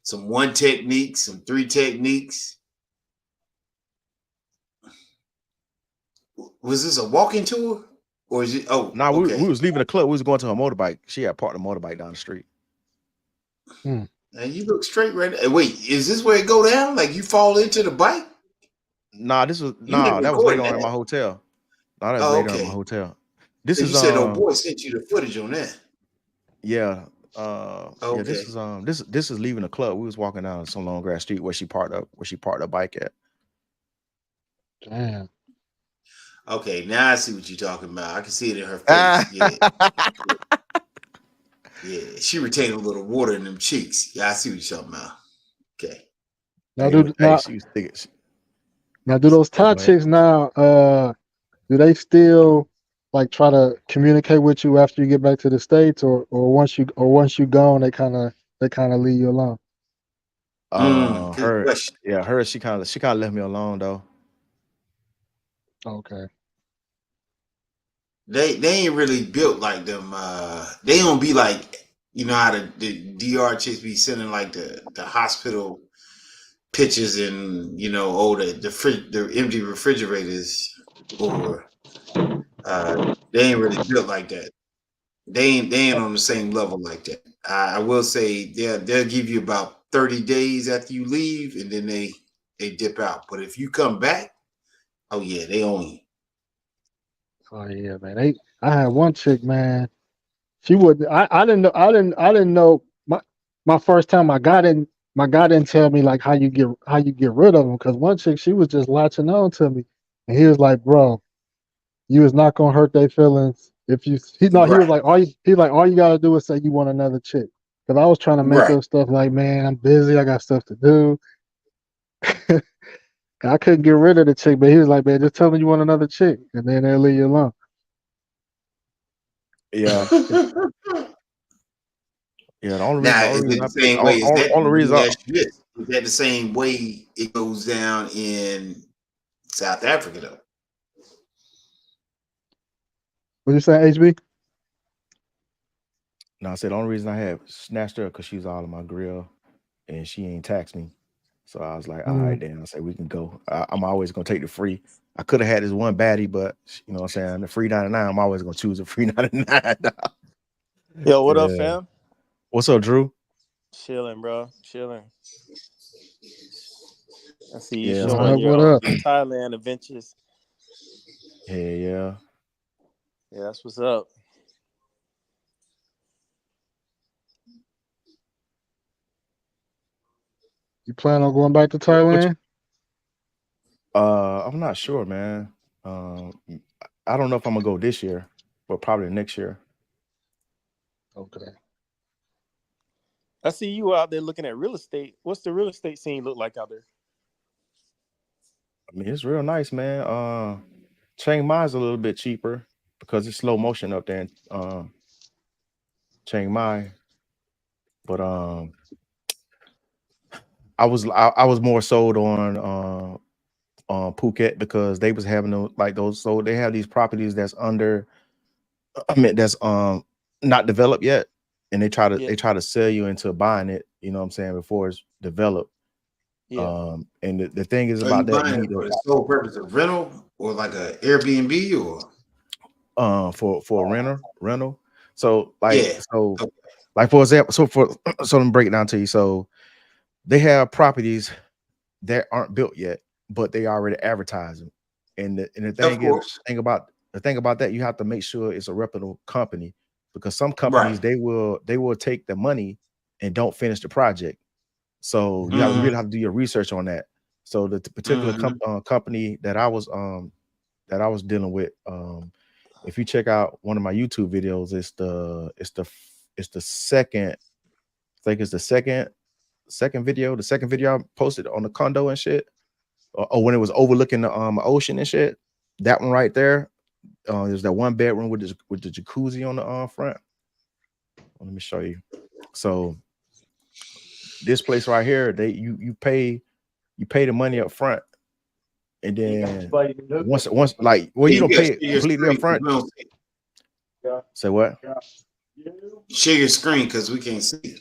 Some 1 techniques, some 3 techniques. Was this a walking tour? Or is it Nah, we okay. was leaving the club. We was going to her motorbike. She had parked the motorbike down the street. Now you look straight right now. Wait, is this where it go down? Like you fall into the bike? That You was later recording on in my that. hotel. Nah, that was Oh, later in my okay. hotel. This So is you said old boy sent you the footage on that. yeah. Yeah, Okay. this is leaving the club. We was walking down some long grass street where she parked her bike at. Damn. Okay, now I see what you're talking about. I can see it in her face. Yeah. Yeah. She retained a little water in them cheeks. Yeah, I see what you're talking about. Okay. Now do She was thinking. do those Thai Go ahead. chicks now? Do they still like try to communicate with you after you get back to the States, or once you gone, they kind of leave you alone? Good question. Her, she kind of left me alone though. Okay. They ain't really built like them. They don't be like, you know how the DR chicks be sending like the hospital pictures and, you know, the empty refrigerators, or they ain't really built like that. They ain't on the same level like that. I will say they'll give you about 30 days after you leave, and then they dip out. But if you come back, oh yeah, they own you. Oh yeah, man. I had one chick, man. She would. I didn't know. I didn't know. My first time, my guy didn't tell me like how you get rid of them. Because one chick, she was just latching on to me, and he was like, "Bro, you is not gonna hurt their feelings if you." He was Right, like, all you gotta do is say you want another chick." Because I was trying to make right. up stuff like, "Man, I'm busy. I got stuff to do." I couldn't get rid of the chick, but he was like, "Man, just tell me you want another chick, and then they'll leave you alone." Yeah, yeah. The only Now, is reason it I the same way? Is that, only let reason me ask you this, is that the same way it goes down in South Africa though? What you say, HB? I said the only reason I had snatched her because she's all in my grill and she ain't taxed me. So I was like, all right, then I said we can go. I'm always gonna take the free. I could have had this one baddie, but you know what I'm saying, the free 99. I'm always gonna choose a free 99. Yo, what up, Yeah. fam? What's up, Drew? Chilling, bro. Chilling. I see you Yeah, showing What your up? Thailand adventures. yeah. Yeah, that's what's up. You plan on going back to What Thailand? I'm not sure, man. I don't know if I'm gonna go this year, but probably next year. Okay. I see you out there looking at real estate. What's the real estate scene look like out there? I mean, it's real nice, man. Chiang Mai is a little bit cheaper because it's slow motion up there in Chiang Mai. But I was more sold on Phuket because they was having those. So they have these properties that's under, I mean, that's not developed yet, and they try Yeah, to sell you into buying it. You know what I'm saying, before it's developed. yeah. And the thing is Are you about that, you buying need it for to the sole purpose of rental or like a Airbnb or? for a rental. So Yeah. Okay. like for example, so let me break it down to you. So they have properties that aren't built yet, but they already advertising. And the Of thing is, course. the thing about that, you have to make sure it's a reputable company, because some Right. companies they will take the money and don't finish the project. So you Mm-hmm. really have to do your research on that. So the particular Mm-hmm. company that I was dealing with, if you check out one of my YouTube videos, it's the second, I think it's the second video, I posted on the condo and shit, or when it was overlooking the ocean and shit. That one right there, there's that one bedroom with the jacuzzi on the front. Let me show you. So this place right here, you pay the money up front, and then once like, well, Yeah, you you don't got to pay share it your completely up screen 'cause front. we don't see Say what? it. Share your screen because we can't see it.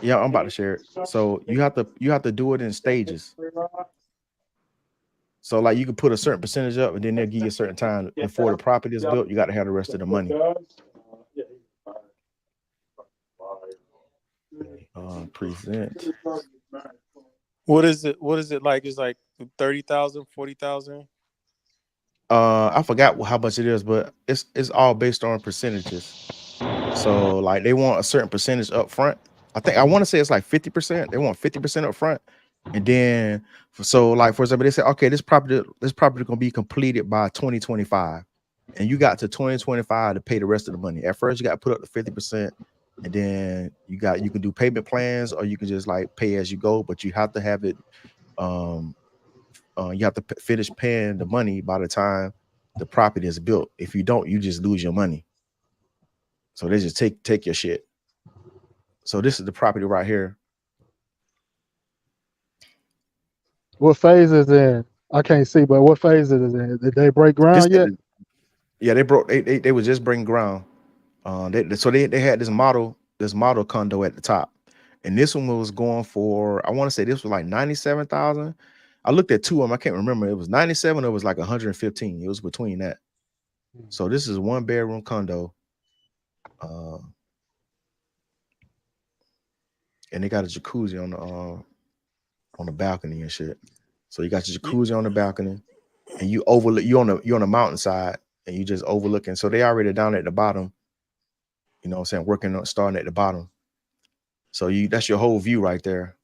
Yeah, I'm about to share it. So you have to do it in stages. So like you can put a certain percentage up, and then they'll give you a certain time before the property is built. You got to have the rest of the money. Present. What is it? What is it like? It's like 30,000, 40,000. I forgot how much it is, but it's all based on percentages. So like they want a certain percentage up front. I want to say it's like 50%. They want 50% up front. And then so like for example, they say, okay, this property gonna be completed by 2025. And you got to 2025 to pay the rest of the money. At first, you got to put up the 50%, and then you can do payment plans, or you can just like pay as you go, but you have to have it, you have to finish paying the money by the time the property is built. If you don't, you just lose your money. So they just take your shit. So this is the property right here. What phase is in? I can't see, but what phase it is in? Did they break This ground yet? Yeah, they broke. They was just breaking ground. They had this model condo at the top, and this one was going for, I want to say this was like 97,000. I looked at two of them. I can't remember. It was 97 or it was like 115. It was between that. So this is one bedroom condo, and they got a jacuzzi on the balcony and shit. So you got your jacuzzi on the balcony, and you overlook, you're on the mountainside, and you just overlooking. So they already down at the bottom. You know what I'm saying? Working on starting at the bottom. So that's your whole view right there.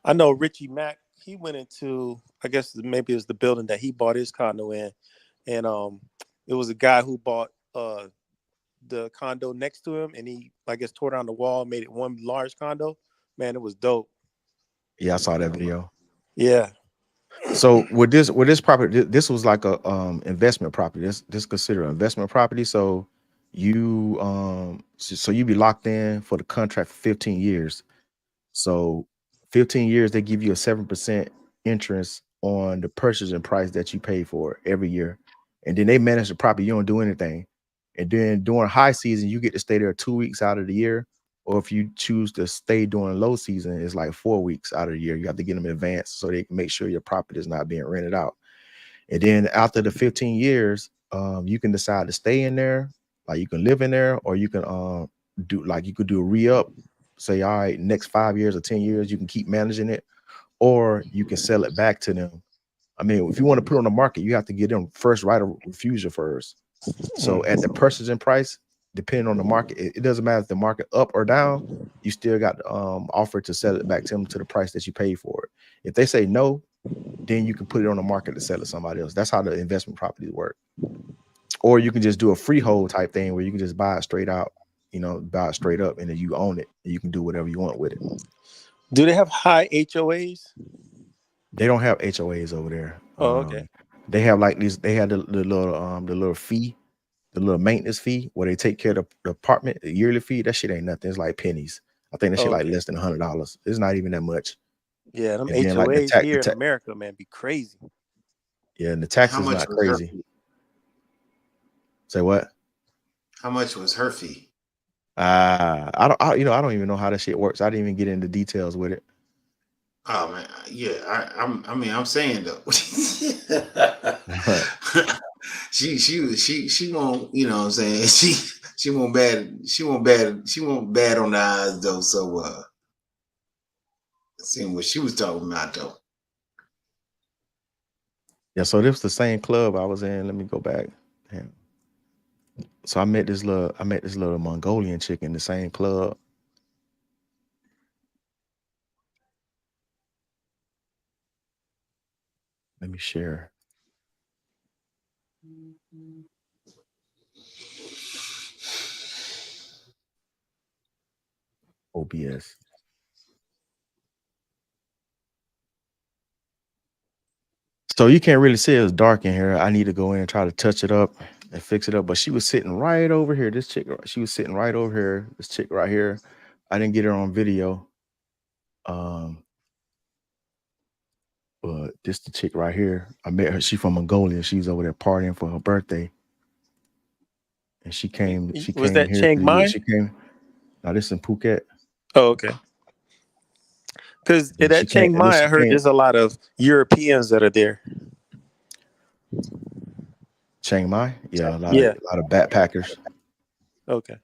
I know Richie Mack. He went into, I guess maybe it was the building that he bought his condo in, and it was a guy who bought the condo next to him, and he, I guess, tore down the wall, made it one large condo. Man, it was dope. Yeah, I saw that video. Yeah. So with this property, this was like a investment property. This considered an investment property. So so you be locked in for the contract for 15 years. So 15 years, they give you a 7% interest on the purchasing price that you pay for every year. And then they manage the property. You don't do anything. And then during high season, you get to stay there 2 weeks out of the year. Or if you choose to stay during low season, it's like 4 weeks out of the year. You have to get them in advance so they can make sure your property is not being rented out. And then after the 15 years, you can decide to stay in there, like you can live in there, or you can you could do a re-up. Say, all right, next 5 years or 10 years, you can keep managing it, or you can sell it back to them. I mean, if you want to put it on the market, you have to get them first right of refusal first. So at the purchasing price, depending on the market, it doesn't matter if the market up or down, you still got offer to sell it back to them to the price that you paid for it. If they say no, then you can put it on the market to sell it to somebody else. That's how the investment properties work. Or you can just do a freehold type thing where you can just buy it straight out, buy it straight up, and then you own it and you can do whatever you want with it. Do they have high HOAs? They don't have HOAs over there. Oh, okay. They have like these. They had the little fee the little maintenance fee where they take care of the apartment, the yearly fee. That shit ain't nothing. It's like pennies. I think that shit like Okay. less than $100. It's not even that much. Yeah, them And then like HOAs here in America, man, be crazy. yeah, and the How taxes much not was her crazy. fee? Say what? How much was her fee? I don't even know how that shit works. I didn't even get into details with it. Oh man, yeah. I'm saying though. she won't, you know what I'm saying? She won't bad on the eyes though. So seeing what she was talking about though. Yeah, so this was the same club I was in. Let me go back. Damn. So I met this little Mongolian chick in the same club. Let me share. OBS. So you can't really see it's dark in here. I need to go in and try to touch it up and fix it up. But she was sitting right over here. This chick, she was sitting right over here. This chick right here. I didn't get her on video. But this the chick right here. I met her. She from Mongolia. She's over there partying for her birthday. And she came. She Was came that here. Chiang Mai? She came. Now this in Phuket. Oh, okay. Because Then at Chiang Mai, I heard there's a lot of Europeans that are there. Chiang Mai, yeah, a lot of backpackers. Okay.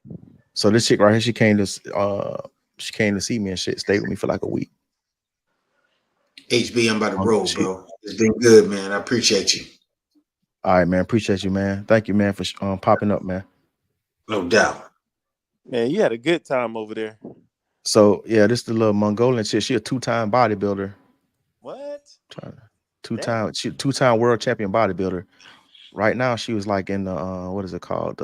So this chick right here, she came to see me and shit. Stayed with me for like a week. HB, I'm about to roll, bro. It's been good, man. I appreciate you. All right, man. Appreciate you, man. Thank you, man, for popping up, man. No doubt. Man, you had a good time over there. So yeah, this is the little Mongolian chick. She a two-time bodybuilder. What? Two-time world champion bodybuilder. Right now, she was like in the what is it called?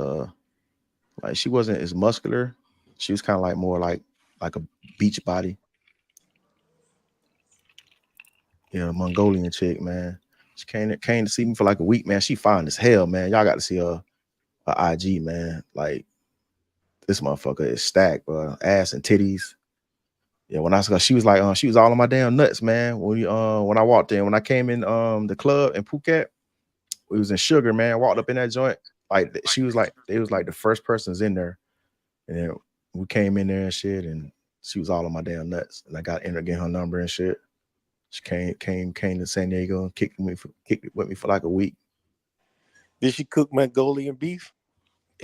Like she wasn't as muscular. She was kind of like more like a beach body. Yeah, Mongolian chick, man. She came to see me for like a week, man. She fine as hell, man. Y'all got to see her IG, man. Like this motherfucker is stacked, bro. Ass and titties. Yeah, when I saw she was like, she was all on my damn nuts, man. When I walked in, when I came in the club in Phuket, we was in Sugar, man. I walked up in that joint, like she was like, it was like the first person's in there, and then we came in there and shit, and she was all on my damn nuts, and I got in her, getting her number and shit. She came to San Diego and kicked it with me for like a week. Did she cook Mongolian beef?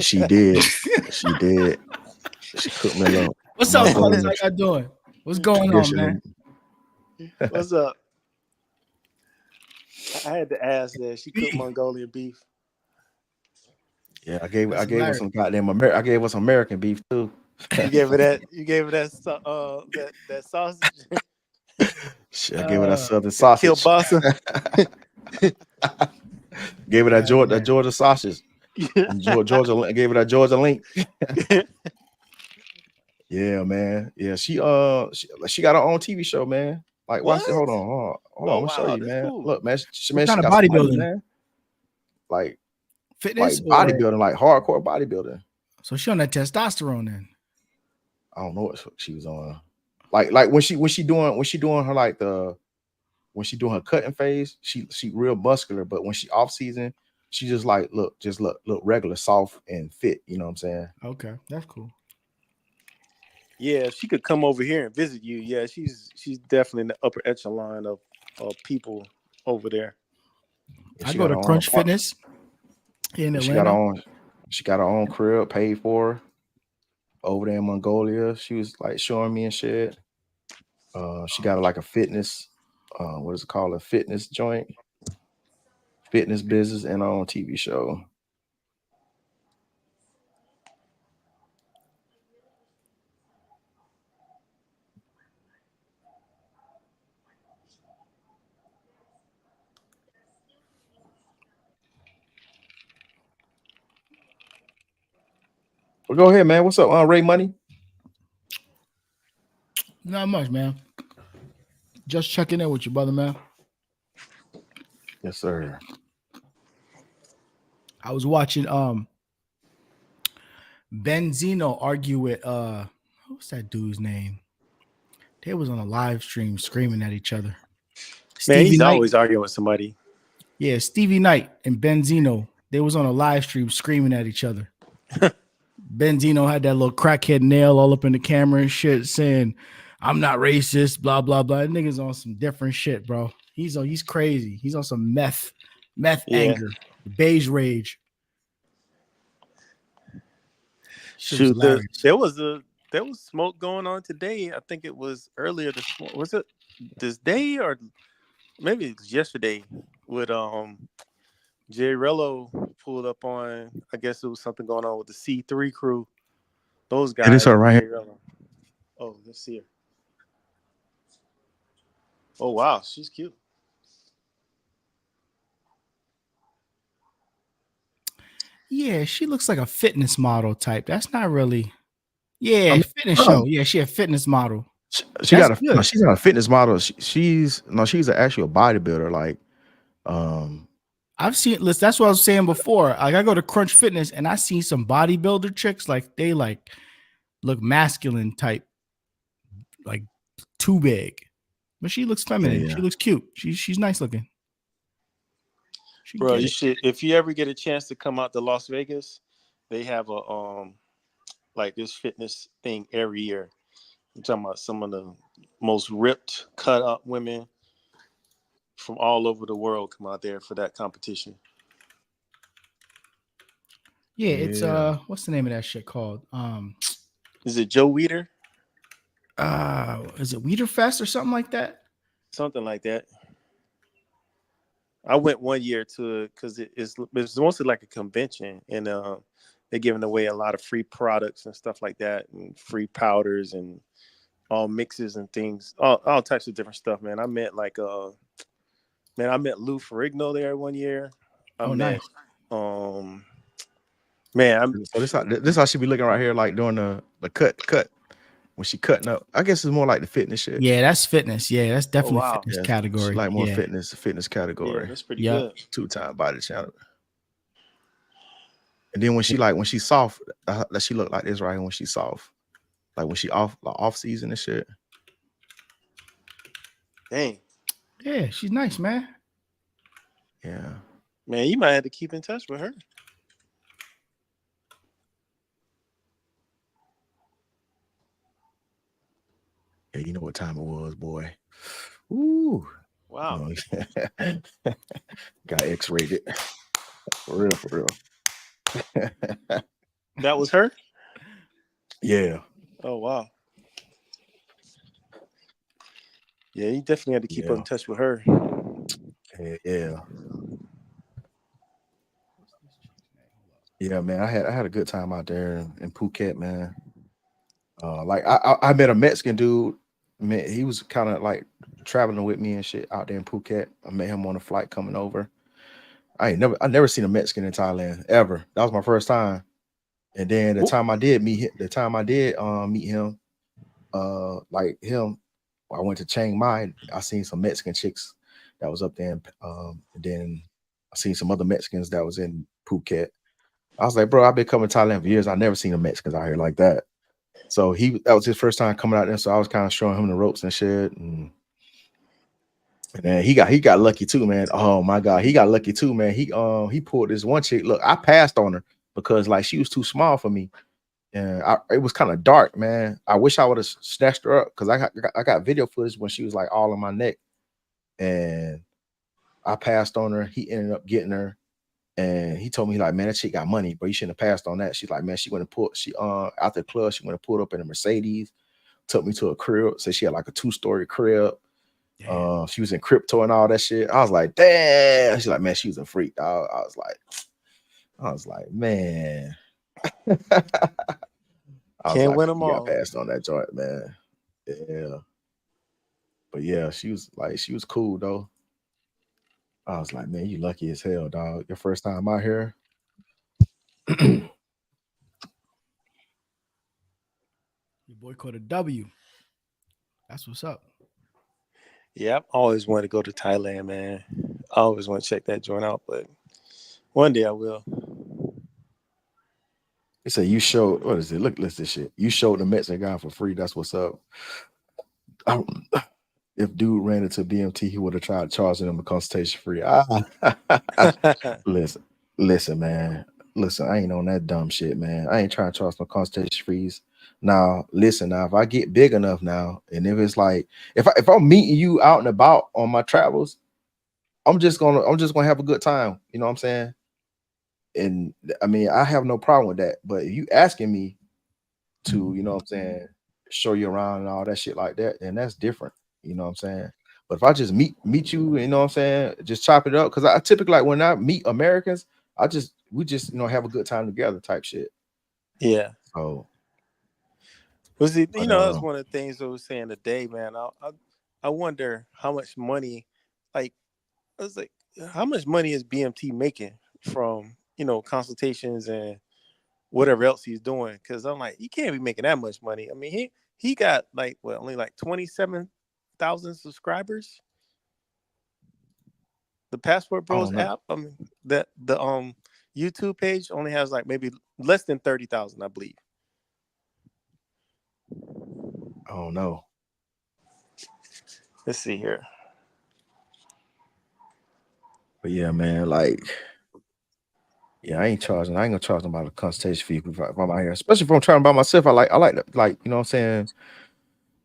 She did. She did. She cooked me a little. What's up, fellas? How y'all doing? What's going on, man? What's up? I had to ask that. She cooked Mongolian beef. Yeah, I gave her some goddamn I gave her some American beef too. You gave her that sausage. Shit, I gave her that southern sausage. Kielbasa. Gave her that Georgia sausage. Georgia gave her that Georgia link. Yeah, man. Yeah, she got her own TV show, man. Like, watch it. Hold on. I'm gonna show you, man. Cool. Look, man. She kind of got bodybuilding, man. Like fitness, like bodybuilding, like hardcore bodybuilding. So she on that testosterone then? I don't know what she was on. Like when she doing her like when she doing her cutting phase, she real muscular, but when she off season, she just like look regular, soft and fit. You know what I'm saying? Okay, that's cool. Yeah, if she could come over here and visit you, yeah, she's definitely in the upper echelon of people over there. I go to Crunch Fitness in Atlanta. She got her own crib paid for over there in Mongolia. She was like showing me and shit. She got like a fitness, what is it called? A fitness joint, fitness business, and her own TV show. Well, go ahead, man. What's up, Ray Money? Not much, man. Just checking in with you, brother, man. Yes, sir. I was watching Benzino argue with what's that dude's name? They was on a live stream screaming at each other. Man, he's Knight, always arguing with somebody. Yeah, Stevie Knight and Benzino. They was on a live stream screaming at each other. Benzino had that little crackhead nail all up in the camera and shit, saying, "I'm not racist." Blah blah blah. That nigga's on some different shit, bro. He's crazy. He's on some meth anger, beige rage. Shoot, there was smoke going on today. I think it was earlier this morning. Was it this day or maybe it was yesterday? With Jay Rello pulled up on. I guess it was something going on with the C3 crew. Those guys. It is her right here. Oh, let's see her. Oh wow, she's cute. Yeah, she looks like a fitness model type. That's not really. Yeah, fitness show. Yeah, she a fitness model. She's not a fitness model. She's an actual bodybuilder. Like, I've seen. Listen, that's what I was saying before. Like, I go to Crunch Fitness and I see some bodybuilder chicks. Like, they like look masculine type, like too big, but she looks feminine. Yeah. She looks cute. She's nice looking. Bro, you should, if you ever get a chance to come out to Las Vegas, they have a like this fitness thing every year. I'm talking about some of the most ripped, cut up women from all over the world come out there for that competition. Yeah, it's what's the name of that shit called? Is it Joe Weider? Is it Weider Fest or something like that? Something like that. I went one year to it because it's mostly like a convention, and they're giving away a lot of free products and stuff like that, and free powders and all mixes and things, all types of different stuff. Man, I met Lou Ferrigno there one year. Nice. So this how she be looking right here, like doing the cut. When she cutting up, I guess it's more like the fitness shit. Yeah, that's fitness. Yeah, that's definitely fitness category. Like more fitness category. Yeah, that's pretty good. 2-time body channel. And then when she's soft, that she look like this right here when she's soft, like when she off season and shit. Dang. Yeah, she's nice, man. Yeah. Man, you might have to keep in touch with her. Yeah, you know what time it was, boy. Ooh. Wow. Got X-rated. For real. That was her? Yeah. Oh, wow. Yeah, you definitely had to keep in touch with her. Yeah. Yeah, man. I had a good time out there in Phuket, man. Like I met a Mexican dude. Man, he was kind of like traveling with me and shit out there in Phuket. I met him on a flight coming over. I never seen a Mexican in Thailand ever. That was my first time. And then the time I did meet him, like him, I went to Chiang Mai. I seen some Mexican chicks that was up there, and then I seen some other Mexicans that was in Phuket. I was like, bro, I've been coming to Thailand for years. I never seen a Mexicans out here like that. So that was his first time coming out there. So I was kind of showing him the ropes and shit. And then he got lucky too, man. Oh my God, he got lucky too, man. He pulled this one chick. Look, I passed on her because like she was too small for me, and it was kind of dark, man. I wish I would have snatched her up because I got video footage when she was like all in my neck, and I passed on her. He ended up getting her. And he told me, like, man, that chick got money, but you shouldn't have passed on that. She's like, man, she went to after the club, she went to pull up in a Mercedes, took me to a crib. Said she had like a 2-story crib. She was in crypto and all that shit. I was like, damn. She's like, man, she was a freak, dog. I was like, man. Can't win them all. I passed on that joint, man. Yeah. But yeah, she was cool though. I was like, man, you lucky as hell, dog. Your first time out here. Your boy caught a W. That's what's up. Yeah, I've always wanted to go to Thailand, man. I always want to check that joint out, but one day I will. He said you showed what is it? Look, listen this shit. You showed the Mets a guy for free. That's what's up. If dude ran into BMT, he would have tried charging him a consultation free. Listen, listen, man. Listen, I ain't on that dumb shit, man. I ain't trying to charge no consultation fees. Now, listen, now if I get big enough now, and if it's like if I'm meeting you out and about on my travels, I'm just gonna have a good time. You know what I'm saying? And I mean, I have no problem with that. But if you asking me to, you know what I'm saying, show you around and all that shit like that, then that's different. You know what I'm saying? But if I just meet you, you know what I'm saying, just chop it up. Cause I typically like when I meet Americans, we just have a good time together type shit. Yeah. So Was it, but, that's one of the things I was saying today, man. I wonder how much money, like, I was like, how much money is BMT making from, consultations and whatever else he's doing? Because I'm like, he can't be making that much money. I mean, he got like only like 27,000 subscribers. The Passport Bros app, I mean, the YouTube page only has like maybe less than 30,000, I believe. I don't know. Let's see here. But yeah, man, like, yeah, I ain't gonna charge them about a consultation fee if I'm out here, especially if I'm trying by myself. I like to, like, you know what I'm saying,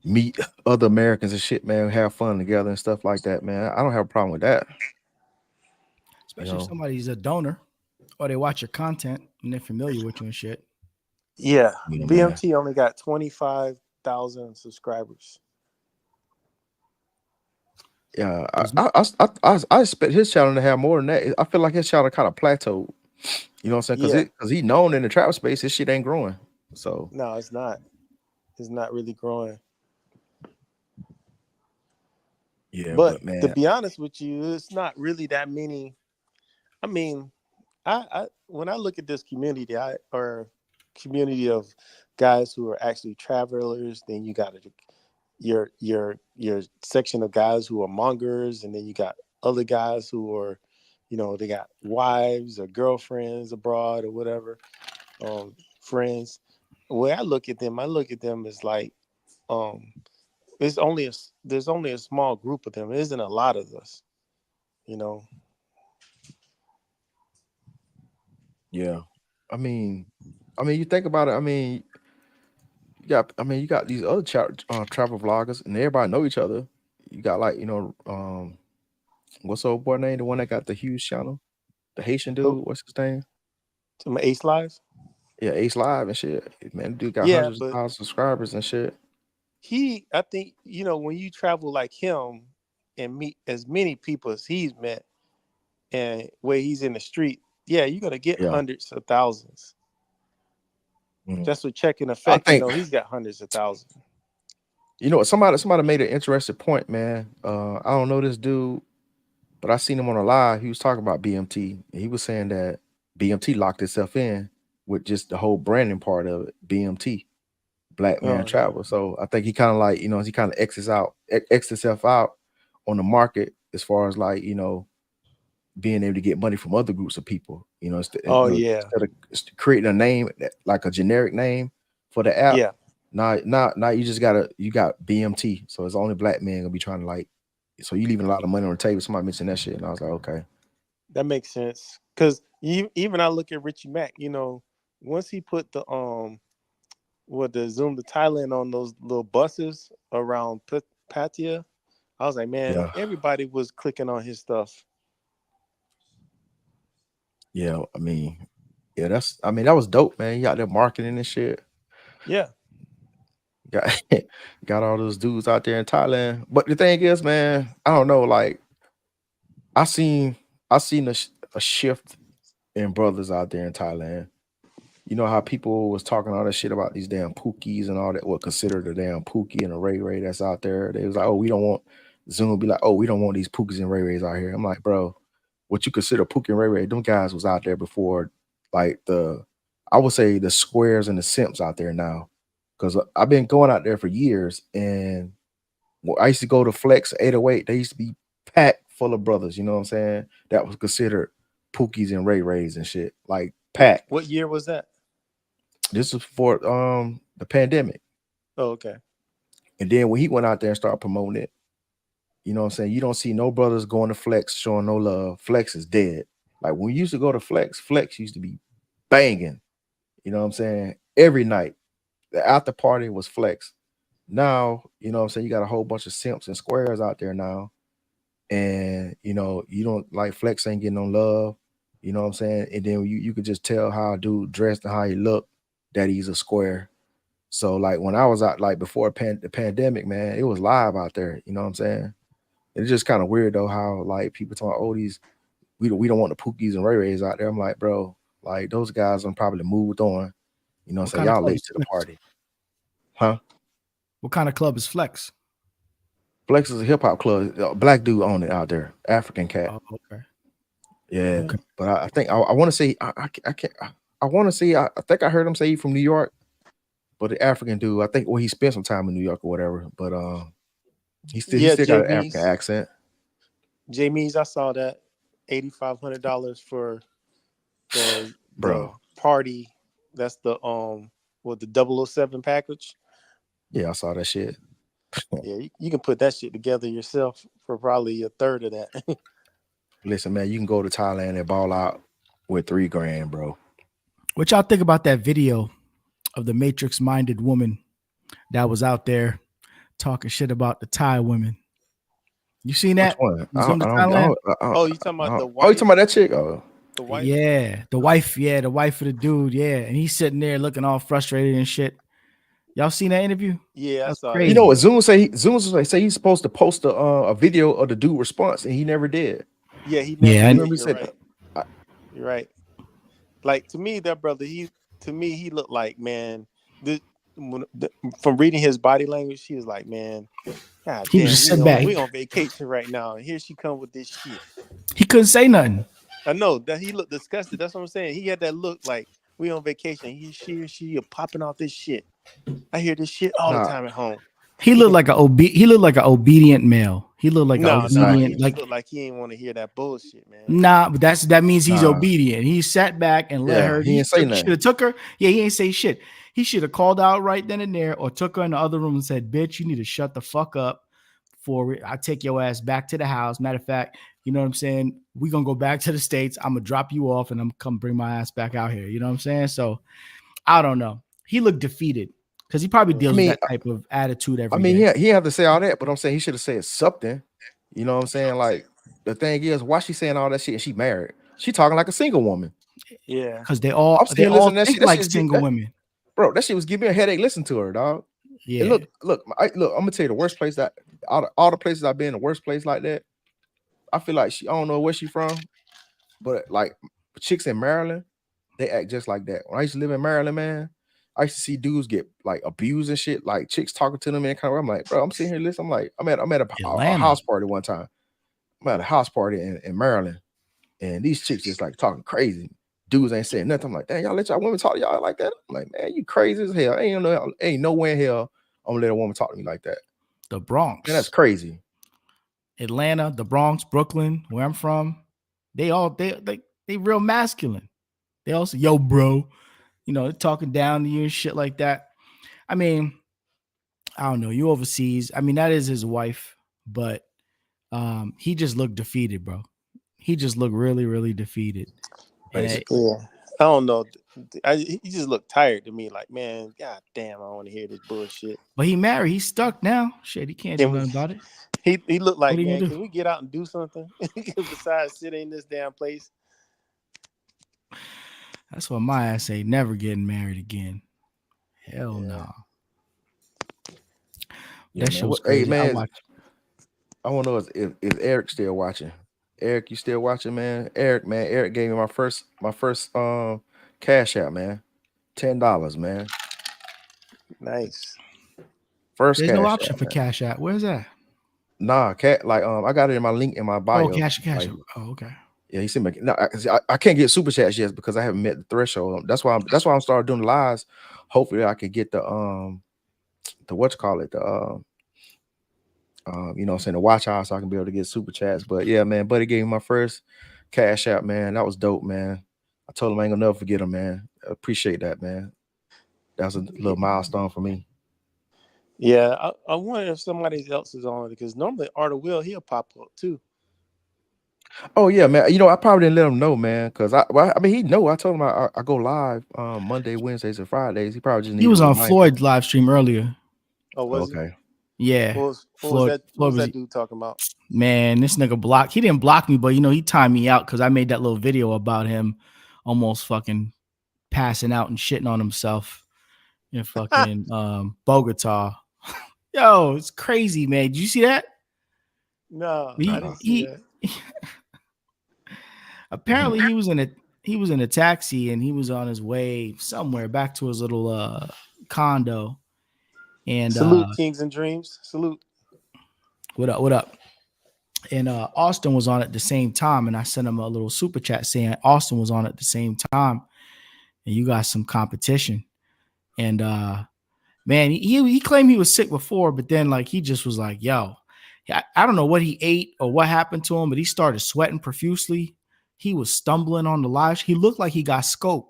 meet other Americans and shit, man, have fun together and stuff like that, man. I don't have a problem with that. Especially if somebody's a donor or they watch your content and they're familiar with you and shit. Yeah, BMT man. only got 25,000 subscribers. Yeah, I expect his channel to have more than that. I feel like his channel kind of plateaued. You know what I'm saying? Because he's known in the trap space, his shit ain't growing. So no, it's not. It's not really growing. Yeah, but man, to be honest with you, it's not really that many. I mean, I when I look at this community, community of guys who are actually travelers, then you got your section of guys who are mongers, and then you got other guys who are, they got wives or girlfriends abroad or whatever, friends. The way I look at them as like, there's only a small group of them. It isn't a lot of us, Yeah, I mean, you think about it. I mean, you got these other travel vloggers, and everybody know each other. You got like, what's the old boy name? The one that got the huge channel, the Haitian dude. What's his name? Ace Live. Yeah, Ace Live and shit. Man, dude got hundreds of thousands of subscribers and shit. I think, when you travel like him and meet as many people as he's met, and where he's in the street, you're gonna get hundreds of thousands. Just with checking effect, he's got hundreds of thousands. Somebody made an interesting point, man. I don't know this dude, but I seen him on a live. He was talking about BMT, and he was saying that BMT locked itself in with just the whole branding part of it. BMT, Black Man Travel. So I think he kind of like, he kind of exits himself out on the market as far as like, being able to get money from other groups of people. Instead of creating a name like a generic name for the app. Yeah. Now you got BMT. So it's only black men gonna be trying to like, so you leaving a lot of money on the table. Somebody mentioned that shit, and I was like, okay, that makes sense. Because even I look at Richie Mack, once he put the Zoom to Thailand on those little buses around Pattaya, I was like, man, everybody was clicking on his stuff. Yeah, that was dope, man. You got there marketing and shit. Yeah. Got all those dudes out there in Thailand. But the thing is, man, I don't know. Like, I seen a shift in brothers out there in Thailand. You know how people was talking all that shit about these damn Pookies and all that, what considered a damn Pookie and a Ray Ray that's out there. They was like, oh, we don't want Zoom would be like, oh, we don't want these Pookies and Ray Rays out here. I'm like, bro, what you consider Pookie and Ray Ray, them guys was out there before, like I would say the squares and the simps out there now. Because I've been going out there for years, and I used to go to Flex 808. They used to be packed full of brothers, you know what I'm saying? That was considered Pookies and Ray Rays and shit. Like packed. What year was that? This is for the pandemic. Oh, okay. And then when he went out there and started promoting it, you know what I'm saying? You don't see no brothers going to Flex showing no love. Flex is dead. Like when we used to go to Flex, Flex used to be banging. You know what I'm saying? Every night. The after party was Flex. Now, you know what I'm saying? You got a whole bunch of simps and squares out there now. And you know, you don't like Flex ain't getting no love. You know what I'm saying? And then you could just tell how a dude dressed and how he looked that he's a square. So like when I was out, like before the pandemic, man, it was live out there. You know what I'm saying? It's just kind of weird though how like people talk, oh, these we don't want the Pookies and Ray Rays out there. I'm like, bro, like those guys are probably moved on. You know what I'm saying? kind of Y'all club late is to the Flex? party. Huh? What kind of club is Flex? Flex is a hip hop club. Black dude on it out there. African cat. Oh, okay. Yeah. Okay. But I think I want to say I can't I want to say I think I heard him say he from New York, but the African dude, I think he spent some time in New York or whatever. But he still Yeah, got an African Jamie's. accent. Jamie's, I saw that $8,500 for the Bro. party. That's the with the 007 package. Yeah, I saw that shit. Yeah, you can put that shit together yourself for probably a third of that. Listen, man, you can go to Thailand and ball out with $3,000, bro. What y'all think about that video of the Matrix-minded woman that was out there talking shit about the Thai women? You seen that? Which one? You seen the Thailand? Oh, you talking about the Oh, you wife? talking about that chick? Oh, The wife? Yeah, the wife of the dude. Yeah, and he's sitting there looking all frustrated and shit. Y'all seen that interview? Yeah, I That's saw crazy. you know what Zoom say? Zoom say he's supposed to post a video of the dude response, and he never did. that. Yeah, he Yeah, never I did. remember he You're said right. that. You're right. Like to me, that brother, he looked like, man, from reading his body language, he was like, man, God He damn, was just sitting back. we on vacation right now, and here she come with this shit. He couldn't say nothing. I know that he looked disgusted. That's what I'm saying. He had that look like we on vacation. She are popping off this shit. I hear this shit all the Nah. time at home. He looked like an obedient male. He looked like No, an he obedient, just like looked like he ain't want to hear that bullshit, man. nah, but that means he's Nah. obedient. He sat back and let Yeah, her. he ain't say should nothing. have took her. Yeah, he ain't say shit. He should have called out right then and there, or took her in the other room and said, "Bitch, you need to shut the fuck up. For I take your ass back to the house. Matter of fact, you know what I'm saying? We gonna go back to the States. I'm gonna drop you off and I'm gonna come bring my ass back out here. You know what I'm saying? So I don't know. He looked defeated because he probably deals with that type of attitude every day. He have to say all that, but I'm saying he should have said something. You know what I'm saying? Like the thing is, why she saying all that shit and she married? She talking like a single woman. Yeah, Because they all I'm sitting here listening to that think shit. That like shit's single women. Bro, that shit was giving me a headache. Listen to her, dog. Yeah. And look, I'm gonna tell you the worst place that all the places I've been, the worst place like that. I feel like I don't know where she from, but like chicks in Maryland, they act just like that. When I used to live in Maryland, man, I used to see dudes get like abused and shit, like chicks talking to them and kind of. I'm like, bro, I'm sitting here listening. I'm like, I'm at a house party one time. I'm at a house party in Maryland, and these chicks just like talking crazy. Dudes ain't saying nothing. I'm like, damn, y'all let y'all women talk to y'all like that? I'm like, man, you crazy as hell. Ain't no way in hell I'm gonna let a woman talk to me like that. The Bronx. Man, that's crazy. Atlanta, the Bronx, Brooklyn, where I'm from, they real masculine. They also, yo, bro, you know, talking down to you and shit like that. I mean, I don't know. You overseas. I mean, that is his wife, but he just looked defeated, bro. He just looked really, really defeated. basically. Yeah, I don't know. He just looked tired to me. Like, man, god damn, I don't want to hear this bullshit. But he married. He's stuck now. Shit, he can't do nothing about it. He looked like, man, do? can we get out and do something besides sit in this damn place? That's what my ass say. Never getting married again. Hell no. Yeah, That man. show's Hey crazy. man, I want to know if Eric still watching. Eric, you still watching, man? Eric, man. Eric gave me my first cash out, man. $10, man. Nice. There's no option for cash out. Where's that? Nah, I got it in my link in my bio. Oh, cash like, out. Oh, okay. Yeah, he sent me. No, I can't get super chats yet because I haven't met the threshold. That's why I'm starting doing lives. Hopefully, I could get the what you call it, the you know what I'm saying, the watch house, so I can be able to get super chats. But yeah, man, buddy gave me my first cash out, man. That was dope, man. I told him I ain't gonna never forget him, man. I appreciate that, man. That was a little milestone for me. Yeah, I wonder if somebody else is on it because normally Art of Will he'll pop up too. Oh yeah, man. You know, I probably didn't let him know, man, because I mean, he know. I told him I go live Monday, Wednesdays, and Fridays. He probably just He needed was a on reminder. Floyd's live stream earlier. Oh, was he? Okay. Yeah, What was Floyd What was was that dude talking about? man. This nigga blocked. He didn't block me, but you know he timed me out because I made that little video about him almost fucking passing out and shitting on himself in fucking Bogota. Yo, it's crazy, man. Did you see that? No, He I didn't see that. apparently he was in a taxi and he was on his way somewhere back to his little condo. And Salute Kings and Dreams. Salute. what up? And Austin was on at the same time, and I sent him a little super chat saying Austin was on at the same time, and you got some competition. And man, he claimed he was sick before, but then like he just was like, yo, I don't know what he ate or what happened to him, but he started sweating profusely. He was stumbling on the live. He looked like he got scoped.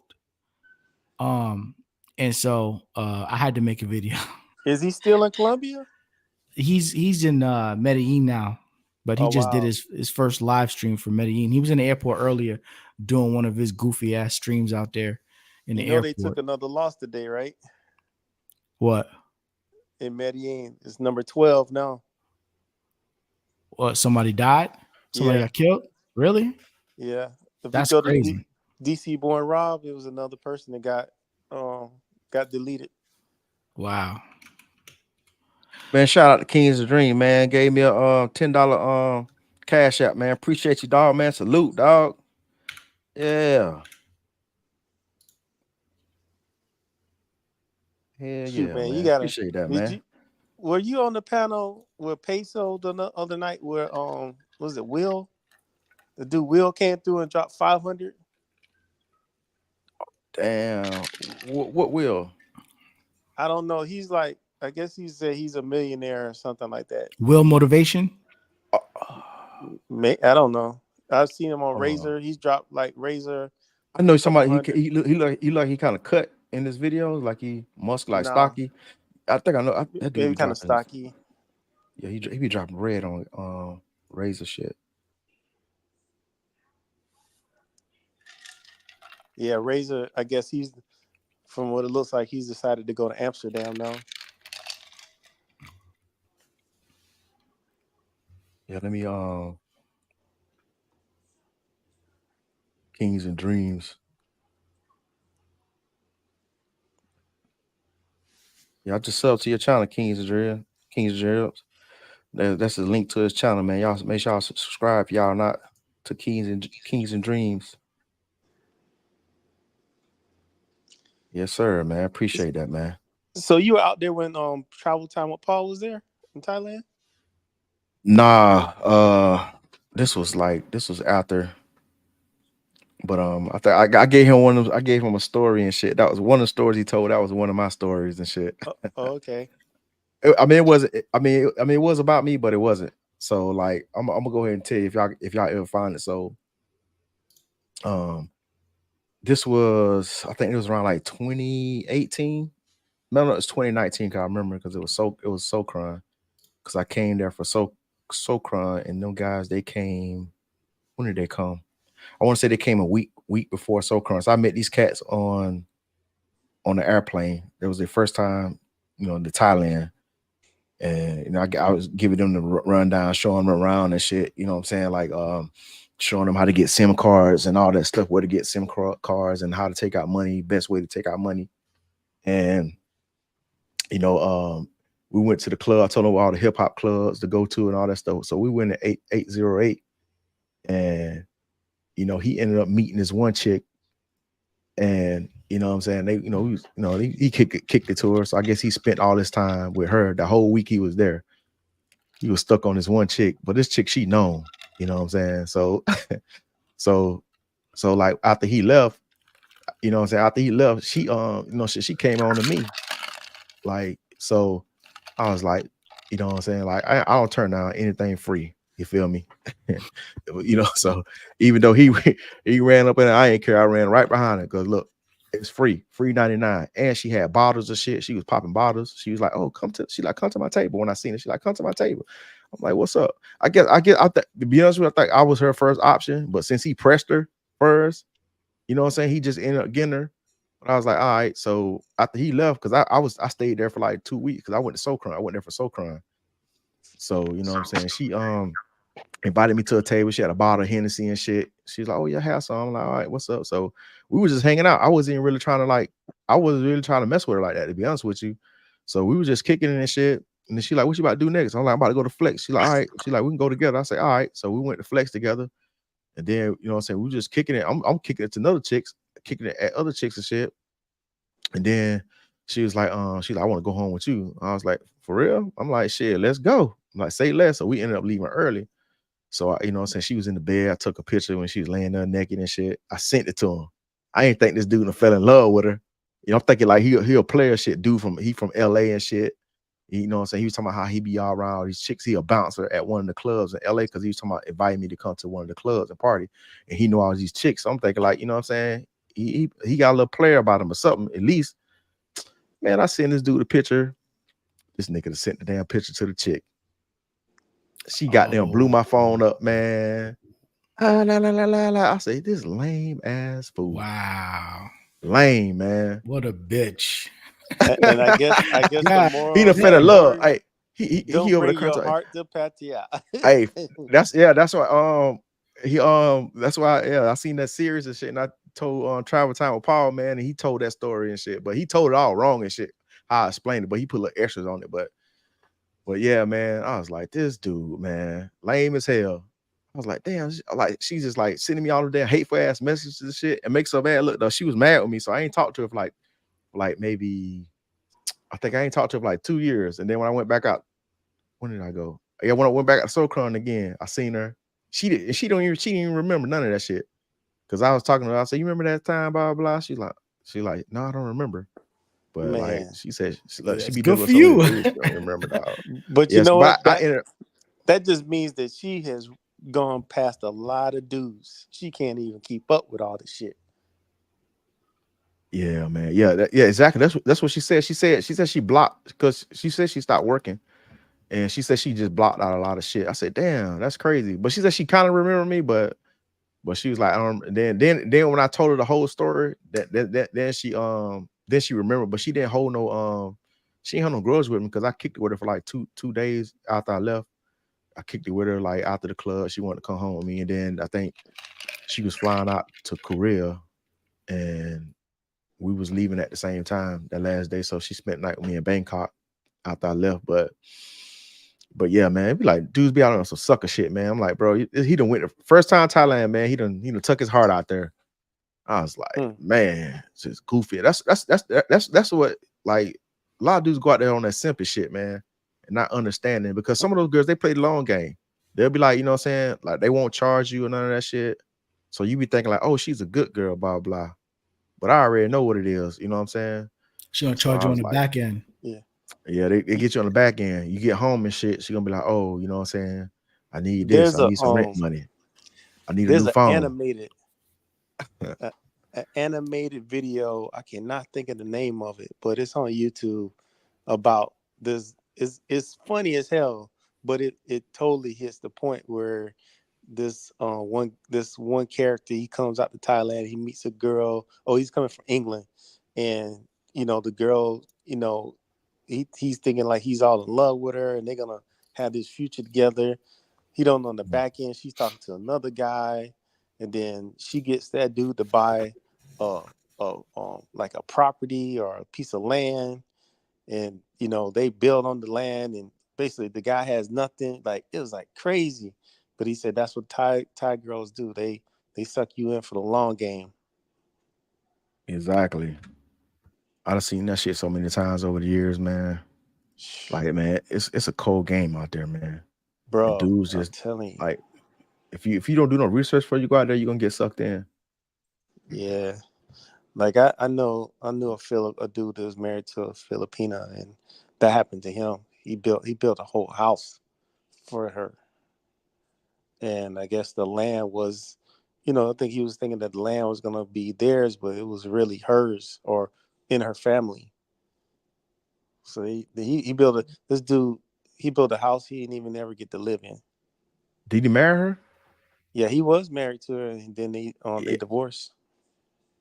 And so I had to make a video. Is he still in Colombia? He's in Medellin now, but he Oh, just did wow. his first live stream for Medellin. He was in the airport earlier doing one of his goofy ass streams out there in the You know they airport. took another loss today, right? What? In Medellin. It's number 12 now. What? Somebody died? Somebody Yeah. got killed? Really? Yeah. If That's you go crazy. to DC Born Rob, it was another person that got deleted. Wow. Man, shout out to Kings of Dream, man. Gave me a $10 cash app, man. Appreciate you, dog, man. Salute, dog. Yeah. Hell Shoot, yeah, man, man. you gotta. Appreciate that, man. Were you on the panel with Peso the other night? Where was it Will? The dude Will came through and dropped 500. Damn. What will? I don't know. He's like, I guess he said he's a millionaire or something like that. Will Motivation? I don't know. I've seen him on Oh. Razor. He's dropped like Razor. I know somebody $200. he look he kind of cut in his videos, like he like Nah. stocky. I think I know that dude Maybe be kind of dropping his- stocky. Yeah, he be dropping red on Razor shit. Yeah, Razor. I guess he's, from what it looks like, he's decided to go to Amsterdam now. Yeah, let me Kings and Dreams. Yeah, I just sub to your channel, Kings and Dreams. That's the link to his channel, man. Y'all make sure y'all subscribe if y'all not to Kings and Dreams. Yes, sir, man. Appreciate that, man. So you were out there when Travel Time with Paul was there in Thailand? Nah, this was after. But I gave him I gave him a story and shit. That was one of the stories he told. That was one of my stories and shit. Oh, okay. I mean, it was about me, but it wasn't. So like, I'm gonna go ahead and tell you if y'all ever find it. So, this was, I think it was around like 2018. No, it's 2019. Cause I remember because it was Socron. Because I came there for Socron, and them guys, they came. When did they come? I want to say they came a week before Socron. So I met these cats on the airplane. It was their first time, to Thailand. And I was giving them the rundown, showing them around and shit. You know what I'm saying? Like showing them how to get SIM cards and all that stuff, where to get SIM cards and how to take out money, best way to take out money. And we went to the club. I told them all the hip hop clubs to go to and all that stuff. So we went to 808, and he ended up meeting this one chick, and you know what I'm saying, they he kicked it to her. So I guess he spent all this time with her. The whole week he was there, he was stuck on this one chick, but this chick, she known, you know what I'm saying? So so like after he left, she she came on to me. Like, so I was like, you know what I'm saying? Like, I don't turn down anything free. You feel me? So even though he ran up and I ain't care, I ran right behind him. Cause look, It's free 99. And she had bottles of shit. She was popping bottles. She was like, "Oh, come to my table." When I seen it, she like, "Come to my table." I'm like, "What's up?" I to be honest with you, I think I was her first option, but since he pressed her first, you know what I'm saying? He just ended up getting her. But I was like, all right. So after he left, because I stayed there for like 2 weeks because I went to Socron. I went there for Socron. So, you know what I'm saying? She invited me to a table. She had a bottle of Hennessy and shit. She's like, "Oh, yeah, have some." I'm like, "All right, what's up?" So we were just hanging out. I wasn't really trying to mess with her like that, to be honest with you. So we were just kicking it and shit. And then she like, "What you about to do next?" I'm like, "I'm about to go to Flex." She like, "All right." She like, "We can go together." I say, "All right." So we went to Flex together. And then, you know what I'm saying? We were just kicking it. I'm kicking it to other chicks, kicking it at other chicks and shit. And then she was like, she's like, "I want to go home with you." I was like, "For real?" I'm like, "Shit, let's go." I'm like, "Say less." So we ended up leaving early. So you know what I'm saying? She was in the bed. I took a picture when she was laying there naked and shit. I sent it to him. I ain't think this dude done fell in love with her. You know, I'm thinking like he a player shit dude from LA and shit. You know what I'm saying? He was talking about how he be all around these chicks. He a bouncer at one of the clubs in LA because he was talking about inviting me to come to one of the clubs and party. And he knew all these chicks. So I'm thinking like, you know what I'm saying? He got a little player about him or something. At least, man, I sent this dude a picture. This nigga sent the damn picture to the chick. She goddamn blew my phone up, man. La, la, la, la, la. I say, this lame ass fool. Wow. Lame, man. What a bitch. And I guess Yeah, the moral He done of fell in that love. story, Hey, he don't over the bring your country. heart to Patia. Hey, that's why that's why I seen that series and shit, and I told Travel Time with Paul, man, and he told that story and shit, but he told it all wrong and shit. How I explained it, but he put little extras on it. But yeah, man, I was like, this dude, man, lame as hell. I was like, damn, she's just like sending me all the damn hateful ass messages and shit and makes her mad. Look, though, she was mad with me, so I ain't talked to her for like maybe I think I ain't talked to her for like 2 years. And then when I went back out, when did I go? Yeah, when I went back to Socron again, I seen her. She didn't even remember none of that shit. Cause I was talking to her. I said, "You remember that time, blah blah blah?" She's like, "No, I don't remember." But like Man, she said, she that's be good dealing with for so many you. dudes, she don't remember, dog. but you Yes, know but what? I ended up, That just means that she has gone past a lot of dudes. She can't even keep up with all the shit. yeah, man. Yeah, exactly. That's what she said. She said she blocked because she said she stopped working. And she said she just blocked out a lot of shit. I said, damn, that's crazy. But she said she kind of remembered me, but she was like, I don't. Then when I told her the whole story, then she remembered, but she didn't hold no she didn't have no grudge with me because I kicked it with her for like two days after I left. I kicked it with her like after the club. She wanted to come home with me, and then I think she was flying out to Korea, and we was leaving at the same time that last day. So she spent night with me in Bangkok after I left, But yeah, man, it be like dudes be out on some sucker shit, man. I'm like, bro, he done went the first time Thailand, man. He done took his heart out there. I was like, man, it's just goofy. That's what like a lot of dudes go out there on that simple shit, man, and not understanding because some of those girls they play the long game. They'll be like, you know what I'm saying? Like they won't charge you or none of that shit. So you be thinking like, oh, she's a good girl, blah blah. But I already know what it is. You know what I'm saying? She gonna So charge I you on was the like, back end. yeah, they get you on the back end. You get home and shit. She gonna be like, oh, you know what I'm saying? I need this. There's I need some rent money. I need a new an phone. animated video. I cannot think of the name of it, but it's on YouTube about this. It's funny as hell, but it totally hits the point where this one character, he comes out to Thailand, he meets a girl. Oh, he's coming from England, and the girl, he's thinking like he's all in love with her, and they're gonna have this future together. He don't know on the back end she's talking to another guy, and then she gets that dude to buy like a property or a piece of land, and they build on the land, and basically the guy has nothing. Like, it was like crazy, but he said that's what Thai girls do. They suck you in for the long game. Exactly. I've seen that shit so many times over the years, man. Like, man, it's a cold game out there, man. And Bro, dudes I'm just telling you. like if you don't do no research before you go out there, you're gonna get sucked in. Yeah. Like, I knew a dude that was married to a Filipina, and that happened to him. He built a whole house for her, and I guess the land was I think he was thinking that the land was gonna be theirs, but it was really hers or in her family. So he built a this dude he built a house he didn't even ever get to live in. Did he marry her? Yeah, he was married to her, and then they Yeah. divorced.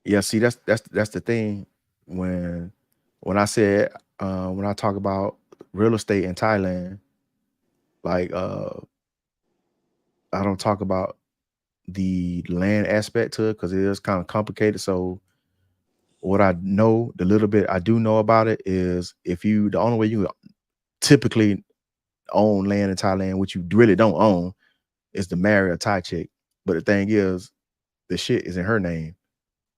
Yeah. See, that's the thing. When I said when I talk about real estate in Thailand, like I don't talk about the land aspect to it because it is kind of complicated. So what I know, the little bit I do know about it is the only way you typically own land in Thailand, which you really don't own, is to marry a Thai chick. But the thing is, the shit is in her name.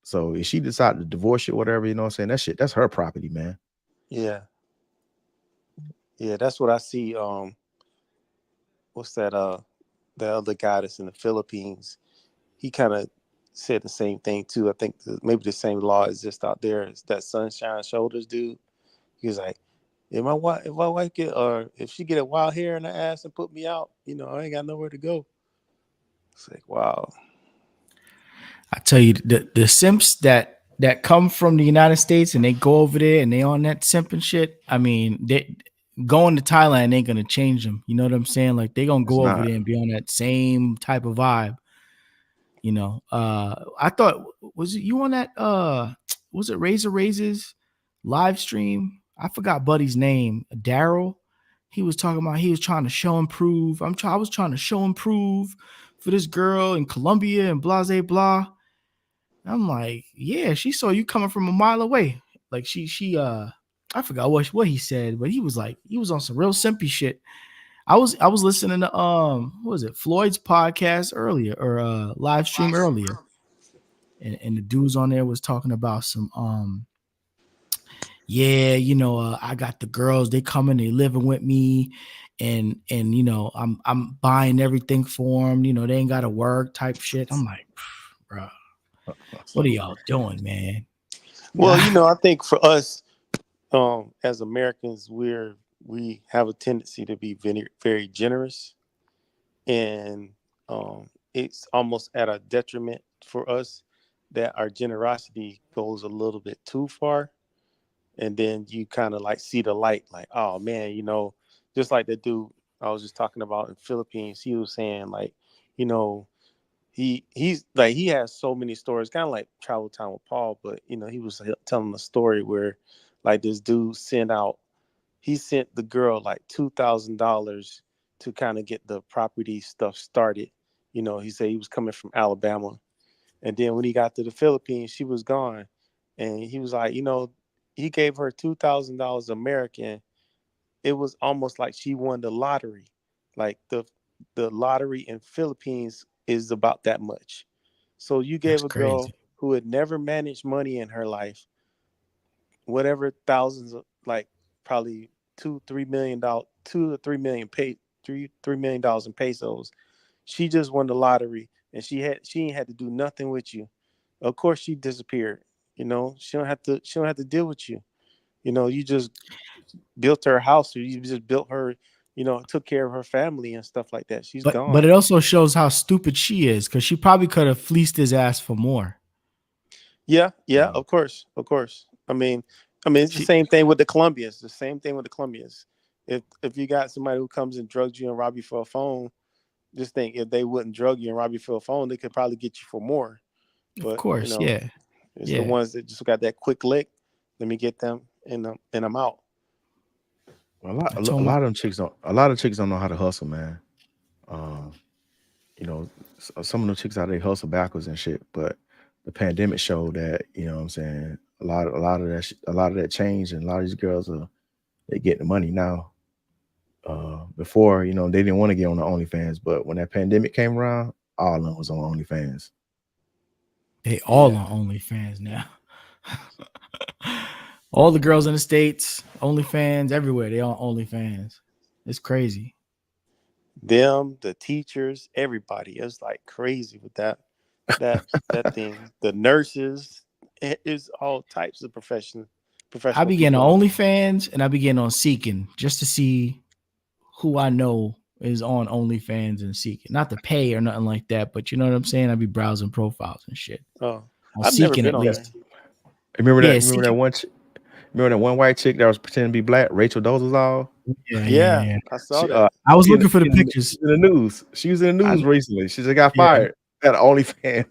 So if she decided to divorce it, whatever, you know what I'm saying? That's her property, man. Yeah, yeah, that's what I see. What's that? The other guy that's in the Philippines, he kind of said the same thing too. I think maybe the same law exists out there as that Sunshine Shoulders dude. He was like, if my wife get or if she get a wild hair in her ass and put me out, I ain't got nowhere to go. It's like, wow. I tell you, the simps that come from the United States and they go over there and they on that simp and shit. I mean, they going to Thailand ain't gonna change them. You know what I'm saying? Like they gonna It's go over not. there and be on that same type of vibe. I thought was it you on that was it Razor Razors live stream? I forgot Buddy's name. Daryl. He was talking about he was trying to show and prove. I was trying to show and prove for this girl in Colombia and blah blah blah. I'm like, yeah, she saw you coming from a mile away. Like she I forgot what he said, but he was on some real simpy shit. I was listening to what was it, Floyd's podcast earlier or live stream earlier. And the dudes on there was talking about some I got the girls, they coming, they living with me, and I'm buying everything for them, they ain't gotta work type shit. I'm like, bro, what are y'all doing, man? Well, I think for us, as Americans, we have a tendency to be very, very generous, and it's almost at a detriment for us that our generosity goes a little bit too far, and then you kind of like see the light, like, oh man, just like the dude I was just talking about in Philippines. He was saying like, you know, he's like he has so many stories, kind of like Travel Time with Paul, but he was telling a story where like this dude he sent the girl like $2,000 to kind of get the property stuff started. He said he was coming from Alabama, and then when he got to the Philippines, she was gone, and he was like, he gave her $2,000 American. It was almost like she won the lottery. Like the lottery in Philippines is about that much. So you That's gave a girl crazy. who had never managed money in her life, whatever thousands of like probably $2-3 million, 2 or 3 million pay $3 million in pesos. She just won the lottery, and she ain't had to do nothing with you. Of course, she disappeared. She don't have to deal with you. You just built her house, or you just built her. Took care of her family and stuff like that. She's But gone. it also shows how stupid she is because she probably could have fleeced his ass for more. Yeah, yeah, Yeah. of course, of course. I mean, it's the She, same thing with the Colombians. The same thing with the Colombians. If you got somebody who comes and drugs you and rob you for a phone, just think if they wouldn't drug you and rob you for a phone, they could probably get you for more. of But course, yeah, it's the yeah. ones that just got that quick lick. Let me get them, and I'm out. Well, a lot, I a told my lot of them chicks don't. A lot of chicks don't know how to hustle, man. Um, some of the chicks out there hustle backwards and shit. But the pandemic showed that, what I'm saying, a lot of that changed, and a lot of these girls they getting the money now. Before, they didn't want to get on the OnlyFans, but when that pandemic came around, all of them was on OnlyFans. they all Yeah, on OnlyFans now. All the girls in the States, OnlyFans, everywhere, they on OnlyFans. It's crazy. them, the teachers, everybody. It's like crazy with that that thing. The nurses, it's all types of I professional began people on on. OnlyFans and I began on Seeking just to see who I know is on OnlyFans and Seeking. Not to pay or nothing like that, but you know what I'm saying? I'd be browsing profiles and shit. Oh, On I've never Seeking been at on least. there. Remember that? Yeah, Remember that one? Remember that one white chick that was pretending to be black? Rachel Dolezal. Yeah, I saw She, that. I was she in- looking for the she in pictures. She in the news. She was in the news recently. She just got Yeah. fired at OnlyFans.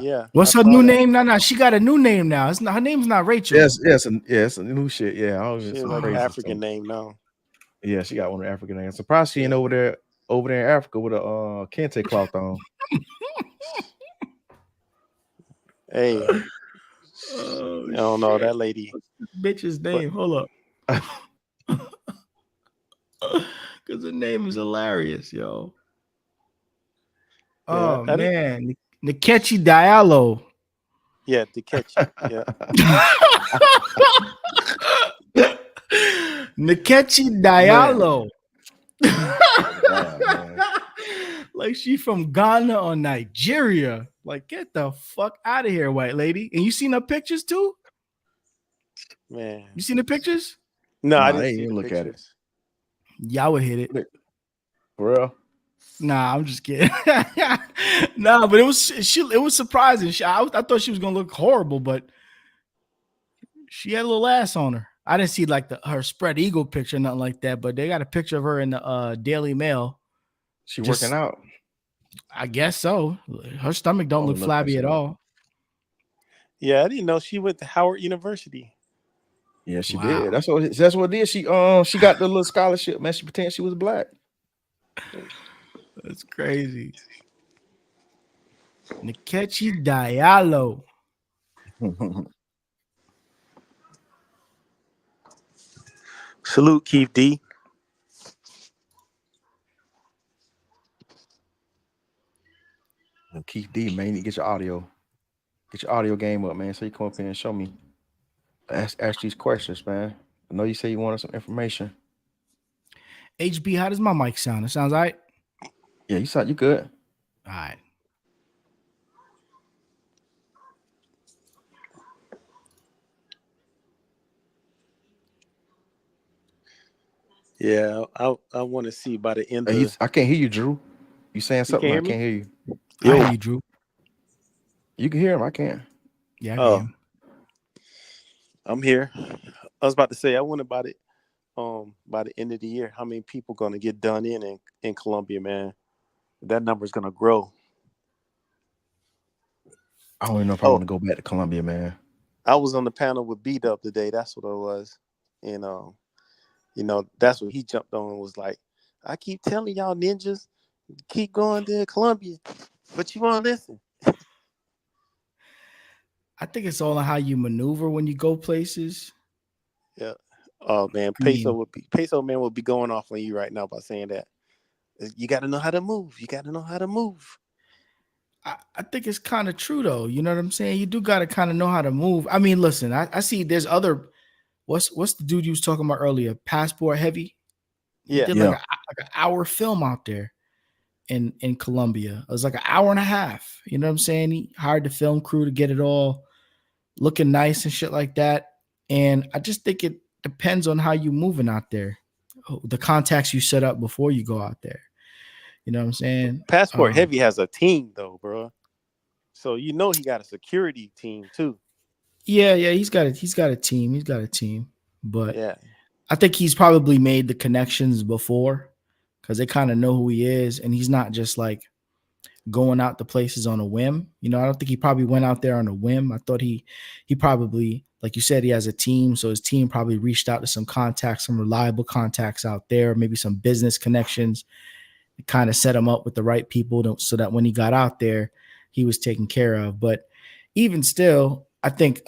Yeah. What's I her saw new that. name? No, she got a new name now. It's not, her name's not Rachel. Yes, a new shit. Yeah, I was She some has like crazy African stuff. name now. Yeah, she got one of the African names. Surprised she ain't over there in Africa with a kente cloth on. Hey, Oh, I don't know shit. that lady. Bitch's name. Hold up. Because the name is hilarious, yo. Yeah, Oh I didn't- man. Nkechi Diallo. Yeah, to catch you. Yeah. Nkechi Diallo. Man. Like she from Ghana or Nigeria. Like, get the fuck out of here, white lady. And you seen her pictures too? Man. You seen the pictures? No, I Nah, didn't they see ain't the look at it. pictures. Yeah, I would hit it. For real? Nah, I'm just kidding. Nah, but it was surprising. I thought she was gonna look horrible, but she had a little ass on her. I didn't see like her spread eagle picture, nothing like that. But they got a picture of her in the Daily Mail. She Just- working out. I guess so. Her stomach don't Oh, look look, flabby that's at it. all. Yeah, I didn't know she went to Howard University. Yeah, she Wow. did. That's what it is. She got the little scholarship, man. She pretended she was black. That's crazy. Nkechi Diallo. Salute, Keith D. Keith D, man, you need to get your audio game up, man. So you come up here and show me. Ask these questions, man. I know you say you wanted some information. HB, how does my mic sound? It sounds all right? Yeah, you good. All right. Yeah, I want to see by the end Hey, of. I can't hear you, Drew. You saying something? can't I hear me? can't hear you. I Yo. hear you, Drew. You can hear him. I can't. Yeah, I Oh. can. I'm here. I was about to say I wonder about it. By the end of the year, how many people gonna get done in Columbia, man? That number's gonna grow. I don't even know if I want to go back to Columbia, man. I was on the panel with B-Dub today. That's what it was, and that's what he jumped on and was like, "I keep telling y'all ninjas, keep going to Columbia, but you won't listen." I think it's all on how you maneuver when you go places. Yeah. Oh man, I mean- Peso man will be going off on you right now by saying that. You got to know how to move. You got to know how to move. I think it's kind of true though. You know what I'm saying? You do got to kind of know how to move. I mean, listen, I see there's other. What's the dude you was talking about earlier? Passport Heavy. He Yeah. did like an hour film out there in Colombia. It was like an hour and a half. You know what I'm saying? He hired the film crew to get it all looking nice and shit like that. And I just think it depends on how you moving out there, the contacts you set up before you go out there. You know what I'm saying? Passport Heavy has a team though, bro. So he got a security team too. Yeah, he's got a team. He's got a team. But Yeah. I think he's probably made the connections before because they kind of know who he is, and he's not just like going out to places on a whim. You know, I don't think he probably went out there on a whim. I thought he probably, like you said, he has a team, so his team probably reached out to some contacts, some reliable contacts out there, maybe some business connections, kind of set him up with the right people so that when he got out there, he was taken care of. But even still, I think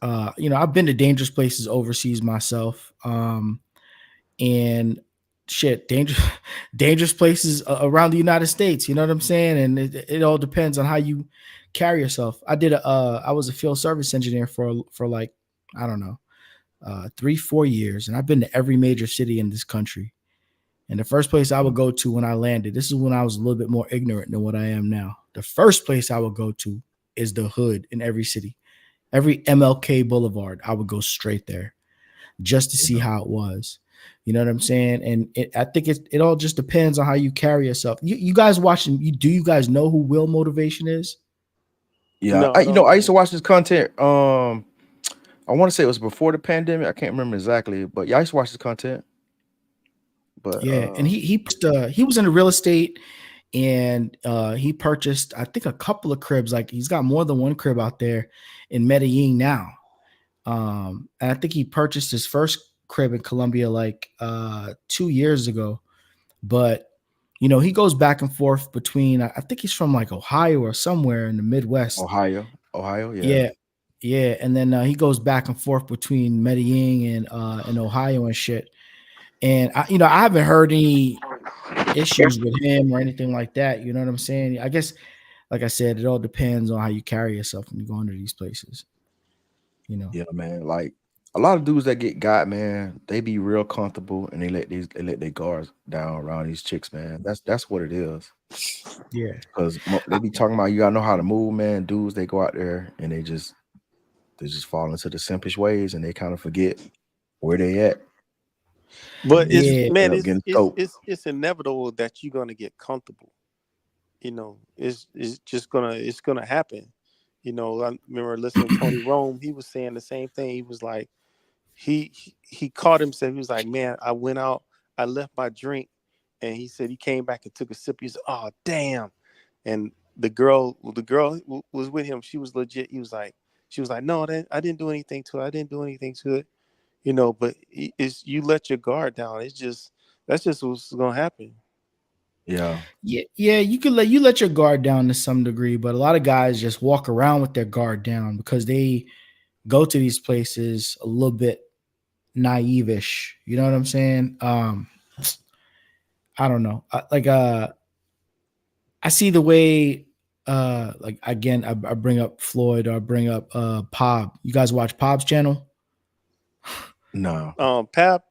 I've been to dangerous places overseas myself. And shit, dangerous places around the United States. You know what I'm saying? And it all depends on how you carry yourself. I was a field service engineer for like, I don't know, 3-4 years. And I've been to every major city in this country. And the first place I would go to when I landed, this is when I was a little bit more ignorant than what I am now. The first place I would go to is the hood in every city. Every MLK Boulevard, I would go straight there just to see how it was. You know what I'm saying? And I think it all just depends on how you carry yourself. You guys watching? Do you guys know who Will Motivation is? Yeah, No, I don't I used to know. watch this content. I want to say it was before the pandemic. I can't remember exactly, but yeah, I used to watch this content. But Yeah, and he was into real estate, and he purchased, I think, a couple of cribs. Like he's got more than one crib out there in Medellin now. And I think he purchased his first crib in Colombia like 2 years ago. But you know, he goes back and forth between. I think he's from like Ohio or somewhere in the Midwest. Ohio, yeah. Yeah, yeah, and then he goes back and forth between Medellin and Ohio and shit. And I haven't heard any issues with him or anything like that. You know what I'm saying? I guess, like I said, it all depends on how you carry yourself when you go into these places. You know? Yeah, man. Like a lot of dudes that get got, man, they be real comfortable and they let their guards down around these chicks, man. That's what it is. Yeah. Because they be talking about you gotta know how to move, man. Dudes, they go out there and they just fall into the simpish ways and they kind of forget where they at. But it's Yeah. man, End up getting scoped. it's inevitable that you're gonna get comfortable. You know, it's gonna happen. You know, I remember listening to Tony Rome. He was saying the same thing. He was like, he caught himself. He was like, man, I went out, I left my drink, and he said he came back and took a sip. He said, oh damn, and the girl who was with him. She was legit. She was like, no, I didn't do anything to it. I didn't do anything to it. You know, but it's you let your guard down. That's just what's gonna happen. Yeah. Yeah, you can let your guard down to some degree, but a lot of guys just walk around with their guard down because they go to these places a little bit naive-ish. You know what I'm saying? I don't know. I see the way like again, I bring up Floyd or I bring up Pob. You guys watch Pob's channel? No. Pap.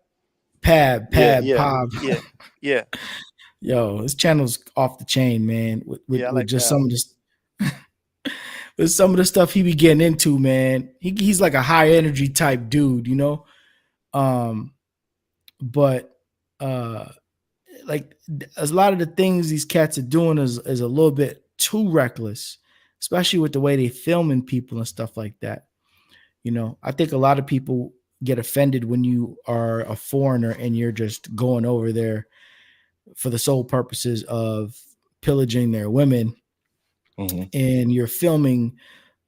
Pab, Yeah. Pob. Yeah. Yo, his channel's off the chain, man. With Yeah, I like just Pab. some of this with some of the stuff he be getting into, man. He's like a high energy type dude, you know? But like a lot of the things these cats are doing is a little bit too reckless, especially with the way they filming people and stuff like that. You know, I think a lot of people get offended when you are a foreigner and you're just going over there for the sole purposes of pillaging their women, and you're filming,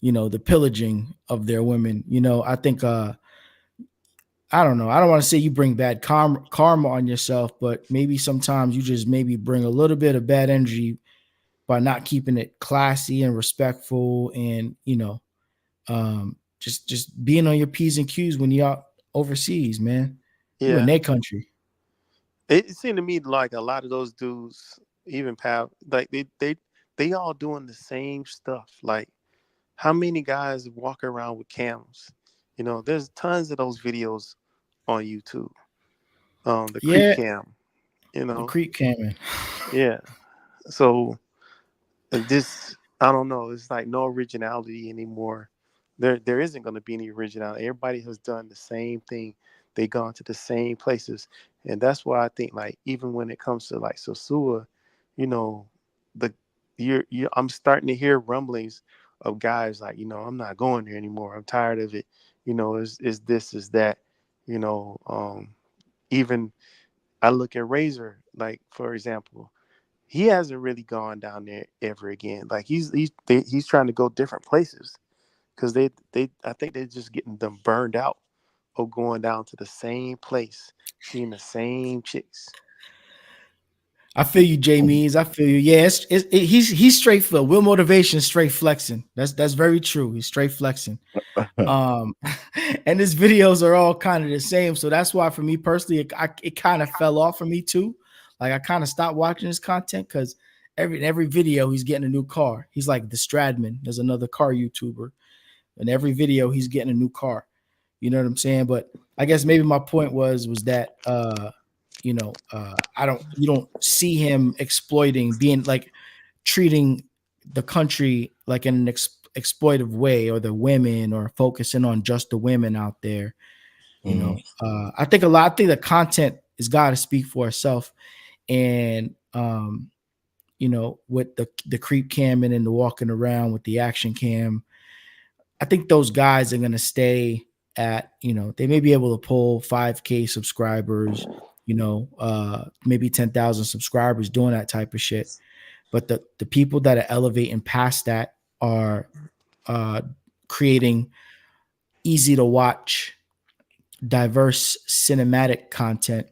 you know, the pillaging of their women. You know, I think I don't know. I don't want to say you bring bad karma on yourself, but maybe sometimes you just maybe bring a little bit of bad energy by not keeping it classy and respectful, and you know, just being on your P's and Q's when you're out overseas, man. You in Yeah. their country. It seemed to me like a lot of those dudes, even Pap, like they all doing the same stuff. Like, how many guys walk around with cams? You know, there's tons of those videos on YouTube. The Yeah, creep cam, you the know. creep camming. Yeah. So this, I don't know. It's like no originality anymore. There isn't going to be any originality. Everybody has done the same thing. They gone to the same places, and that's why I think like even when it comes to like Sosua, you know, the I'm starting to hear rumblings of guys like, you know, I'm not going there anymore. I'm tired of it. You know, is this, is that, you know, even I look at Razor, like for example, he hasn't really gone down there ever again. Like he's trying to go different places because they I think they're just getting them burned out of going down to the same place, seeing the same chicks. I feel you, Jay Means. I feel you. Yeah, he's straight for Will Motivation, straight flexing. That's very true. He's straight flexing. And his videos are all kind of the same. So that's why for me personally, it kind of fell off for me too. Like I kind of stopped watching his content because every video he's getting a new car. He's like the Stradman. There's another car YouTuber, and every video he's getting a new car. You know what I'm saying? But I guess maybe my point was that you don't see him being like treating the country like in an exploitive way, or the women, or focusing on just the women out there. You know, I think the content has got to speak for itself. And, you know, with the creep cam and the walking around with the action cam, I think those guys are going to stay at, you know, they may be able to pull 5K subscribers, you know, maybe 10,000 subscribers doing that type of shit. But the people that are elevating past that are creating easy to watch, diverse cinematic content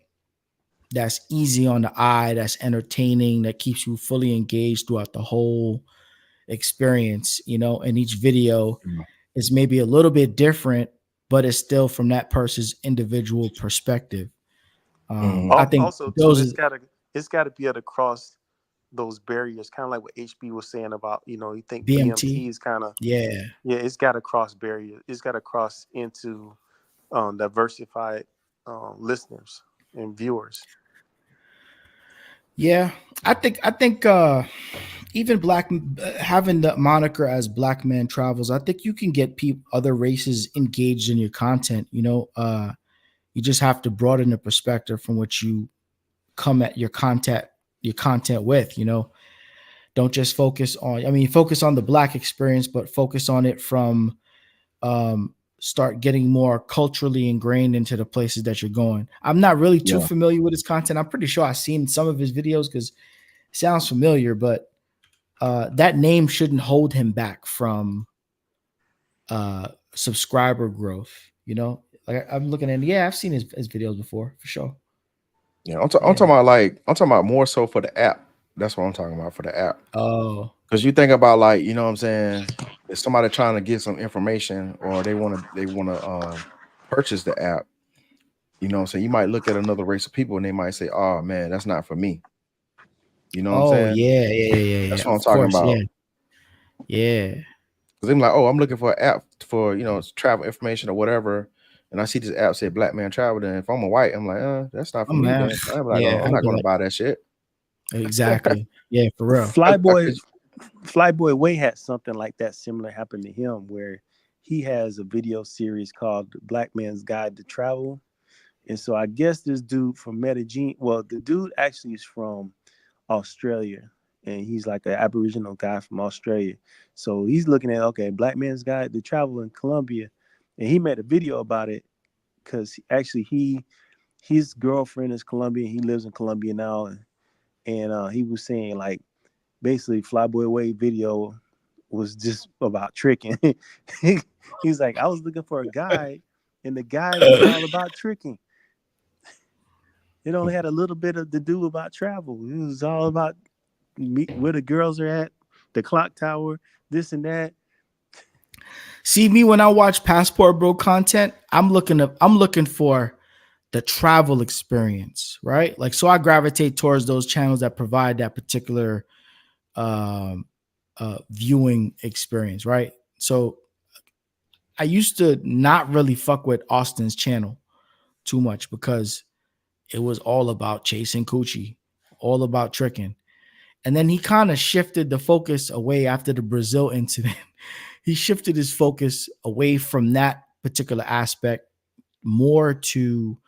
that's easy on the eye, that's entertaining, that keeps you fully engaged throughout the whole experience, you know, and each video is maybe a little bit different, but it's still from that person's individual perspective. I think Also, too, those it's gotta be able to cross those barriers, kind of like what HB was saying about, you know, you think BMT. BMT is kind of Yeah, it's got to cross barriers. It's got to cross into diversified listeners and viewers. yeah. I think even having the moniker as Black Man Travels, I think you can get other races engaged in your content. You know, you just have to broaden the perspective from which you come at your content with. You know, don't just focus on the Black experience, but focus on it from start getting more culturally ingrained into the places that you're going. I'm not really too familiar with his content. I'm pretty sure I've seen some of his videos because it sounds familiar, but that name shouldn't hold him back from subscriber growth. You know, like I'm looking at, I've seen his videos before for sure. Yeah, I'm talking about more so for the app. That's what I'm talking about for the app. Oh, because you think about, like, you know what I'm saying, if somebody trying to get some information or they want to purchase the app, you know what I'm saying, you might look at another race of people and they might say, oh man, that's not for me. You know what I'm saying? Yeah. That's what I'm talking about. Yeah. Because I'm like, oh, I'm looking for an app for, you know, travel information or whatever. And I see this app say Black Man Travel. And if I'm a white, I'm like, that's not for me. Man. I'm not going to buy that shit. Exactly. Yeah, for real. Flyboy Way had something like that similar happen to him, where he has a video series called Black Man's Guide to Travel. And so I guess this dude from Medellin, well, the dude actually is from Australia, and he's like an Aboriginal guy from Australia. So he's looking at, okay, Black Man's Guide to Travel in Colombia, and he made a video about it because actually his girlfriend is Colombian. He lives in Colombia now, and he was saying, like, basically Flyboy Way video was just about tricking. He's like, I was looking for a guide, and the guide was all about tricking. It only had a little bit to do about travel. It was all about where the girls are at, the clock tower, this and that. See, me when I watch Passport Bro content, I'm looking for the travel experience, right? Like, so I gravitate towards those channels that provide that particular viewing experience, right? So I used to not really fuck with Austin's channel too much because it was all about chasing coochie, all about tricking. And then he kind of shifted the focus away after the Brazil incident. He shifted his focus away from that particular aspect more to,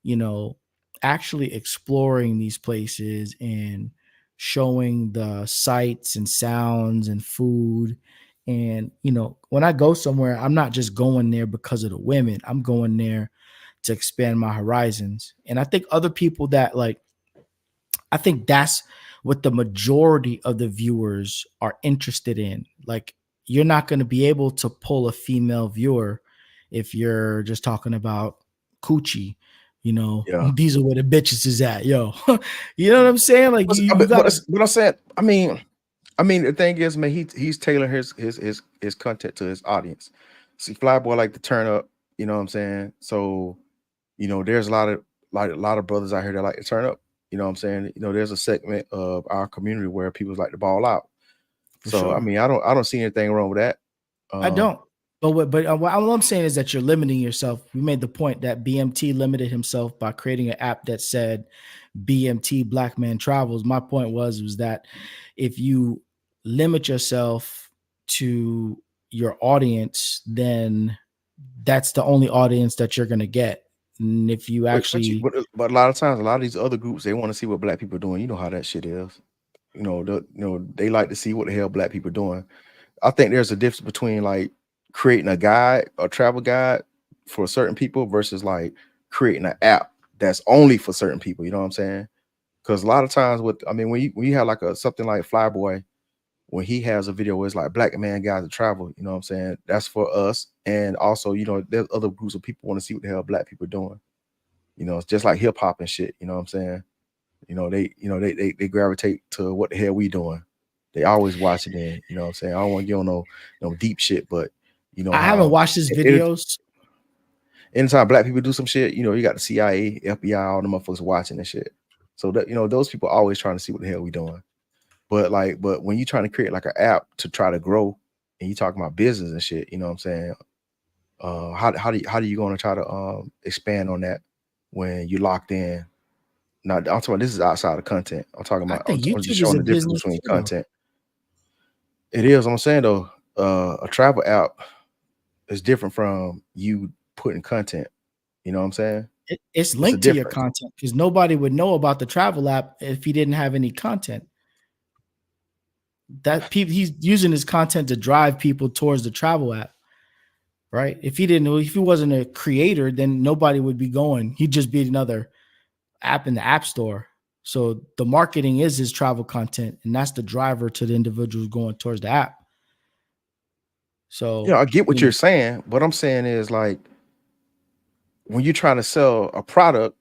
you know, actually exploring these places and showing the sights and sounds and food. And, you know, when I go somewhere, I'm not just going there because of the women. I'm going there to expand my horizons. And I think other people I think that's what the majority of the viewers are interested in. Like, you're not going to be able to pull a female viewer if you're just talking about coochie. You know, these are where the bitches is at, yo. You know what I'm saying? Like, what I'm saying, I mean, the thing is, man, he's tailoring his content to his audience. See, Flyboy like to turn up, you know what I'm saying? So, you know, there's a lot of brothers out here that like to turn up. You know what I'm saying? You know, there's a segment of our community where people like to ball out. I mean, I don't see anything wrong with that. I don't. But what I'm saying is that you're limiting yourself. We made the point that BMT limited himself by creating an app that said BMT Black Man Travels. My point was that if you limit yourself to your audience, then that's the only audience that you're going to get. And if you actually, But a lot of times, a lot of these other groups, they want to see what black people are doing. You know how that shit is. They like to see what the hell black people are doing. I think there's a difference between like creating a guide, a travel guide for certain people versus like creating an app that's only for certain people. You know what I'm saying? Because a lot of times when you have like something like Flyboy, when he has a video where it's like Black Man Guide to Travel, you know what I'm saying? That's for us. And also, there's other groups of people want to see what the hell black people are doing. It's just like hip hop and shit, you know what I'm saying? They gravitate to what the hell we doing. They always watching it, you know what I'm saying? I don't want to get on no deep shit, but I haven't watched his videos. Anytime black people do some shit, you got the CIA, FBI, all the motherfuckers watching and shit. So that those people are always trying to see what the hell we doing. But when you're trying to create like an app to try to grow and you talking about business and shit, you know what I'm saying? How do you going to try to expand on that when you're locked in? Now I'm talking about this is outside of content. I'm talking about I'm just showing the difference between content. It is. I'm saying though, a travel app is different from you putting content. You know what I'm saying? It's linked to your content because nobody would know about the travel app if he didn't have any content. He's using his content to drive people towards the travel app, right? If he wasn't a creator, then nobody would be going. He'd just be another app in the app store. So the marketing is his travel content, and that's the driver to the individuals going towards the app. So I get what you're saying. What I'm saying is like when you're trying to sell a product,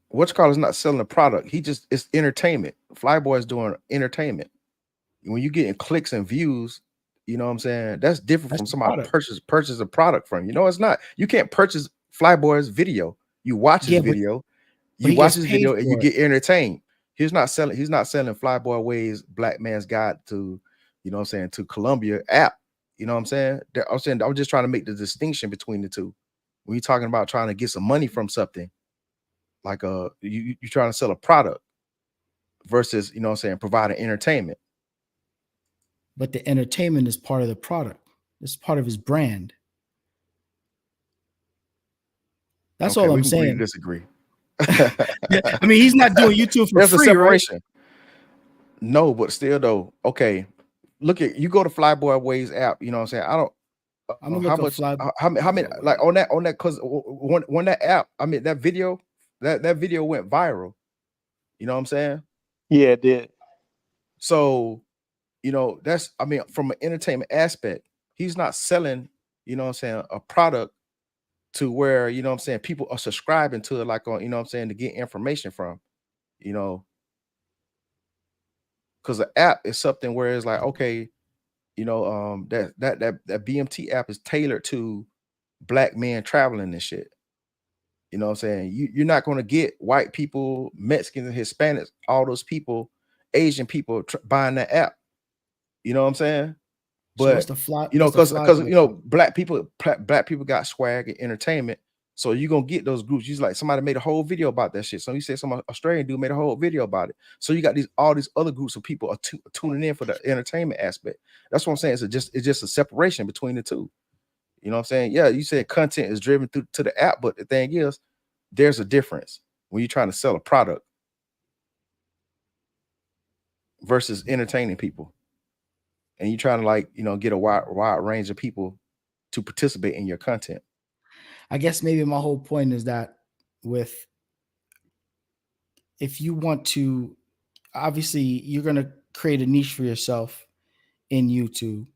what's called is not selling a product. It's entertainment. Flyboy is doing entertainment. When you getting clicks and views, you know what I'm saying? That's different from somebody purchase a product from you. No, it's not. You can't purchase Flyboy's video. You watch his video. You watch his video and you get entertained. He's not selling Flyboy Way's Black Man's Guide to, you know what I'm saying, to Colombia app. You know what I'm saying? I'm just trying to make the distinction between the two. When you're talking about trying to get some money from something, like you're trying to sell a product versus, you know what I'm saying, providing entertainment. But the entertainment is part of the product. It's part of his brand. That's all I'm saying. Disagree. I mean, he's not doing YouTube for There's free, a separation. Right? No, but still though, okay. Look at you go to Flyboy Ways app. You know what I'm saying? I don't. I'm gonna look how many like on that because when that app, I mean that video went viral. You know what I'm saying? Yeah, it did. So, that's, I mean, from an entertainment aspect, he's not selling, you know what I'm saying, a product to where, you know what I'm saying, people are subscribing to it, like on, you know what I'm saying, to get information from, because the app is something where it's like, okay, that BMT app is tailored to black men traveling and shit. You know what I'm saying? You're not going to get white people, Mexicans and Hispanics, all those people, Asian people buying that app. You know what I'm saying? But because black people got swag and entertainment, so you're gonna get those groups. Like somebody made a whole video about that shit. So you said some Australian dude made a whole video about it. So you got all these other groups of people are tuning in for the entertainment aspect. That's what I'm saying. It's just a separation between the two. You know what I'm saying? Yeah, you said content is driven through to the app, but the thing is, there's a difference when you're trying to sell a product versus entertaining people. And you're trying to get a wide range of people to participate in your content. I guess maybe my whole point is that if you want to, obviously you're going to create a niche for yourself in YouTube,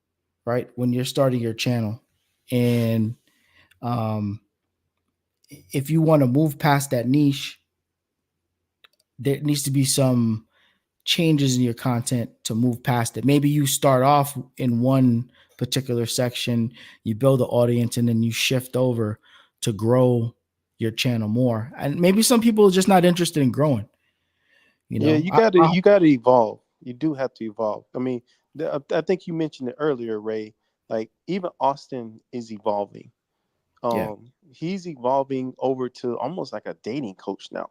right? When you're starting your channel. And if you want to move past that niche, there needs to be some changes in your content to move past it. Maybe you start off in one particular section, you build an audience, and then you shift over to grow your channel more. And maybe some people are just not interested in growing. Yeah, you gotta evolve. You do have to evolve. I mean, I think you mentioned it earlier, Ray. Like even Austin is evolving. He's evolving over to almost like a dating coach now.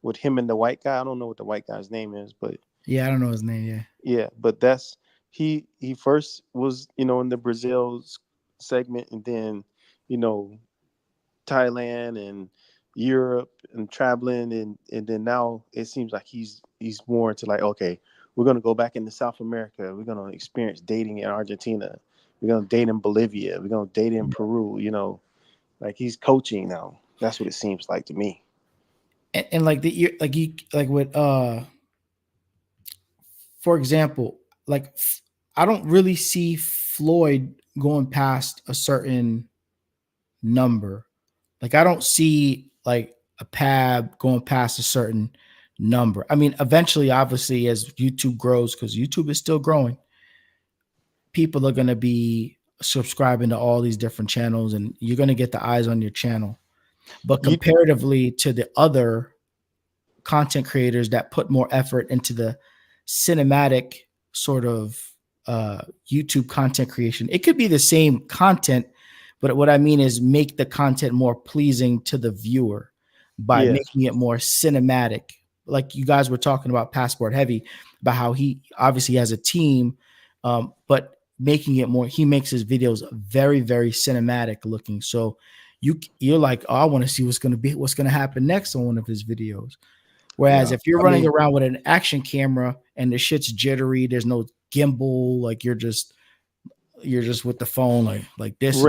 With him and the white guy, I don't know what the white guy's name is, but yeah, I don't know his name. Yeah, but that's he first was in the Brazil segment, and then Thailand and Europe and traveling, and then now it seems like he's more into like, okay, we're gonna go back into South America. We're gonna experience dating in Argentina. We're gonna date in Bolivia. We're gonna date in Peru. You know, like he's coaching now. That's what it seems like to me. And like like with for example, like I don't really see Floyd going past a certain number. Like I don't see like a Pab going past a certain number. I mean, eventually, obviously, as YouTube grows, because YouTube is still growing, people are going to be subscribing to all these different channels, and you're going to get the eyes on your channel. But comparatively to the other content creators that put more effort into the cinematic sort of YouTube content creation, it could be the same content, but what I mean is make the content more pleasing to the viewer by making it more cinematic. Like you guys were talking about Passport Heavy, about how he obviously has a team, but making it more, he makes his videos very, very cinematic looking. So you're like, oh, I want to see what's going to happen next on one of his videos. Whereas if you're running around with an action camera and the shit's jittery, there's no gimbal, like you're just with the phone like this.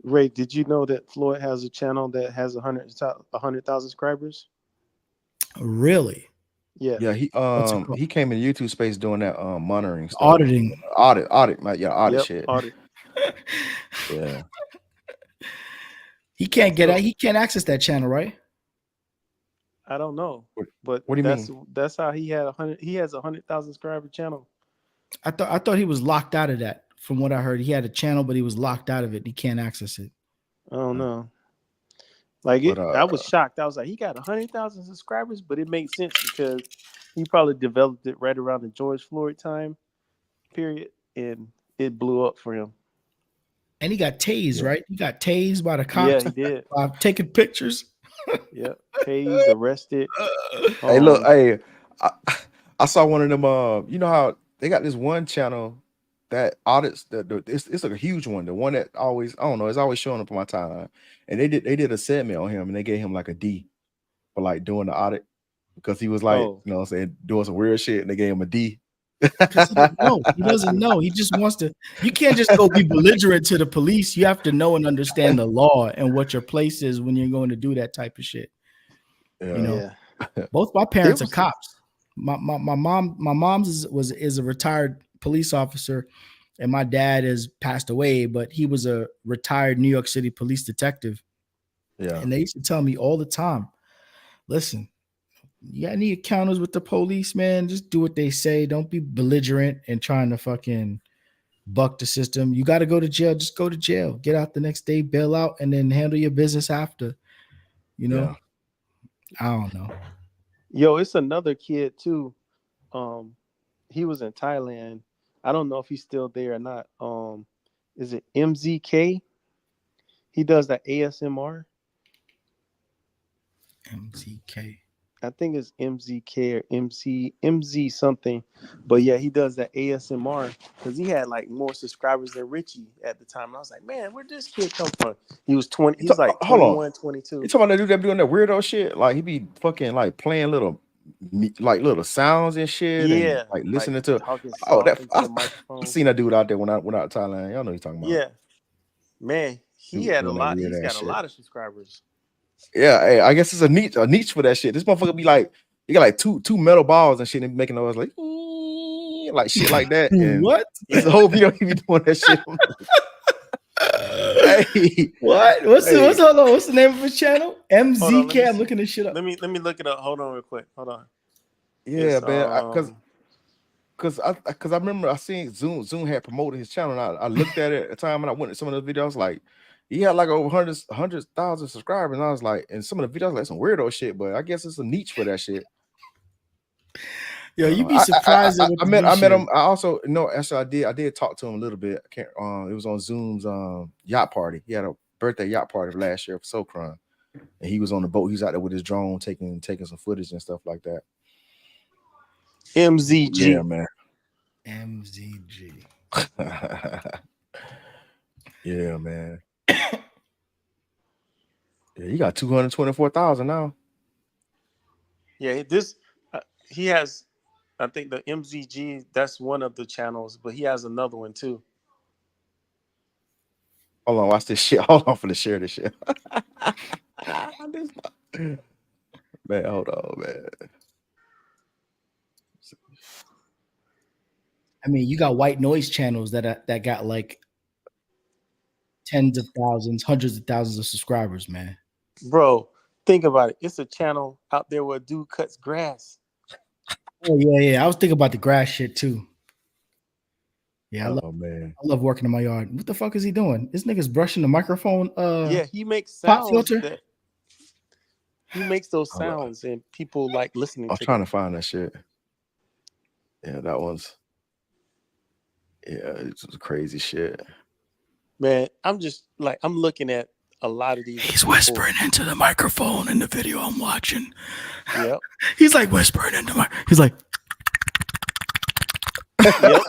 Ray, did you know that Floyd has a channel that has 100,000 subscribers? Really? Yeah. Yeah, he came in the YouTube space doing that monitoring stuff. Auditing. Audit, audit shit. Audit. Yeah. He can't access that channel, right? I don't know. But what do you mean? That's how he has 100,000 subscriber channel. I thought he was locked out of that. From what I heard, he had a channel, but he was locked out of it. He can't access it. I don't know. Like I was shocked. I was like, he got 100,000 subscribers, but it makes sense because he probably developed it right around the George Floyd time period, and it blew up for him. And he got tased, right? He got tased by the cops. Yeah, he did. Taking pictures. Yeah, tased, arrested. Hey, look, hey, I saw one of them. You know how they got this one channel that audits it's like a huge one, the one that always, I don't know, it's always showing up on my timeline. And they did a segment on him, and they gave him like a D for like doing the audit because he was like, you know what I'm saying, doing some weird shit, and they gave him a D. He doesn't know. He just wants to. You can't just go be belligerent to the police. You have to know and understand the law and what your place is when you're going to do that type of shit. Yeah. You know, both my parents are cops. My mom's is a retired police officer, and my dad has passed away, but he was a retired New York City police detective. Yeah, and they used to tell me all the time, listen, you got any encounters with the police, man, just do what they say. Don't be belligerent and trying to fucking buck the system. You got to go to jail, just go to jail, get out the next day, bail out, and then handle your business after. You know, I don't know. Yo, it's another kid too. He was in Thailand. I don't know if he's still there or not. Is it MZK? He does that ASMR. MZK. I think it's MZK or MZ something. But yeah, he does that ASMR because he had like more subscribers than Richie at the time. And I was like, man, where'd this kid come from? He was 20. He's like 21, 22. You talking about that dude that be doing that weirdo shit? Like he be fucking like playing little sounds and shit. Yeah, and, like listening to. I've seen that dude out there when I went out to Thailand. Y'all know what you're talking about. Yeah, man, he had a lot. He's got a lot of subscribers. Yeah, hey, I guess it's a niche for that shit. This motherfucker be like, you got like two metal balls and shit, and making noise like shit like that. And what? It's a whole video he be doing that shit. Hey, what? What's the name of his channel? MZK. I'm looking this shit up. Let me look it up. Hold on, real quick. Hold on. Yeah, man. Because I remember I seen Zoom had promoted his channel, and I looked at it at the time, and I went to some of those videos like. He had like over 100,000 subscribers, and I was like, and some of the videos like some weirdo shit, but I guess it's a niche for that shit. Yo, you'd be surprised. I met him. I also actually I did talk to him a little bit. I can't. It was on Zoom's yacht party. He had a birthday yacht party last year for SoCron, and he was on the boat. He was out there with his drone taking some footage and stuff like that. MZG, yeah, man. MZG. Yeah, man. Yeah, he got 224,000 now. Yeah, this he has. I think the MZG. That's one of the channels, but he has another one too. Hold on, watch this shit. Hold on for the share this shit. Man, hold on, man. I mean, you got white noise channels that got like tens of thousands, hundreds of thousands of subscribers, man. Bro, think about it. It's a channel out there where a dude cuts grass. Oh yeah. I was thinking about the grass shit too. Yeah, Oh man. I love working in my yard. What the fuck is he doing? This nigga's brushing the microphone. Yeah, he makes pop sounds filter? that he makes those Hold on. sounds and people like listening I'm to trying them. to find that shit. Yeah, that one's. Yeah, it's just crazy shit. Man, I'm just like I'm looking at a lot of these. He's people. whispering into the microphone in the video I'm watching. Yep. He's like whispering into my. He's like, Yep.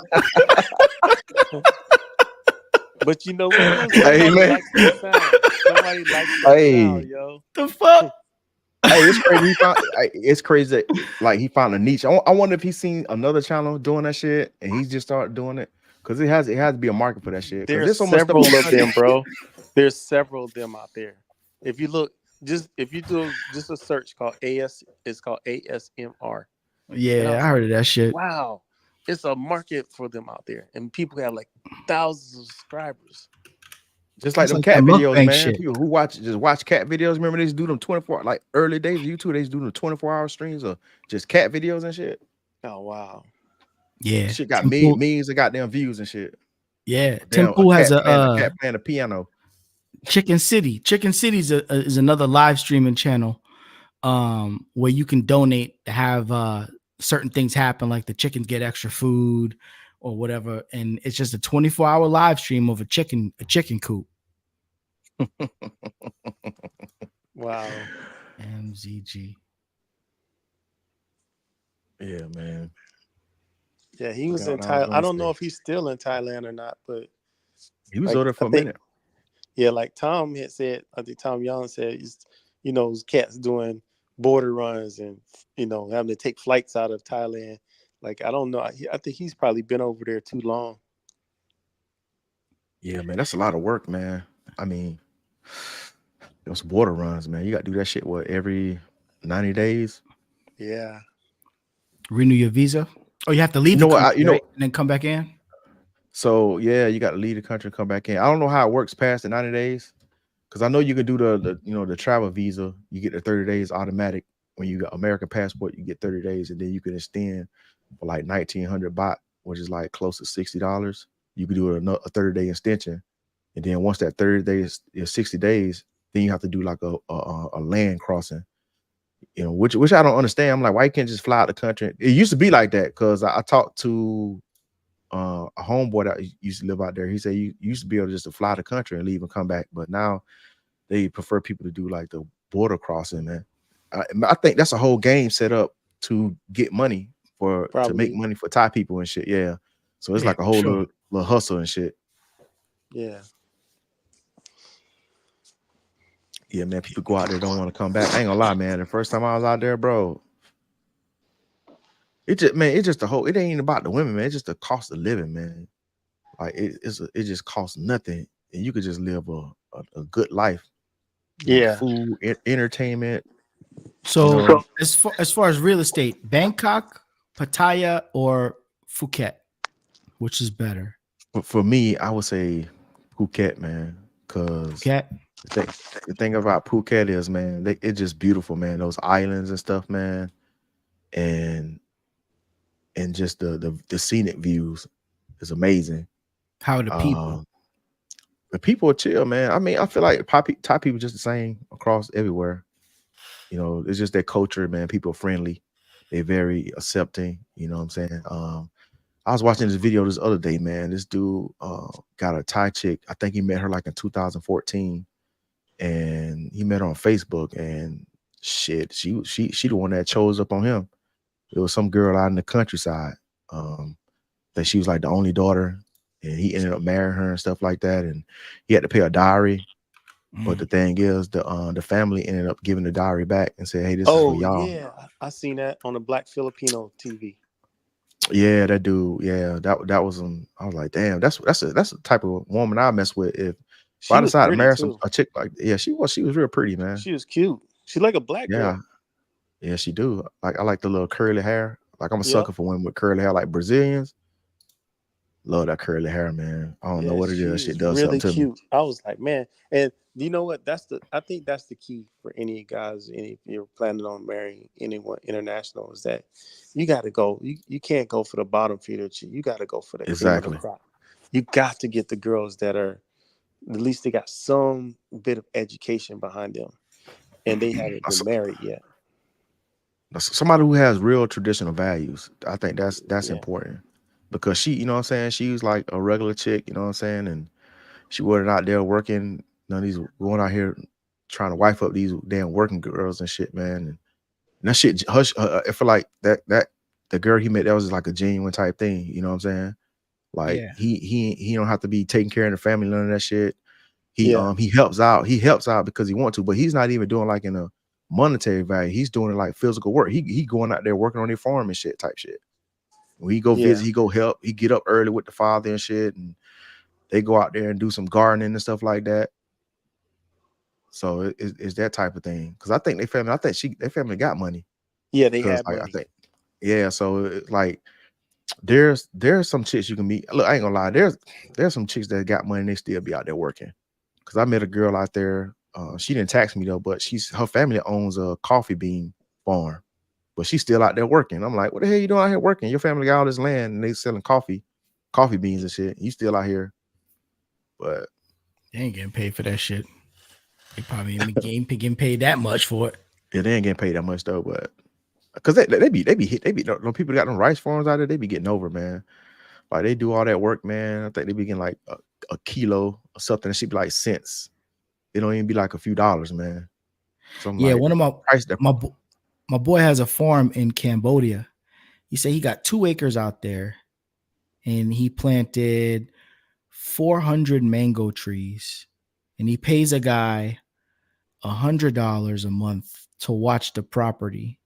But you know what? Hey, man. Likes the sound. Somebody likes the Hey. sound, yo. the fuck? Hey, it's crazy. It's crazy that, like, he found a niche. I wonder if he's seen another channel doing that shit and he just started doing it, because it has to be a market for that shit. 'Cause There's so much stuff several on of there. them, bro. There's several of them out there. If you look, if you do just a search called it's called ASMR. Yeah, I heard of that shit. Wow, it's a market for them out there, and people have like thousands of subscribers. Just like It's them like cat that videos, mukbang man. shit. People who watch cat videos. Remember they used to do them 24, like early days of YouTube. They used to do them 24-hour streams of just cat videos and shit. Oh wow. Yeah, Shit got Tim Pool- millions of goddamn views and shit. Yeah, Damn, Tim Pool has cat a playing a piano. Chicken City. Chicken City is another live streaming channel, where you can donate to have certain things happen, like the chickens get extra food or whatever, and it's just a 24-hour live stream of a chicken coop. Wow. MZG. Yeah, man. Yeah, he was in God, I was Thailand. I don't gonna know say. if he's still in Thailand or not, but He was like, over there for I a think- minute. yeah, like Tom had said, I think Tom Young said, his cats doing border runs and having to take flights out of Thailand. Like I don't know. I think he's probably been over there too long. Yeah, man, that's a lot of work, man. I mean, those border runs, man. You got to do that shit every 90 days. Yeah. Renew your visa. Oh, you have to leave. You know the what, country, you know- right? And then come back in. So yeah, you got to leave the country and come back in. I don't know how it works past the 90 days, because I know you can do the travel visa. You get the 30 days automatic. When you got American passport, you get 30 days, and then you can extend for like 1,900 baht, which is like close to $60. You could do a 30-day extension, and then once that 30 days is 60 days, then you have to do like a land crossing. Which I don't understand. I'm like, why you can't just fly out the country? It used to be like that, because I talked to a homeboy that used to live out there. He said you used to be able just to fly the country and leave and come back, but now they prefer people to do like the border crossing, man. I think that's a whole game set up to get money to Probably. make money for Thai people and shit. Yeah, so it's Yeah, like a whole sure. little hustle and shit. Yeah. Yeah, man. People go out there, don't want to come back. I ain't gonna lie, man. The first time I was out there, bro, it's just the whole. It ain't even about the women, man. It's just the cost of living, man. Like it just costs nothing, and you could just live a good life. Yeah. Food, entertainment. So You know. as far as real estate, Bangkok, Pattaya, or Phuket, which is better? For me, I would say Phuket, man, because Phuket. the thing about Phuket is, man, it's just beautiful, man. Those islands and stuff, man, and just the scenic views is amazing. How are the people? The people are chill, man. I mean, I feel like Thai people just the same across everywhere. It's just their culture, man. People are friendly. They're very accepting. You know what I'm saying? I was watching this video this other day, man. This dude got a Thai chick. I think he met her like in 2014, and he met her on Facebook. And shit, she the one that chose up on him. It was some girl out in the countryside that she was like the only daughter, and he ended up marrying her and stuff like that. And he had to pay a dowry. But the thing is, the family ended up giving the diary back and said, "Hey, this is for Oh y'all." yeah, I seen that on the Black Filipino TV. Yeah, that dude. Yeah, that was I was like, damn, that's the type of woman I mess with. If She I was decide to pretty marry too. a chick like, yeah, she was real pretty, man. She was cute. She like a black Yeah, girl. yeah, she do. Like I like the little curly hair. Like I'm a Yep. sucker for women with curly hair, like Brazilians. Love that curly hair, man. I don't know Yeah, what it she is. Shit was does really something to me. cute. I was like, man, and you know what? I think that's the key for any guys. If you're planning on marrying anyone international, is that you got to go. You can't go for the bottom feeder chick. You got to go for the cream of the Exactly. crop. You got to get the girls that are at least they got some bit of education behind them, and they haven't been married yet. Somebody who has real traditional values. I think that's Yeah, important because she, you know what I'm saying, she was like a regular chick, you know what I'm saying, and she wasn't out there working. None of these going out here trying to wife up these damn working girls and shit, man. And that shit, hush. I feel like that the girl he met, that was like a genuine type thing. You know what I'm saying? Like Yeah. he don't have to be taking care of the family, none of that shit. yeah, He helps out. He helps out because he wants to, but he's not even doing like in a monetary value. He's doing it like physical work. He going out there working on their farm and shit type shit. When he go yeah, visit, he go help. He get up early with the father and shit, and they go out there and do some gardening and stuff like that. So it's that type of thing. Because I think their family got money. yeah. They Because had like I money. think, yeah. So it's like there's some chicks you can meet. Look, I ain't gonna lie. There's some chicks that got money and they still be out there working. Because I met a girl out there. She didn't tax me though, but her family owns a coffee bean farm, but she's still out there working. I'm like, what the hell you doing out here working? Your family got all this land and they selling coffee beans and shit. You still out here, but They ain't getting paid for that shit. They probably ain't getting paid that much for it. yeah, they ain't getting paid that much though. But because they be no people got them rice farms out there, they be getting over, man. Like they do all that work, man. I think they be getting like a kilo or something. It should be like cents. It don't even be like a few dollars, man. So I'm Yeah, like, one of price my boy has a farm in Cambodia. He said he got 2 acres out there, and he planted 400 mango trees, and he pays a guy $100 a month to watch the property.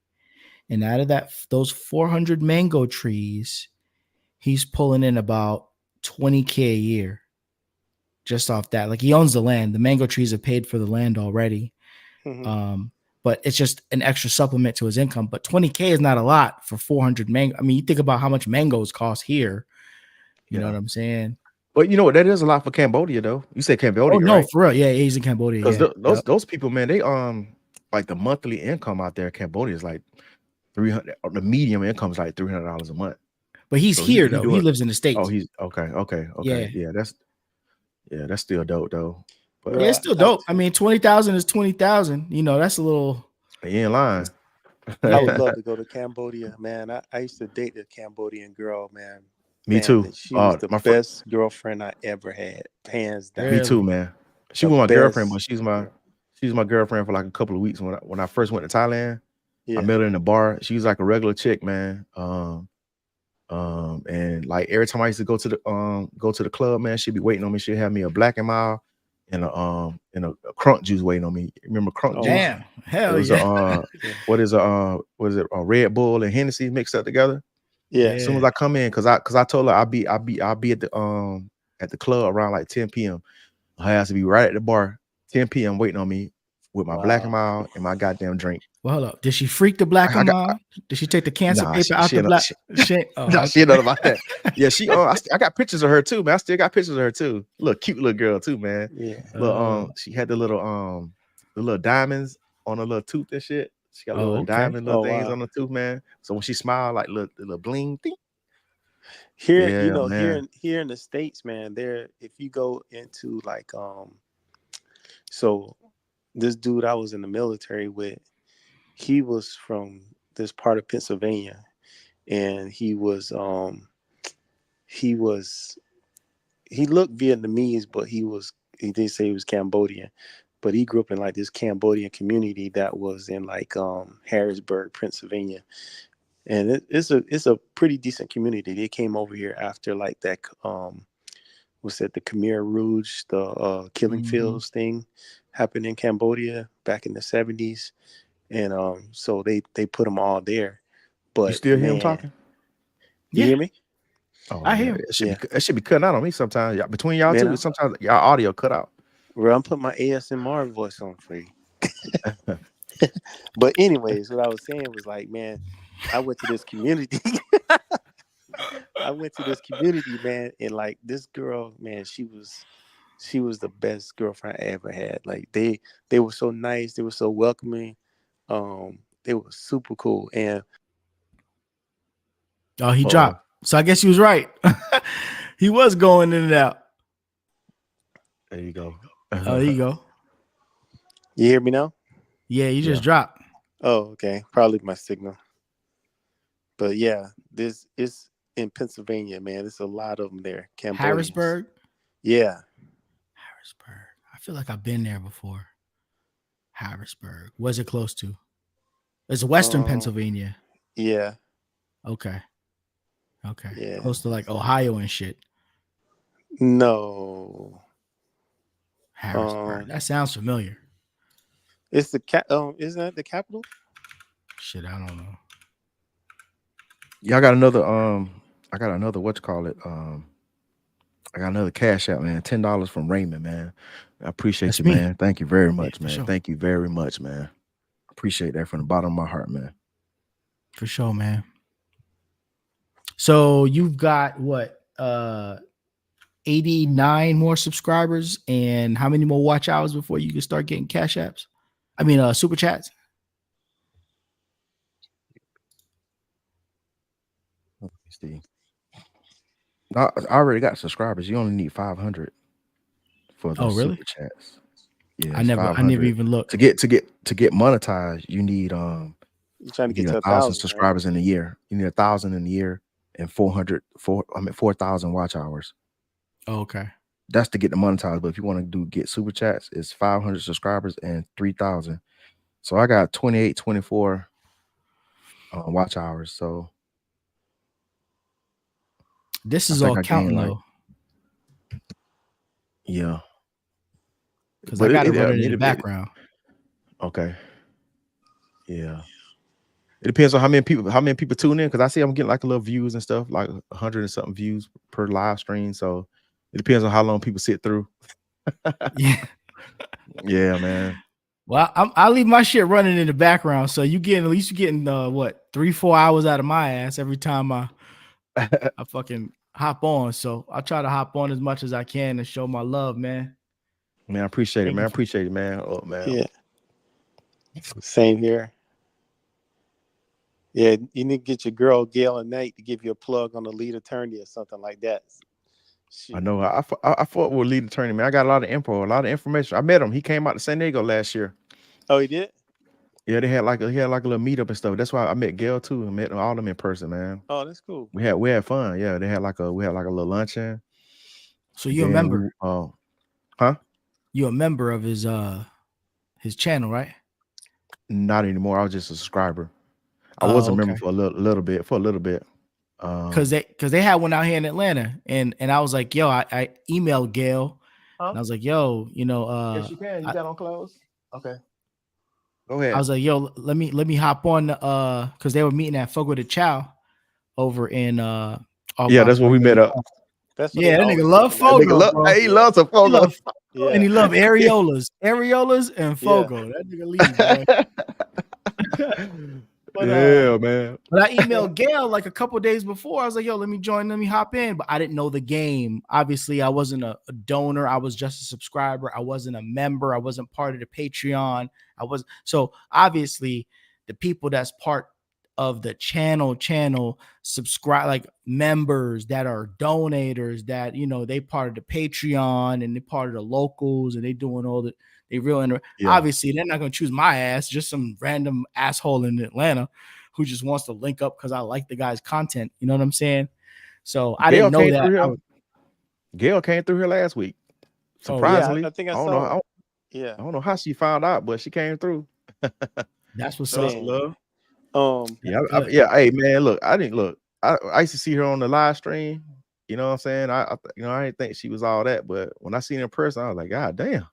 And out of those 400 mango trees, he's pulling in about $20K a year just off that. Like he owns the land. The mango trees are paid for the land already. Mhm. But it's just an extra supplement to his income. But $20K is not a lot for 400 mango. I mean, you think about how much mangoes cost here. You know what I'm saying? But you know what? That is a lot for Cambodia, though. You said Oh Cambodia, no, right? for real. Yeah, he's in Cambodia. Because Yeah. those people, man, they like the monthly income out there in Cambodia is like 300. The medium income is like $300 a month. But he's So here he though. do He it. lives in the Oh, States. he's okay. Yeah. Yeah, that's still dope though. But Yeah, it's still dope. I mean, 20,000 is 20,000. You know, that's a little. he in line. I would love to go to Cambodia, man. I used to date a Cambodian girl, man. Me too. That she was the My best girlfriend I ever had, hands down. me too, Really? man. She The was my girlfriend, but best. she was my girlfriend for like a couple of weeks when I first went to Thailand. I Yeah. met her in the bar. She was like a regular chick, man. And like every time I used to go to the club, man, she'd be waiting on me. She'd have me a Black and Mild and a crunk juice waiting on me. Remember crunk Oh, juice? Damn. It Hell was yeah. what is it, a Red Bull and Hennessy mixed up together. Yeah. As soon as I come in, cause I told her I'll be at the club around like 10 p.m. I has to be right at the bar 10 p.m. waiting on me with my Black and Wow. Mild and my goddamn drink. Well, hold up. Did she freak the black I and got mild? Did she take the cancer nah, paper out she the ain't black? she ain't know about that. Yeah, she I got pictures of her too, man. I still got pictures of her too. Cute little girl too, man. Yeah. She had the little diamonds on her little tooth and shit. She got little Okay. diamond Oh, things wow. on the tooth, man. So when she smiled, like little bling thing. Here, Yeah, man. here in the States, man, there if you go into like so this dude I was in the military with, he was from this part of Pennsylvania, and he looked Vietnamese, but he did say he was Cambodian, but he grew up in like this Cambodian community that was in like Harrisburg, Pennsylvania, and it's a pretty decent community. They came over here after like that what's that, the Khmer Rouge, the killing fields thing happened in Cambodia back in the 70s, and so they put them all there. You But still hear him man, talking? you Yeah, hear me? Oh I hear man, him. Yeah, it should be cutting out on me sometimes. Between y'all man. two, sometimes y'all audio cut out. Well, I'm putting my ASMR voice on for you. But anyways, what I was saying was like, man, I went to this community. I went to this community, man, and like this girl, man, she was the best girlfriend I ever had. Like they were so nice, they were so welcoming. They were super cool. And Oh, he Uh-oh. dropped. So I guess he was right. He was going in and out. There you go. Oh, there you go. you hear me now? Yeah, you just Yeah. dropped. Oh, okay. Probably my signal. But yeah, this is in Pennsylvania, man. There's a lot of them there. Cambodians. Harrisburg. Yeah. Harrisburg. I feel like I've been there before. Harrisburg. Where's it close to? It's Western Pennsylvania. Yeah. Okay. Okay. Yeah. Close to like Ohio and shit. No. Harrisburg. That sounds familiar. It's the isn't that the capital? Shit, I don't know. Y'all got another I got another what you call it. I got another cash out, man. $10 from Raymond, man. I appreciate That's you, me. man. Thank you very much, for man. sure. Thank you very much, man. Appreciate that from the bottom of my heart, man. For sure, man. So you've got what 89 more subscribers, and how many more watch hours before you can start getting cash apps? I mean super chats. Let me see. I already got subscribers. You only need 500 for the Oh, really? super chats. Yeah, I it's never 500. even looked. To get monetized, you need You're trying to get to 1,000 1,000 subscribers in a year. You need 1,000 in a year and 4,000 watch hours. Oh, okay. That's to get the monetized. But if you want to get super chats, it's 500 subscribers and 3,000. So I got 24 watch hours. So This I is think all I counting gained, like, though, yeah. because But I got to it- run I it in mean, the it- background. Okay. Yeah. It depends on how many people tune in, because I see I'm getting like a little views and stuff, like 100 and something views per live stream. So it depends on how long people sit through. Yeah. Yeah, man. Well, I leave my shit running in the background, so you getting at least you getting what 3-4 hours out of my ass every time I fucking hop on. So I try to hop on as much as I can and show my love, man. Man, I appreciate it, Thank man. I you for- appreciate it, man. Oh, man. Yeah. Same here. Yeah, you need to get your girl Gail and Nate to give you a plug on the lead attorney or something like that. I know. I fought with lead attorney, man. I got a lot of info, a lot of information. I met him. He came out to San Diego last year. Oh, he did? Yeah, he had like a little meetup and stuff. That's why I met Gail too. I met all of them in person, man. Oh, that's cool. We had fun. Yeah, we had like a little luncheon. So you a Then member? Huh? You a member of his channel, right? Not anymore. I was just a subscriber. I was a member okay. for a little bit. Because they had one out here in Atlanta, and I was like, yo, I emailed Gail, and I was like, yo, yes, you can. You got on clothes. Okay. Go ahead. I was like, yo, let me hop on because they were meeting at Fogo de Chao over in yeah, that's where we met up. That's what Yeah, they that nigga always love say, man. Fogo, bro. He loves a He Fogo. love- Yeah. And he love areolas and Fogo. That nigga leave, boy. But, Yeah, man. But I emailed Gail like a couple days before. I was like, yo, let me join, let me hop in. But I didn't know the game. Obviously, I wasn't a donor. I was just a subscriber. I wasn't a member. I wasn't part of the Patreon. So obviously the people that's part of the channel subscribe, like members that are donators that, they part of the Patreon and they part of the locals and they doing all the, they real obviously they're not going to choose my ass, just some random asshole in Atlanta who just wants to link up because I like the guy's content. You know what I'm saying? So I didn't know that. Gail came through here last week. Surprisingly. I think I don't saw know. Yeah. I don't know how she found out, but she came through. That's what's Man. up, love. Yeah. Hey, man, look. I used to see her on the live stream. You know what I'm saying? I didn't think she was all that, but when I seen her in person, I was like, God damn.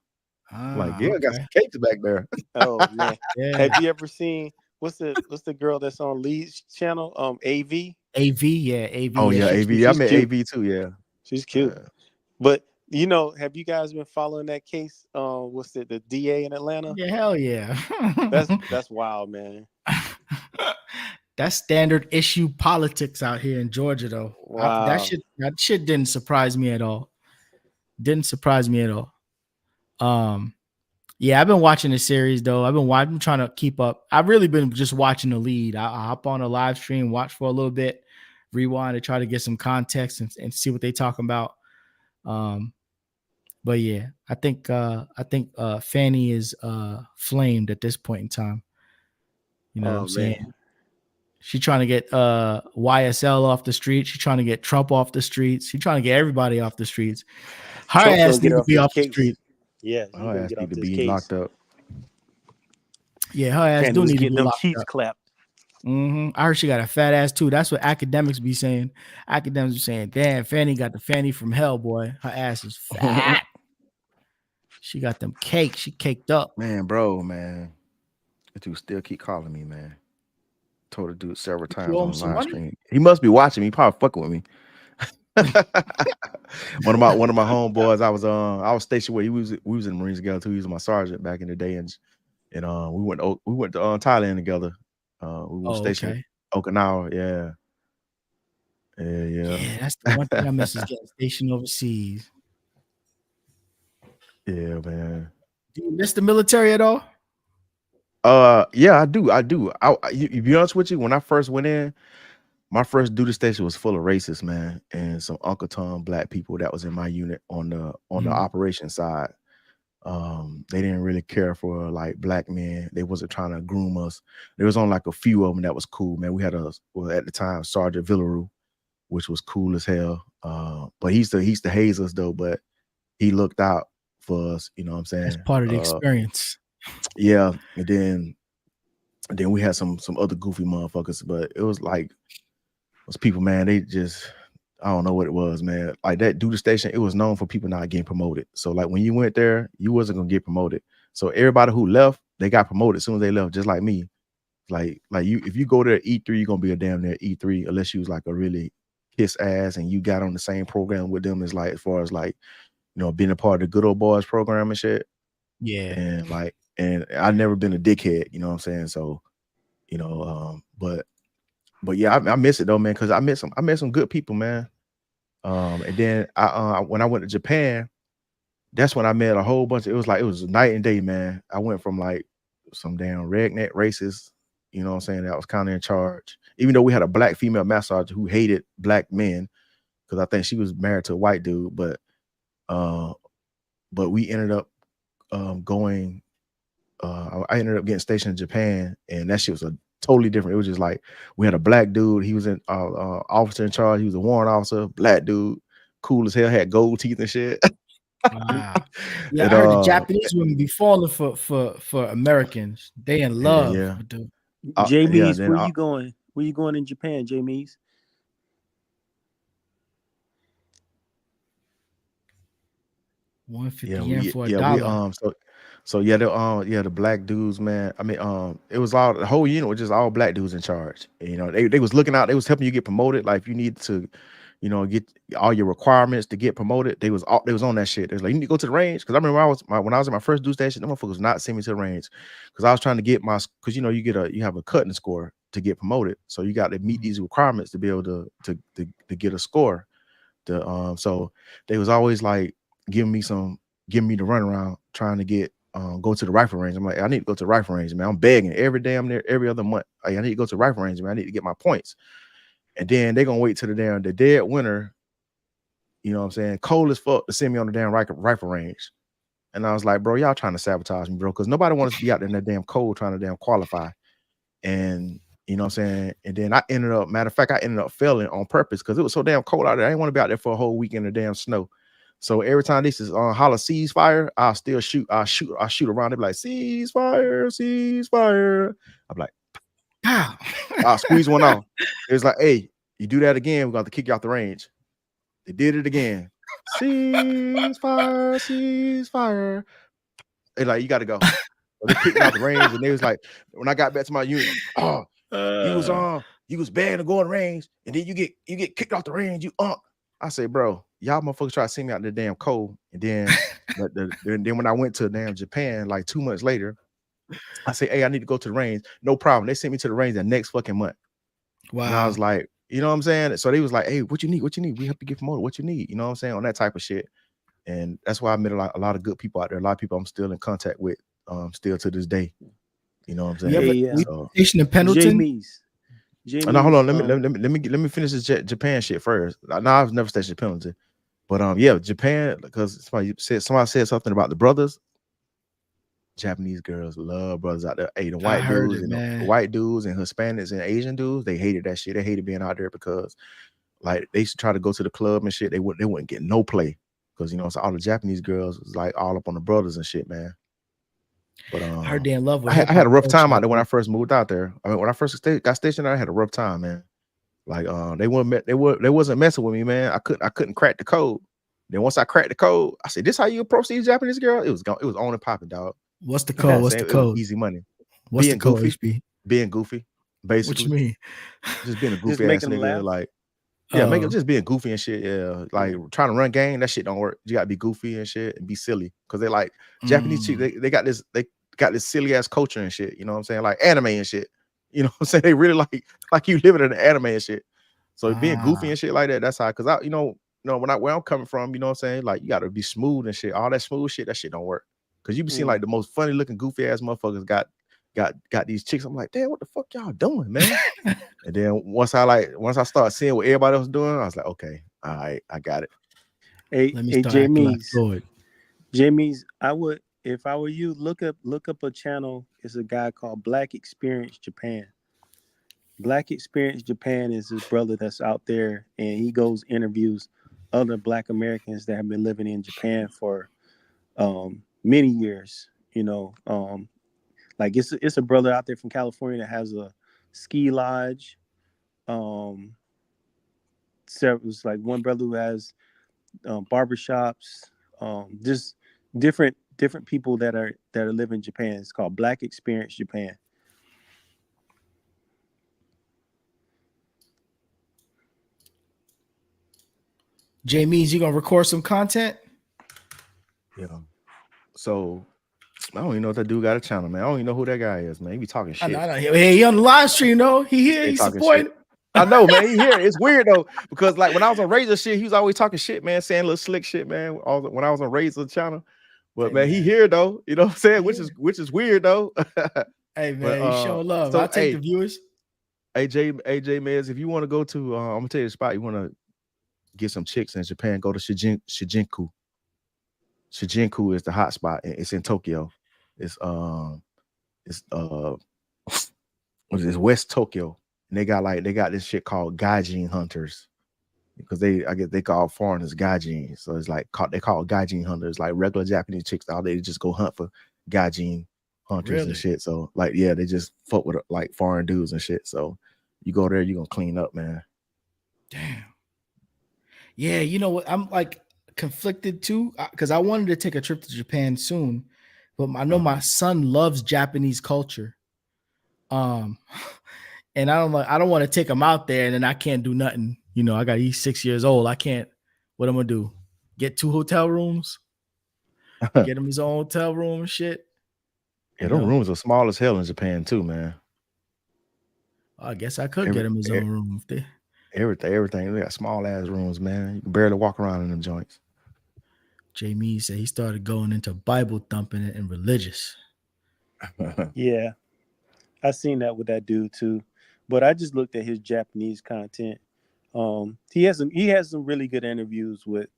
I'm like, Ah, yeah, I got okay. some cakes back there. Oh man, Yeah. have you ever seen what's the girl that's on Lee's channel? AV. AV, yeah, AV, Oh yeah, yeah. AV. I She's met cute. AV too. Yeah. She's cute. But have you guys been following that case? What's it? The DA in Atlanta. Yeah, hell yeah. That's wild, man. That's standard issue politics out here in Georgia, though. Wow. That shit didn't surprise me at all. Didn't surprise me at all. Yeah, I've been watching the series though. I've been trying to keep up. I've really been just watching the lead. I hop on a live stream, watch for a little bit, rewind to try to get some context and see what they talking about. But yeah, I think Fanny is flamed at this point in time. You know what I'm saying? Man. She trying to get YSL off the streets. She trying to get Trump off the streets. She trying to get everybody off the streets. Her Trump's ass gonna get need to off be his off the case. street. Yeah, he's Her gonna ass get need off to this be case. locked up. Yeah, her ass Fanny do was need to getting be them locked cheeks up. clapped. I heard she got a fat ass too. That's what academics be saying. Academics be saying, "Damn, Fanny got the Fanny from hell, boy. Her ass is fat. She got them cakes. She caked up." Man, bro, man. That dude still keep calling me, man. Told the dude several You times owe on him the some live money? stream. He must be watching me. He probably fucking with me. one of my homeboys. I was stationed where we was in the Marines together too. He was my sergeant back in the day, and we went to Thailand together. We were stationed Okay. in Okinawa. Yeah. Yeah, that's the one thing I miss is getting stationed overseas. Yeah, man. Do you miss the military at all? Yeah, I do. To be honest with you, when I first went in, my first duty station was full of racists, man, and some Uncle Tom black people that was in my unit on the operation side. They didn't really care for like black men. They wasn't trying to groom us. There was only like a few of them that was cool, man. We had at the time Sergeant Villaroo, which was cool as hell. But he used to haze us though, but he looked out for us, you know what I'm saying? That's part of the experience. Yeah, and then we had some other goofy motherfuckers, but it was like those people, man, they just, I don't know what it was, man. Like that duty station, it was known for people not getting promoted. So like when you went there, you wasn't gonna get promoted. So everybody who left, they got promoted as soon as they left, just like me. Like you, if you go there E3, you're gonna be a damn near E3 unless you was like a really kiss ass and you got on the same program with them as far as being a part of the good old boys program and shit. Yeah. And I've never been a dickhead, you know what I'm saying? So, but yeah, I miss it though, man, because I met some good people, man. And then when I went to Japan, that's when I met a whole bunch. It was night and day, man. I went from like some damn redneck racist, you know what I'm saying, that was kind of in charge. Even though we had a black female massage who hated black men, because I think she was married to a white dude, but we ended up going. I ended up getting stationed in Japan, and that shit was a totally different. It was just like we had a black dude. He was an officer in charge. He was a warrant officer, black dude, cool as hell, had gold teeth and shit. Wow. Yeah, I heard the Japanese women be falling for Americans. They in love. Yeah. With the Jamies, where you going? Where you going in Japan, Jamies? $150 for $1. So the black dudes, man. I mean, it was all, the whole unit was just all black dudes in charge. You know, they was looking out, they was helping you get promoted. Like if you need to, get all your requirements to get promoted, they was on that shit. They was like, you need to go to the range. Because I remember when I was in my first duty station, them motherfuckers not send me to the range. Because I was trying to get because you have a cutting score to get promoted. So you got to meet these requirements to be able to get a score. So they was always like giving me the runaround, trying to go to the rifle range. I'm like, I need to go to the rifle range, man. I'm begging every other month. Like, I need to go to the rifle range, man. I need to get my points. And then they're gonna wait till the dead winter, you know what I'm saying, cold as fuck, to send me on the damn rifle range. And I was like, bro, y'all trying to sabotage me, bro, because nobody wants to be out there in that damn cold trying to damn qualify. And you know what I'm saying? And then I ended up failing on purpose because it was so damn cold out there. I didn't want to be out there for a whole week in the damn snow. So every time this is on holler ceasefire, I'll still shoot. I'll shoot around. They be like, ceasefire. I'm like, I'll squeeze one off. It was like, hey, you do that again, we're going to kick you off the range. They did it again. Ceasefire. They like, you got to go. So they kicked me out the range, and they was like, when I got back to my unit, oh, you was bad to go in the range, and then you get kicked off the range. You I say, bro, y'all motherfuckers try to send me out the damn cold, and then then when I went to damn Japan like 2 months later, I say, hey, I need to go to the range. No problem. They sent me to the range the next fucking month. Wow. And I was like, you know what I'm saying? So they was like, hey, what you need? What you need? We have to get promoted. What you need? You know what I'm saying? On that type of shit. And that's why I met a lot of good people out there. A lot of people I'm still in contact with, still to this day. You know what I'm saying? You ever So, station in Pendleton? now hold on, let me finish this Japan shit first. No, I was never stationed in Pendleton, but yeah, Japan, because somebody said something about the brothers. Japanese girls love brothers out there. Hey, the white dudes and the white dudes and Hispanics and Asian dudes, they hated that shit. They hated being out there because, like, they used to try to go to the club and shit. They wouldn't get no play because, you know, so all the Japanese girls was like all up on the brothers and shit, man. But I heard they in love with. I had a rough time out there when I first moved out there. I mean, when I first got stationed there, I had a rough time, man. Like, they wasn't messing with me, man. I couldn't crack the code. Then once I cracked the code, I said, "This how you approach these Japanese girls?" It was on and popping, dog. What's the code? What's the code? Easy money. What's being the code? Goofy. HB? Being goofy, basically. What you mean? Just being a goofy ass nigga, like. Yeah, just being goofy and shit. Yeah, like trying to run game, that shit don't work. You gotta be goofy and shit and be silly because they like Japanese chicks. They got this silly ass culture and shit. You know what I'm saying? Like anime and shit. You know what I'm saying? They really like you living in an anime and shit. So being goofy and shit like that, that's how. Because I, you know, where I'm coming from, you know what I'm saying? Like you gotta be smooth and shit. All that smooth shit, that shit don't work. Because you be seeing like the most funny looking goofy ass motherfuckers got these chicks. I'm like, damn, what the fuck y'all doing, man? And then once I start seeing what everybody else doing, I was like, okay, all right, I got it. Hey, Jamie's, I would, if I were you, look up a channel. It's a guy called Black Experience Japan. Black Experience Japan is his brother that's out there, and he goes interviews other Black Americans that have been living in Japan for many years. You know, like it's a brother out there from California that has a ski lodge. It's like one brother who has barbershops. Just different people that are living in Japan. It's called Black Experience Japan. Jamie's, you gonna record some content? Yeah. So I don't even know if that dude got a channel, man. I don't even know who that guy is, man. He be talking shit. I know. Hey, he on the live stream though. He here. He's supporting. I know, man. He here. It's weird though, because like when I was on Razor shit, he was always talking shit, man, saying little slick shit, man. When I was on Razor channel, but man, he here though. You know what I'm saying? Which is weird though. Hey man, you show love. So, I'll take the viewers. AJ Mez, if you want to go to, I'm gonna tell you the spot. You want to get some chicks in Japan? Go to Shijinku. Shijinku is the hot spot. It's in Tokyo. It's West Tokyo, and they got this shit called gaijin hunters, because I guess they call foreigners gaijin. So it's like they call it gaijin hunters, like regular Japanese chicks. All they just go hunt for gaijin hunters and shit. So like, yeah, they just fuck with like foreign dudes and shit. So you go there, you gonna clean up, man. Damn. Yeah, you know what? I'm like conflicted too, because I wanted to take a trip to Japan soon, but I know my son loves Japanese culture. And I don't want to take him out there and then I can't do nothing. You know, he's 6 years old. I can't. What I'm gonna do? Get 2 hotel rooms? Get him his own hotel room and shit. Yeah, those rooms are small as hell in Japan too, man. I guess I could get him his own room. Everything. They got small ass rooms, man. You can barely walk around in them joints. Jamie said he started going into Bible thumping and religious. Yeah, I seen that with that dude too, but I just looked at his Japanese content. He has some really good interviews with,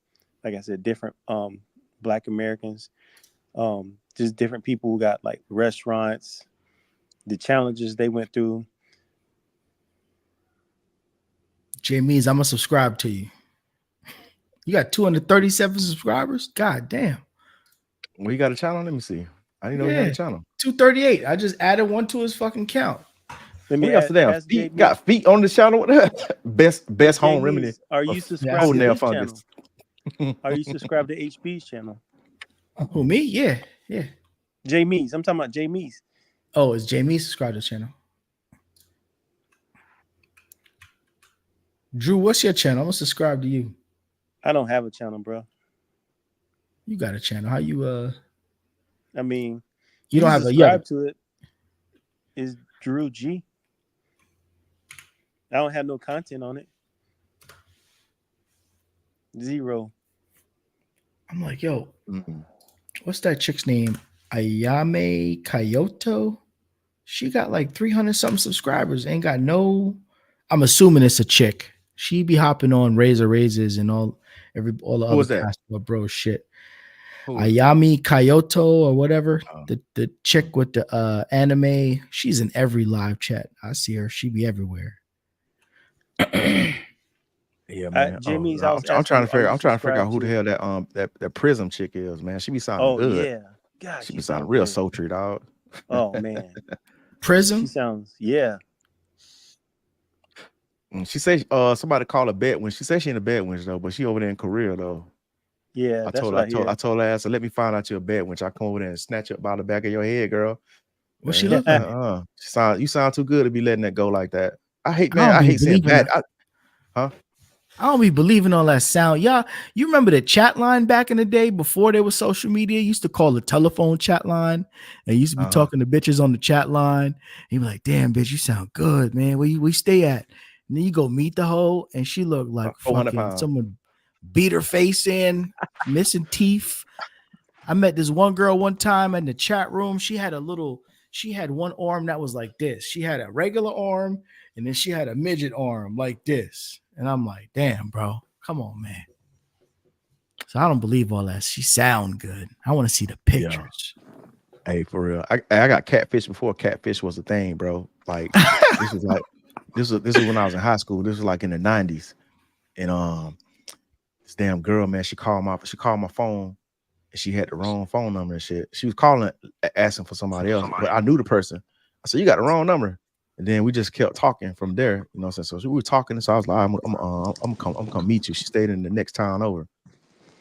like I said, different Black Americans, just different people who got like restaurants, the challenges they went through. Jamie's, I'm gonna subscribe to you. You got 237 subscribers? God damn. Well, you got a channel? Let me see. I didn't know you had a channel. 238. I just added one to his fucking count. Let me ask feet. Got feet on the channel. Best home remedy. Are you subscribed to his channel? Are you subscribed to HB's channel? Who, me? Yeah. Jay Meese. I'm talking about Jay Meese. Oh, is Jamie subscribed to the channel? Drew, what's your channel? I'm gonna subscribe to you. I don't have a channel, bro. You got a channel. How you I mean, you don't can have a yeah. subscribe to it. Is Drew G. I don't have no content on it. 0. I'm like, yo, Mm-mm. what's that chick's name? Ayame Kyoto. She got like 300 something subscribers. Ain't got no. I'm assuming it's a chick. She be hopping on Razor Razors and all the Who other was that? Casper bro shit. Who? Ayami Kyoto or whatever. Oh. The chick with the anime. She's in every live chat. I see her. She be everywhere. Yeah, man. Jay Meese, No, I was I'm trying to asking you, are figure you out who the subscribed hell that Prism chick is, man. She be sounding Oh good. yeah, God, She she be sounding sounds real good. sultry, dog. Oh man, Prism. she sounds She say somebody called her Bedwin. She said she in a Bedwin though, but she over there in Korea though. yeah. I That's told what I hear. I told her ass, let me find out you're a Bedwin. I come over there and snatch up by the back of your head, girl. What she look like? You sound too good to be letting that go like that. I hate I don't I be hate saying believing bad. I don't be believing all that sound. Y'all, you remember the chat line back in the day before there was social media? You used to call the telephone chat line and you used to be talking to bitches on the chat line. And you be like, damn, bitch, you sound good, man. Where you stay at? And then you go meet the hoe and she looked like 400 fucking pounds. someone beat her face in, missing teeth. I met this one girl one time in the chat room. She had one arm that was like this. She had a regular arm and then she had a midget arm like this. And I'm like, damn, bro, come on, man. So I don't believe all that. She sound good. I want to see the pictures. Hey, for real. I got catfish before catfish was a thing, bro. Like this was when I was in high school. This was like in the 90s. And this damn girl, man, she called my phone and she had the wrong phone number and shit. She was calling asking for somebody else, but I knew the person. I said, you got the wrong number. And then we just kept talking from there, you know what I'm saying? So we were talking, and so I was like, I'm gonna meet you. She stayed in the next town over.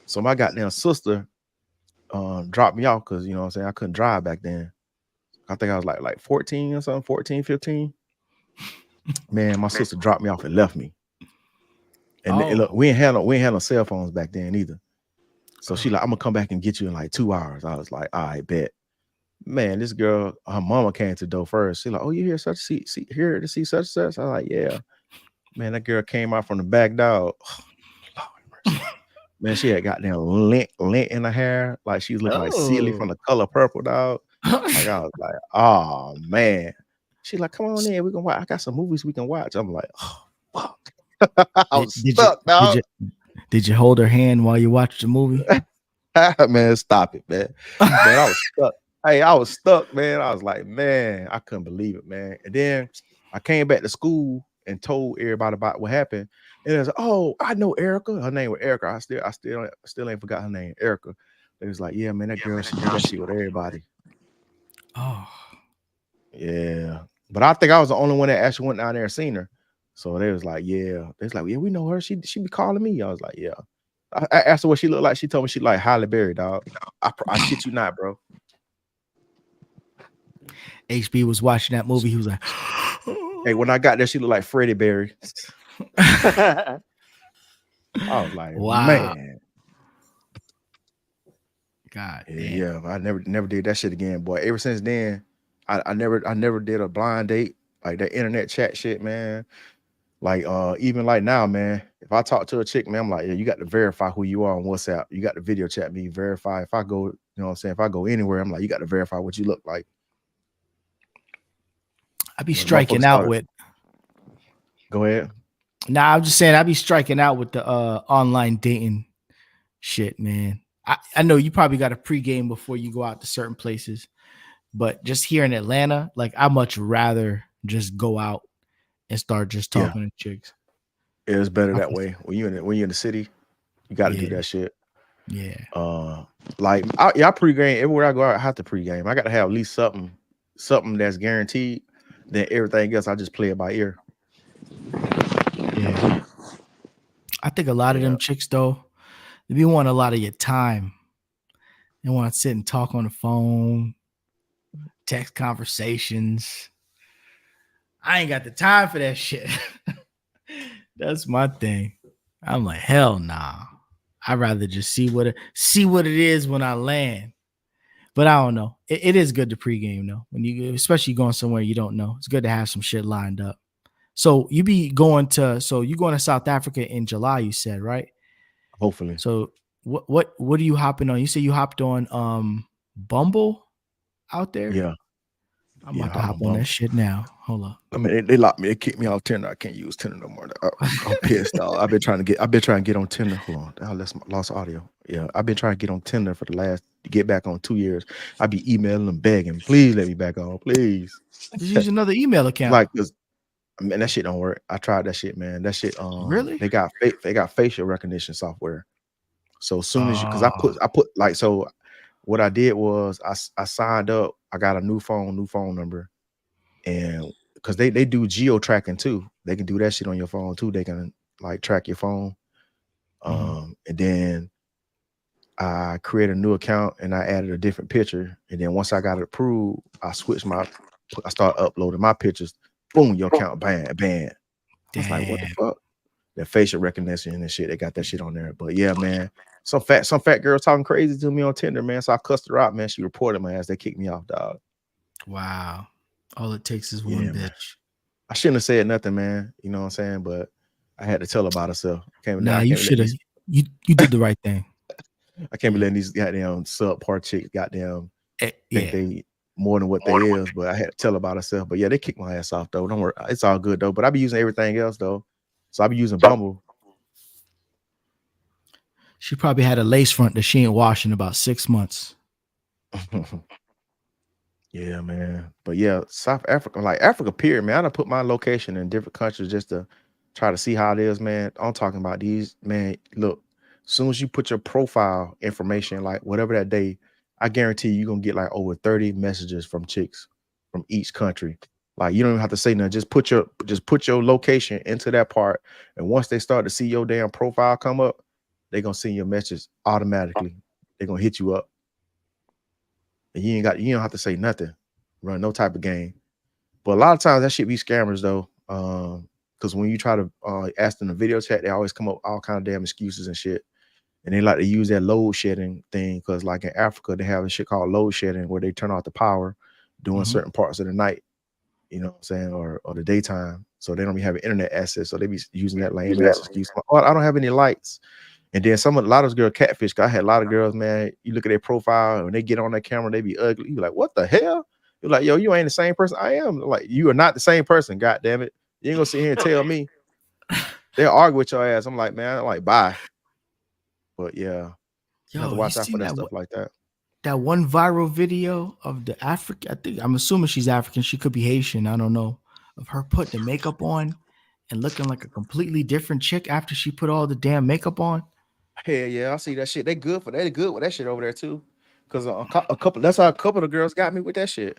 So my goddamn sister dropped me off because, you know what I'm saying, I couldn't drive back then. I think I was like 14 or something, 14, 15. Man, my sister dropped me off and left me. And look, we ain't had no cell phones back then either. So she like, I'm gonna come back and get you in like 2 hours. I was like, all right, bet. Man, this girl, her mama came to the door first. She like, oh, you here here to see such and such? I was like, yeah. Man, that girl came out from the back door. Oh, Lord mercy. Man, she had goddamn lint in her hair. Like she was looking like Celie from The Color Purple, dog. Like I was like, oh man. She like, come on in, we can watch. I got some movies we can watch. I'm like, oh fuck. I was stuck, dog. Did you hold her hand while you watched the movie? Man, stop it, man. Man, I was stuck. Hey, I was stuck, man. I was like, man, I couldn't believe it, man. And then I came back to school and told everybody about what happened. And it was like, oh, I know Erica. Her name was Erica. I still ain't forgot her name, Erica. They was like, yeah, man, that girl, she did that shit with everybody. Oh, yeah. But I think I was the only one that actually went down there and seen her. So they was like, yeah. They was like, yeah, we know her. She be calling me. I was like, yeah. I asked her what she looked like. She told me she like Halle Berry, dog. I shit you not, bro. HB was watching that movie. He was like, hey, when I got there, she looked like Freddie Berry. I was like, wow. Man. God damn. Yeah, I never did that shit again, boy. Ever since then, I never did a blind date, like that internet chat shit, man. Like even like now, man, if I talk to a chick, man, I'm like, yeah, you got to verify who you are on WhatsApp. You got to video chat me, verify. If I go, you know what I'm saying, if I go anywhere, I'm like, you got to verify what you look like. I be striking out with. Go ahead. Nah, I'm just saying I be striking out with the online dating shit, man. I know you probably got a pregame before you go out to certain places, but just here in Atlanta, like I much rather just go out and start just talking to chicks. It's better that way. When you're in the city, you got to do that shit. Yeah. Like I pregame everywhere I go. I have to pregame. I got to have at least something that's guaranteed. Then everything else, I just play it by ear. Yeah. I think a lot of them chicks though, they want a lot of your time. They want to sit and talk on the phone. text conversations. I ain't got the time for that shit. That's my thing. I'm like, hell nah. I'd rather just see what it is when I land. But I don't know. It is good to pregame though. When you, especially going somewhere you don't know, it's good to have some shit lined up. So you going to South Africa in July, you said, right? Hopefully. So what are you hopping on? You say you hopped on Bumble out there? Yeah. I'm about to hop on that shit now. Hold up. I mean, they locked me. They kicked me off Tinder. I can't use Tinder no more. I'm pissed. I've been trying to get on Tinder. Hold on, I lost audio. Yeah, I've been trying to get on Tinder for the last get back on 2 years. I be emailing them, begging, please let me back on, please. Just use another email account. Like, man, that shit don't work. I tried that shit, man. That shit. Really? They got facial recognition software. So as soon as you, because I put like, so what I did was I signed up. I got a new phone number, and because they do geo tracking too. They can do that shit on your phone too. They can like track your phone. And then I created a new account and I added a different picture. And then once I got it approved, I started uploading my pictures. Boom, your account banned. It's like, what the fuck? That facial recognition and shit, they got that shit on there. But yeah, man, some fat girl talking crazy to me on Tinder, man. So I cussed her out, man. She reported my ass. They kicked me off, dog. Wow. All it takes is one bitch. Man. I shouldn't have said nothing, man. You know what I'm saying? But I had to tell her about herself. You should have. You did the right thing. I can't be letting these goddamn subpar chicks goddamn think they more than what they is. But I had to tell her about herself. But yeah, they kicked my ass off though. Don't worry, it's all good though. But I be using everything else though. So I be using Bumble. She probably had a lace front that she ain't washed in about 6 months. Yeah, man. But yeah, South Africa, like Africa, period, man. I done put my location in different countries just to try to see how it is, man. I'm talking about these, man. Look, as soon as you put your profile information, like whatever that day, I guarantee you're gonna get like over 30 messages from chicks from each country. Like you don't even have to say nothing. Just put your location into that part. And once they start to see your damn profile come up, they're gonna send you a message automatically. They're gonna hit you up. And you don't have to say nothing, run no type of game. But a lot of times that shit be scammers though. Because when you try to ask them the video chat, they always come up with all kind of damn excuses and shit. And they like to use that load shedding thing because like in Africa, they have a shit called load shedding where they turn off the power during certain parts of the night, you know what I'm saying, or the daytime. So they don't be having internet access. So they be using that lame ass excuse. Oh, I don't have any lights. And then a lot of those girls catfish. I had a lot of girls, man. You look at their profile and when they get on that camera, they be ugly. You be like, what the hell? You're like, yo, you ain't the same person I am. Like, you are not the same person. God damn it. You ain't gonna sit here and tell me. They'll argue with your ass. I'm like, man, I'm like, bye. But yeah, you have to watch out for that stuff like that. That one viral video of the African, I'm assuming she's African. She could be Haitian. I don't know. Of her putting the makeup on and looking like a completely different chick after she put all the damn makeup on. Hell yeah, I see that shit. They good with that shit over there too. Cause that's how a couple of girls got me with that shit.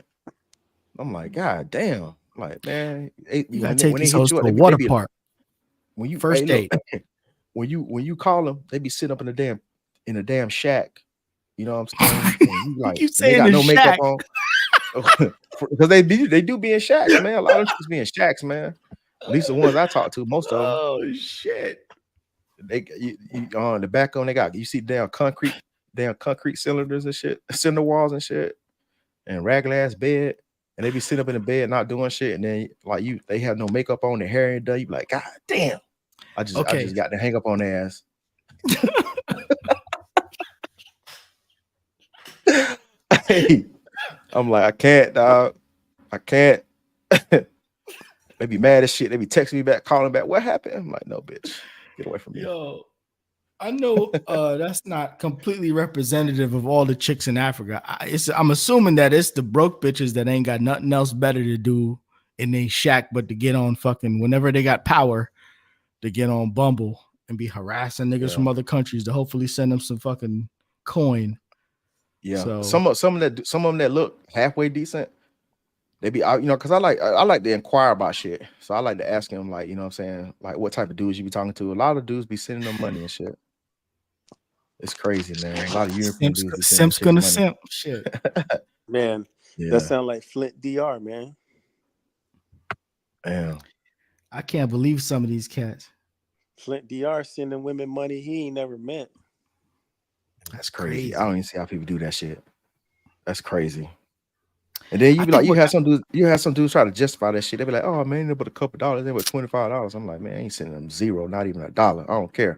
I'm like, God damn. I'm like, man, you gotta take these hoes to a water park. When you first date, when you call them, they be sitting up in a damn shack. You know what I'm saying? You like, you saying they got no makeup on. Because they do be in shacks, man. A lot of chicks be in shacks, man. At least the ones I talk to, most of them. Oh shit. They on the back on they got, you see damn concrete cylinders and shit, cinder walls and shit, and ragged ass bed, and they be sitting up in the bed not doing shit, and then like they have no makeup on, their hair ain't done. You be like, God damn, I just got to hang up on their ass. Hey, I'm like, I can't, dog. I can't. They be mad as shit. They be texting me back, calling back. What happened? I'm like, no, bitch. Get away from me. Yo, I know that's not completely representative of all the chicks in Africa. I'm assuming that it's the broke bitches that ain't got nothing else better to do in they shack but to get on fucking whenever they got power to get on Bumble and be harassing niggas from other countries to hopefully send them some fucking coin. Yeah, so, some of them that look halfway decent, they be out, because I like to inquire about shit. So I like to ask them, like, you know what I'm saying, like what type of dudes you be talking to. A lot of dudes be sending them money and shit. It's crazy, man. A lot of European dudes. Simp's gonna simp shit. Man, Yeah, sound like Flint DR, man. damn, I can't believe some of these cats. Flint DR sending women money he ain't never met. that's Crazy. crazy. I don't even see how people do that shit. That's crazy. And then I you be think like, what you have some dudes try to justify that shit. They be like, oh man, but a couple dollars, they were $25. I'm like, man, I ain't sending them zero, not even $1. I don't care.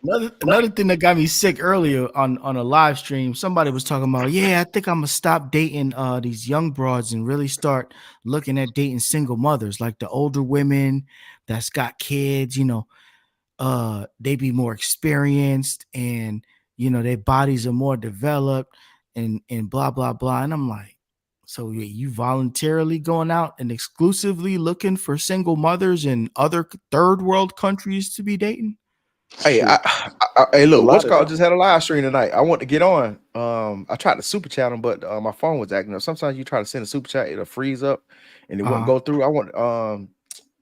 another thing that got me sick earlier on a live stream, somebody was talking about, yeah, I think I'm gonna stop dating these young broads and really start looking at dating single mothers, like the older women that's got kids, they be more experienced and their bodies are more developed and blah blah blah. And I'm like, so you voluntarily going out and exclusively looking for single mothers in other third world countries to be dating? Hey, Shoot. hey, A look, lot what's of called that. just had a live stream tonight. I want to get on. I tried to super chat him, but my phone was acting up. Sometimes you try to send a super chat, it'll freeze up and it wouldn't go through. I want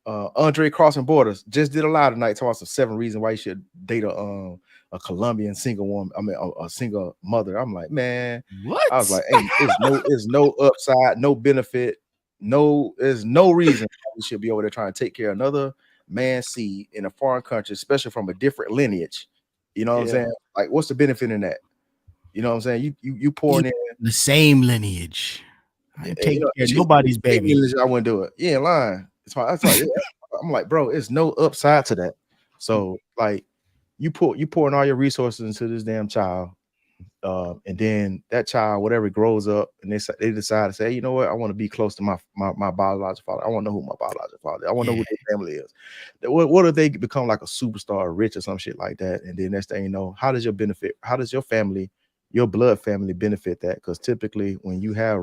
Andre Crossing Borders just did a live tonight talking about some 7 reasons why you should date a Colombian single woman. I mean a single mother. I'm like, man, I was What? like, hey, it's no upside, no benefit, there's no reason why we should be over there trying to take care of another man's seed in a foreign country, especially from a different lineage. You know what I'm Yeah. saying? Like, what's the benefit in that? You know what I'm saying? You pouring in, The same lineage. I ain't taking care of shit, nobody's baby. I wouldn't do it. You ain't lying. That's why I'm like, bro, it's no upside to that. So like you pouring all your resources into this damn child. And then that child, whatever grows up, and they decide to say, hey, you know what, I want to be close to my biological father. I want to know who my biological father is. I want to know who their family is. What if they become like a superstar, rich or some shit like that? And then next thing you know, how does your family, your blood family benefit that? Because typically when you have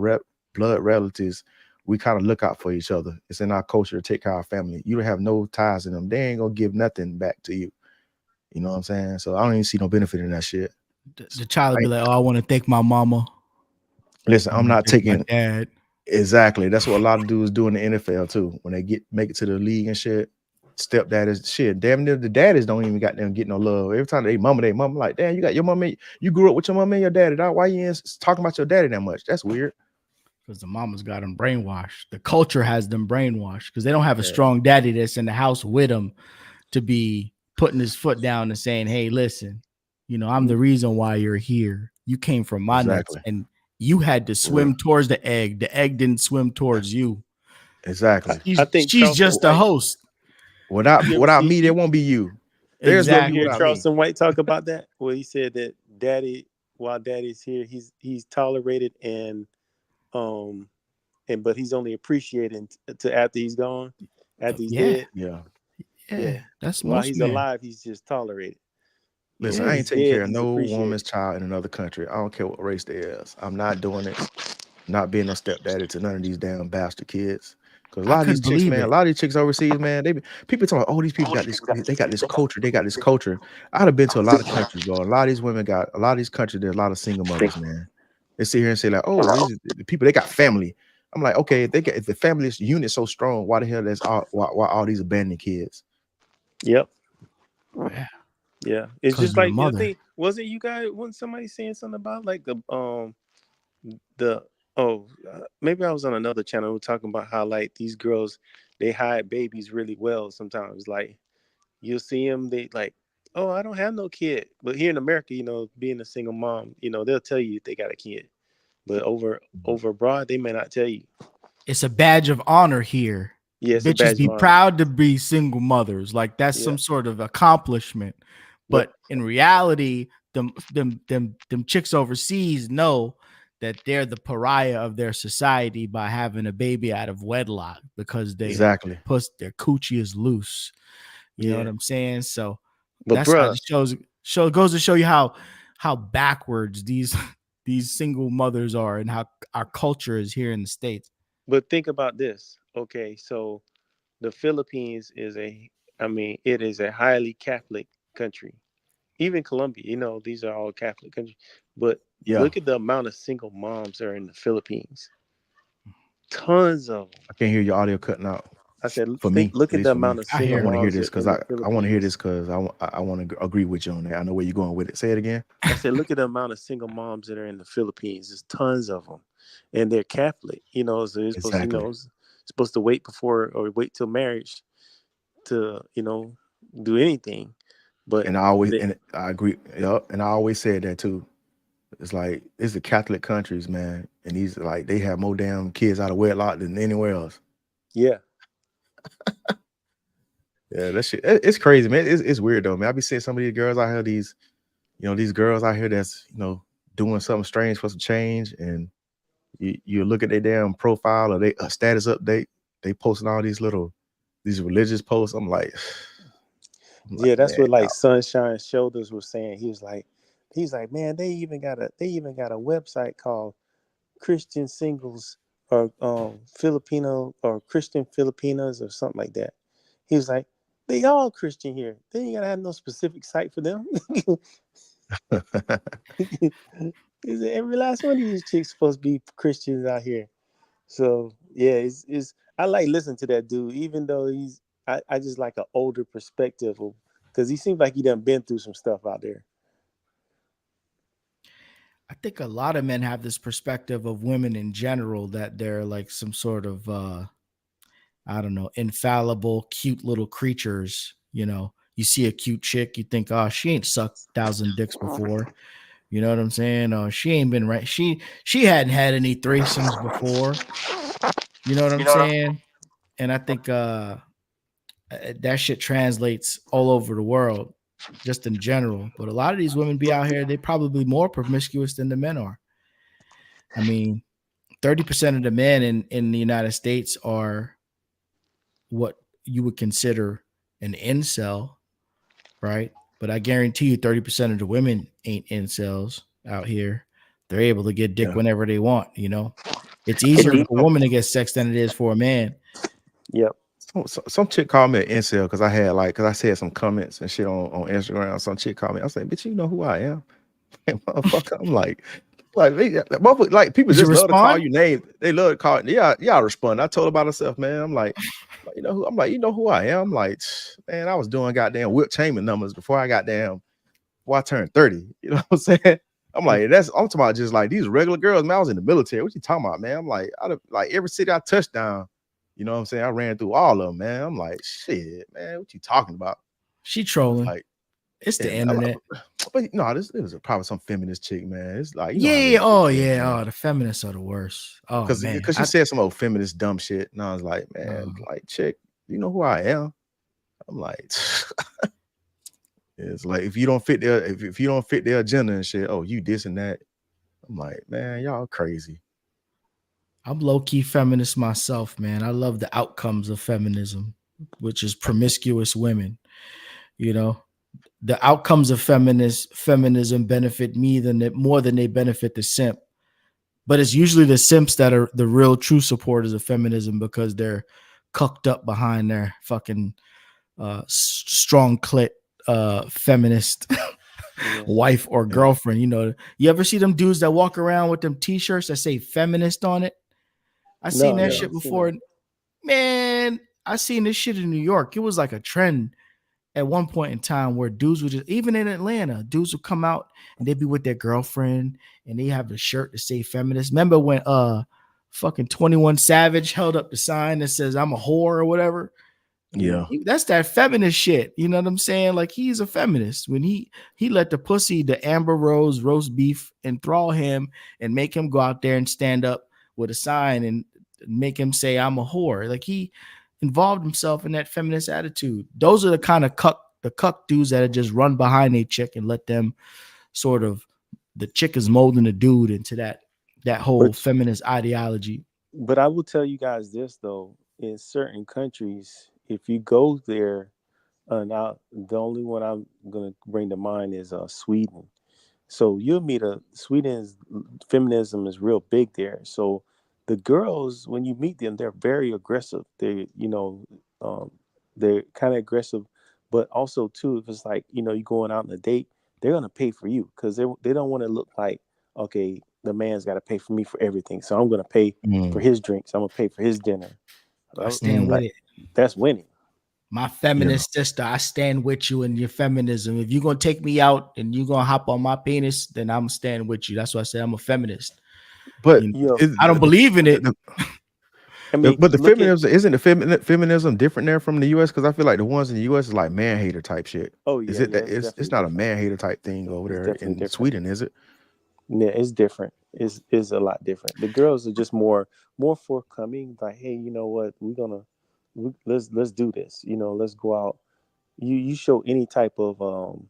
blood relatives, we kind of look out for each other. It's in our culture to take care of our family. You don't have no ties in them. They ain't gonna give nothing back to you. You know what I'm saying? So I don't even see no benefit in that shit. The child will be like, oh, I want to thank my mama. Listen, I'm not Thank my taking dad. exactly. That's what a lot of dudes do in the NFL too. When they make it to the league and shit, stepdad is shit. Damn near the daddies don't even got them get no love. Every time they mama like, damn, you got your mama. You grew up with your mama and your daddy. Dog. Why you ain't talking about your daddy that much? That's weird. Because the mamas got them brainwashed. The culture has them brainwashed because they don't have a strong daddy that's in the house with them to be putting his foot down and saying, hey, listen, I'm the reason why you're here. You came from my nuts and you had to swim towards the egg. The egg didn't swim towards you. Exactly. I think she's just the White, host. Without me, there won't be you. There's Exactly. no you you hear without Charleston me. White talk about that? Well, he said that while daddy's here, he's tolerated and but he's only appreciated to after he's gone, after he's dead. Yeah. That's While most he's men. alive, he's just tolerated. Listen, When I he's ain't taking dead, care of he's no appreciated. woman's child in another country. I don't care what race they is. I'm not doing it. Not being no stepdaddy to none of these damn bastard kids. Because a I lot of these couldn't chicks, believe man, a it. lot of these chicks overseas, man, people talking about, oh, these people got this, they got this culture, I'd have been to a lot of countries, bro. A lot of these women got a lot of these countries, there's a lot of single mothers, man. They sit here and say, like, oh, the people, they got family. I'm like, okay, if the family unit so strong, why the hell why all these abandoned kids? Yep. Yeah. Yeah. It's Because just their like I mother. think wasn't you guys wasn't somebody saying something about like the maybe I was on another channel talking about how like these girls they hide babies really well sometimes. Like you'll see them, they like, oh, I don't have no kid. But here in America, being a single mom, they'll tell you if they got a kid. But over abroad, they may not tell you. It's a badge of honor here. Yeah, it's a Bitches badge be of honor. proud to be single mothers. Like that's some sort of accomplishment. But in reality, them chicks overseas know that they're the pariah of their society by having a baby out of wedlock because their coochie is loose. You know what I'm saying? So but that's how it goes to show you how backwards these single mothers are and how our culture is here in the States. But think about this. Okay, so the Philippines it is a highly Catholic country. Even Colombia, these are all Catholic countries. But look at the amount of single moms that are in the Philippines. Tons of them. I can't hear your audio cutting out. I said, For me, look at at least the for me. amount of I I single hear want to hear moms this because in the I want to hear Philippines. this because I want to agree with you on that. I know where you're going with it. Say it again. I said, look at the amount of single moms that are in the Philippines. There's tons of them, and they're Catholic. You know, so they're supposed, Exactly. supposed to wait before or wait till marriage to, do anything. But And I agree. Yep. And I always said that too. It's like it's the Catholic countries, man, and these like they have more damn kids out of wedlock than anywhere else. yeah, Yeah, that shit. It's crazy, man. It's weird though, man. I be seeing some of these girls out here, these girls out here that's doing something strange for some change, and you look at their damn profile or they status update, they posting all these religious posts. I'm like, yeah. That's man, what like Sunshine Shoulders was saying. He's like, man, they even got a website called Christian Singles or Filipino or Christian Filipinas or something like that. He was like, they all Christian here. They ain't gotta have no specific site for them. He said, every last one of these chicks supposed to be Christians out here. So yeah, it's I like listening to that dude, even though I just like an older perspective because he seems like he done been through some stuff out there. I think a lot of men have this perspective of women in general that they're like some sort of I don't know, infallible, cute little creatures. You see a cute chick, you think, oh, she ain't sucked 1,000 dicks before. You know what I'm saying? Oh, she ain't been right. She hadn't had any threesomes before. You know what I'm saying? And I think that shit translates all over the world, just in general. But a lot of these women be out here, they probably more promiscuous than the men are. I mean, 30% of the men in the United States are what you would consider an incel, right? But I guarantee you 30% of the women ain't incels out here. They're able to get dick whenever they want, It's easier for a woman to get sex than it is for a man. Yep. Some chick called me an incel because I said some comments and shit on Instagram. Some chick called me. I said, bitch, you know who I am. Motherfucker, I'm like people Did you just love to call respond? you names. They love to call. Yeah, I respond. I told her about herself, man. I'm like, you know who I am. I'm like, man, I was doing goddamn Wilt Chamberlain numbers before I turned 30. You know what I'm saying? I'm like, I'm talking about just like these regular girls. Man, I was in the military. What you talking about, man? I'm like, like every city I touched down, you know what I'm saying? I ran through all of them, man. I'm like, shit, man, what you talking about? She trolling. Like, it's the internet. But no, this is probably some feminist chick, man. It's like, the feminists are the worst. Oh, man. Because she said some old feminist dumb shit. And I was like, man, like, chick, you know who I am? I'm like, it's like if you don't fit their agenda and shit, oh, you this and that. I'm like, man, y'all crazy. I'm low-key feminist myself, man. I love the outcomes of feminism, which is promiscuous women. The outcomes of feminism benefit me more than they benefit the simp. But it's usually the simps that are the real true supporters of feminism because they're cucked up behind their fucking strong clit feminist wife or girlfriend. You ever see them dudes that walk around with them t-shirts that say feminist on it? I seen that shit before. Man, I seen this shit in New York. It was like a trend at one point in time where dudes would even in Atlanta, dudes would come out and they'd be with their girlfriend and they have the shirt to say feminist. Remember when fucking 21 Savage held up the sign that says I'm a whore or whatever? Yeah. That's that feminist shit. You know what I'm saying? Like he's a feminist when he let the pussy, the Amber Rose roast beef enthrall him and make him go out there and stand up with a sign and make him say I'm a whore. Like he involved himself in that feminist attitude. Those are the kind of cuck dudes that just run behind a chick and let them sort of, the chick is molding the dude into that whole feminist ideology. But I will tell you guys this though, in certain countries, if you go there, the only one I'm gonna bring to mind is Sweden. So you'll meet Sweden's feminism is real big there. So the girls, when you meet them, they're very aggressive. They're kind of aggressive, but also too, if it's like, you're going out on a date, they're going to pay for you because they don't want to look like, okay, the man's got to pay for me for everything. So I'm going to pay for his drinks. I'm going to pay for his dinner. I stand with it. That's winning. My feminist sister, I stand with you in your feminism. If you're gonna take me out and you're gonna hop on my penis, then I'm staying with you. That's why I say I'm a feminist. But You know, Yo, I don't believe in it. I mean, but the look at, feminism isn't the feminism different there from the U.S. Because I feel like the ones in the U.S. is like man hater type shit. oh yeah, Is it yeah, that it's it's definitely not a different. man hater type thing over It's there definitely in different. Sweden, is it? Yeah, it's different. It's a lot different. The girls are just more forthcoming. Like, hey, you know what? Let's do this. You know, let's go out. You show any type of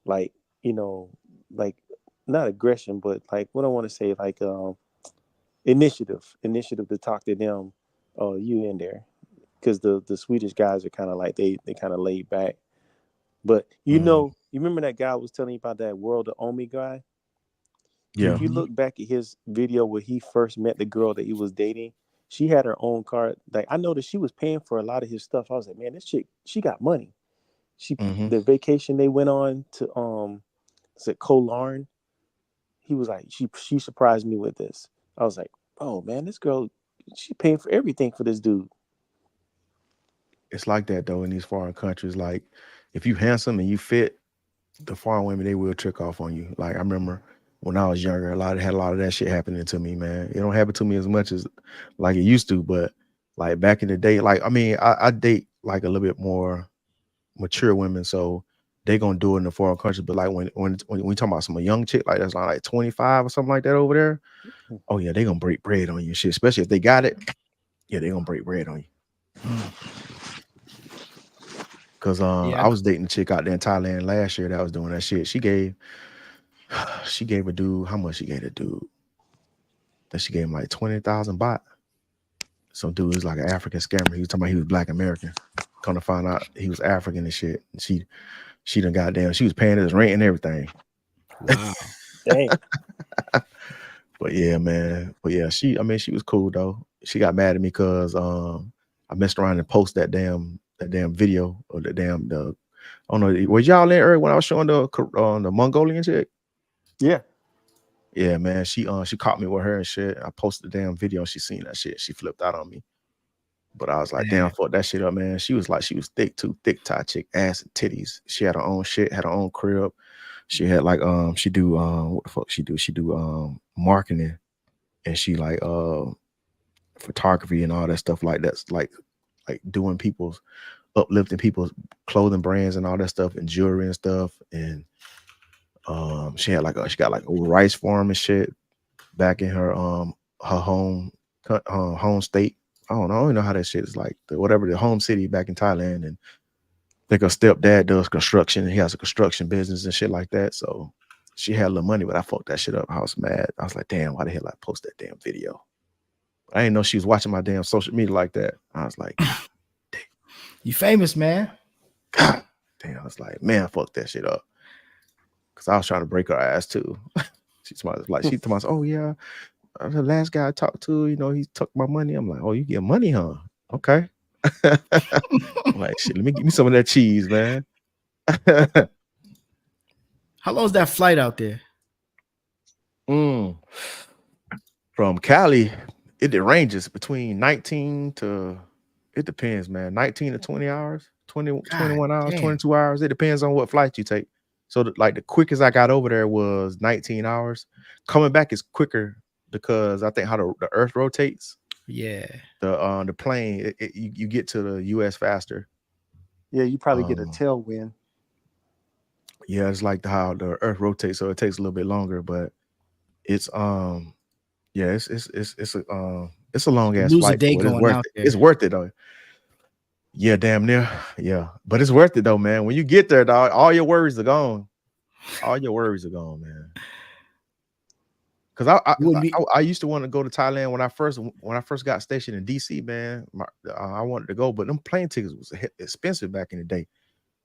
like, you know, like not aggression, but like what I want to say, like initiative to talk to them. Oh, you in there? Because the Swedish guys are kind of like they kind of laid back. But you Mm, know, you remember that guy I was telling you about, that World of Omi guy? yeah. If you look back at his video where he first met the girl that he was dating, she had her own car. Like, I noticed she was paying for a lot of his stuff. I was like, man, this chick, she got money. Mm-hmm. The vacation they went on to is it Koh Larn? He was like, she surprised me with this. I was like, oh man, this girl, she paying for everything for this dude. It's like that though in these foreign countries. Like if you handsome and you fit, the foreign women they will trick off on you. Like I remember when I was younger, had a lot of that shit happening to me, man. It don't happen to me as much as like it used to, but like back in the day, like I mean, I date like a little bit more mature women, so they gonna do it in the foreign countries. But like when we talk about some young chick like that's like 25 or something like that over there, oh yeah, they gonna break bread on you, shit. Especially if they got it, yeah, they gonna break bread on you. Cause Yeah, I was dating a chick out there in Thailand last year that was doing that shit. She gave a dude, how much she gave the dude? That she gave him like 20,000 baht. Some dude was like an African scammer. He was talking about he was Black American. Come to find out he was African and shit. And she done goddamn, she was paying his rent and everything. wow. Dang. But yeah, man. But yeah, she was cool though. She got mad at me because I messed around and posted that damn video or I don't know. Was y'all in early when I was showing the Mongolian chick? Yeah. Yeah, man. She caught me with her and shit. I posted the damn video and she seen that shit. She flipped out on me. But I was like, damn, fuck that shit up, man. She was thick too, thick Thai chick, ass and titties. She had her own shit, had her own crib. She had like she do what the fuck she do? She do marketing and she like photography and all that stuff like that's like doing uplifting people's clothing brands and all that stuff and jewelry and stuff. And she got like a rice farm and shit back in her home state. I don't know how that shit is like the home city back in Thailand. And I think her stepdad does construction and he has a construction business and shit like that. So she had a little money, but I fucked that shit up. I was mad. I was like, damn, why the hell I post that damn video? I didn't know she was watching my damn social media like that. I was like, You famous, man. God damn. I was like, man, fuck that shit up. Cause I was trying to break her ass too. She told me, oh yeah, the last guy I talked to, you know, he took my money. I'm like, oh, you get money, huh? Okay. I'm like, shit, give me some of that cheese, man. How long is that flight out there? From Cali, it ranges between 19 to, it depends, man, 19 to 20 hours, 21 hours, damn. 22 hours. It depends on what flight you take. So the quickest I got over there was 19 hours. Coming back is quicker because I think how the earth rotates. Yeah. The plane, you get to the US faster. Yeah, you probably get a tailwind. Yeah, it's like how the earth rotates, so it takes a little bit longer, but it's yeah, it's a long ass Lose a flight. day But going out there. It's worth it though. Yeah, damn near. Yeah, but it's worth it though, man. When you get there, dog, all your worries are gone. All your worries are gone, man. Because I used to want to go to Thailand when I first got stationed in DC, man. I wanted to go, but them plane tickets was expensive back in the day.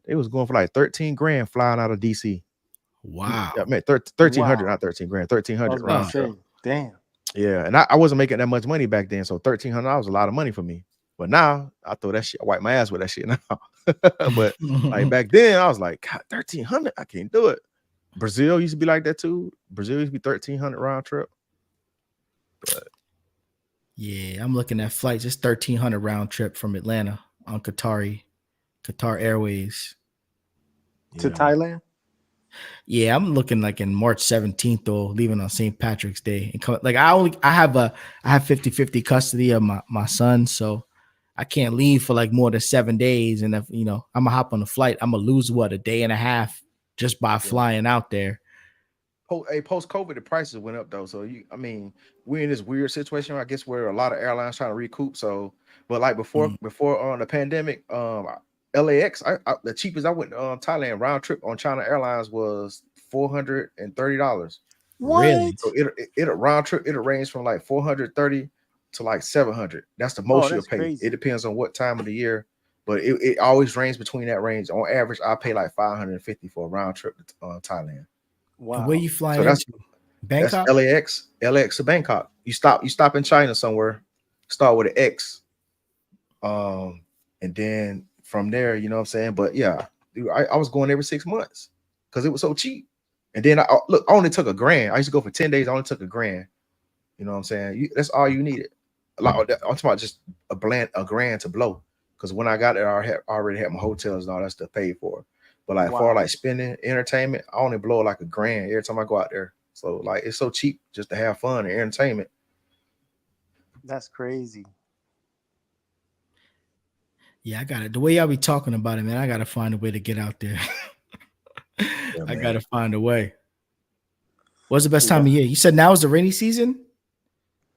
They was going for like 13 grand flying out of DC. Wow. I mean 1300, Wow. not 13 grand, 1300 round trip. Damn. Yeah, and I wasn't making that much money back then, so $1,300 was a lot of money for me. But now I throw that shit, I wipe my ass with that shit now. But like back then, I was like, God, 1,300, I can't do it. Brazil used to be like that too. Brazil used to be 1,300 round trip. But Yeah, I'm looking at flights. It's 1,300 round trip from Atlanta on Qatar Airways. To Yeah. Thailand? Yeah, I'm looking like in March 17th though, leaving on St. Patrick's Day. And like I have 50-50 custody of my son, so I can't leave for like more than 7 days. And if I'm gonna hop on a flight, I'm gonna lose a day and a half just by flying out there. Post COVID, the prices went up though. So we're in this weird situation, I guess, where a lot of airlines trying to recoup. So, but like before the pandemic, LAX, the cheapest I went to Thailand round trip on China Airlines was $430. Really? So it a round trip, it'll range from like 430 to like 700. That's the Oh, most you'll that's pay. crazy. It depends on what time of the year, but it always ranges between that range. On average, I pay like 550 for a round trip to Thailand. Where Wow. you flying So that's into? Bangkok? LAX to Bangkok. You stop in China somewhere, start with an X, and then from there, you know what I'm saying. But yeah, dude, I was going every 6 months because it was so cheap. And then I only took $1,000. I used to go for 10 days. I only took $1,000. You know what I'm saying? That's all you needed. I'm talking about just $1,000 to blow. Because when I got there, I already had my hotels and all that stuff paid for. But like for like spending entertainment, I only blow like $1,000 every time I go out there. So like it's so cheap just to have fun and entertainment. That's crazy. Yeah, I got it. The way y'all be talking about it, man, I gotta find a way to get out there. I gotta find a way. What's the best time of year? You said now is the rainy season?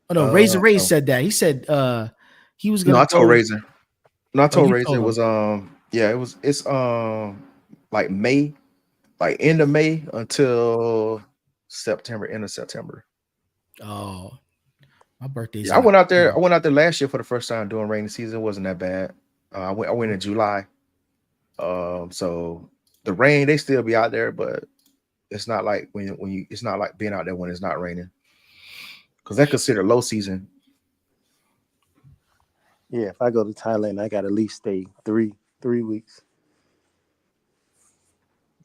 Oh no, Razor Ray said that. He said he was gonna. No, I told Razor. No, I told Razor told it was it's like May, like end of May until September, end of September. Oh, my birthday's. Yeah, I went out there last year for the first time during rainy season. It wasn't that bad. I went in July. So the rain, they still be out there, but it's not like it's not like being out there when it's not raining. Because that's considered low season. Yeah, if I go to Thailand, I gotta at least stay three weeks.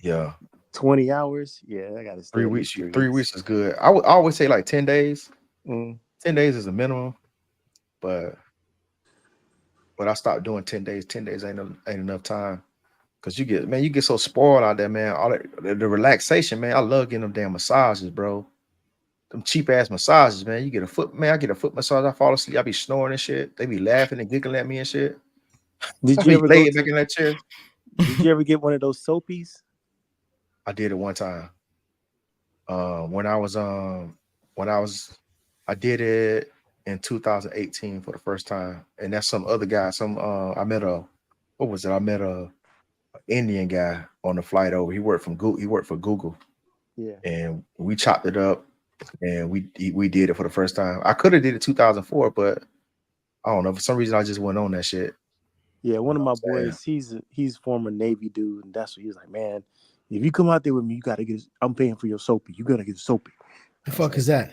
Yeah. 20 hours. Yeah, I gotta stay 3 weeks. 3 weeks is good. I would always say like 10 days. 10 days is the minimum, but I stopped doing 10 days. 10 days ain't enough time. Cause you get so spoiled out there, man. All the relaxation, man. I love getting them damn massages, bro. Them cheap ass massages, man. You get a foot, man. I get a foot massage. I fall asleep. I be snoring and shit. They be laughing and giggling at me and shit. Did you ever lay back in that chair? Did you ever get one of those soapies? I did it one time. I did it in 2018 for the first time, and that's some other guy. I met a Indian guy on the flight over. He worked for Google. Yeah, and we chopped it up, and we did it for the first time. I could have did it 2004, but I don't know. For some reason, I just went on that shit. Yeah, one of my boys, he's former Navy dude, and that's what he was like, man. If you come out there with me, you gotta get. I'm paying for your soapy. You gotta get a soapy. The fuck is that?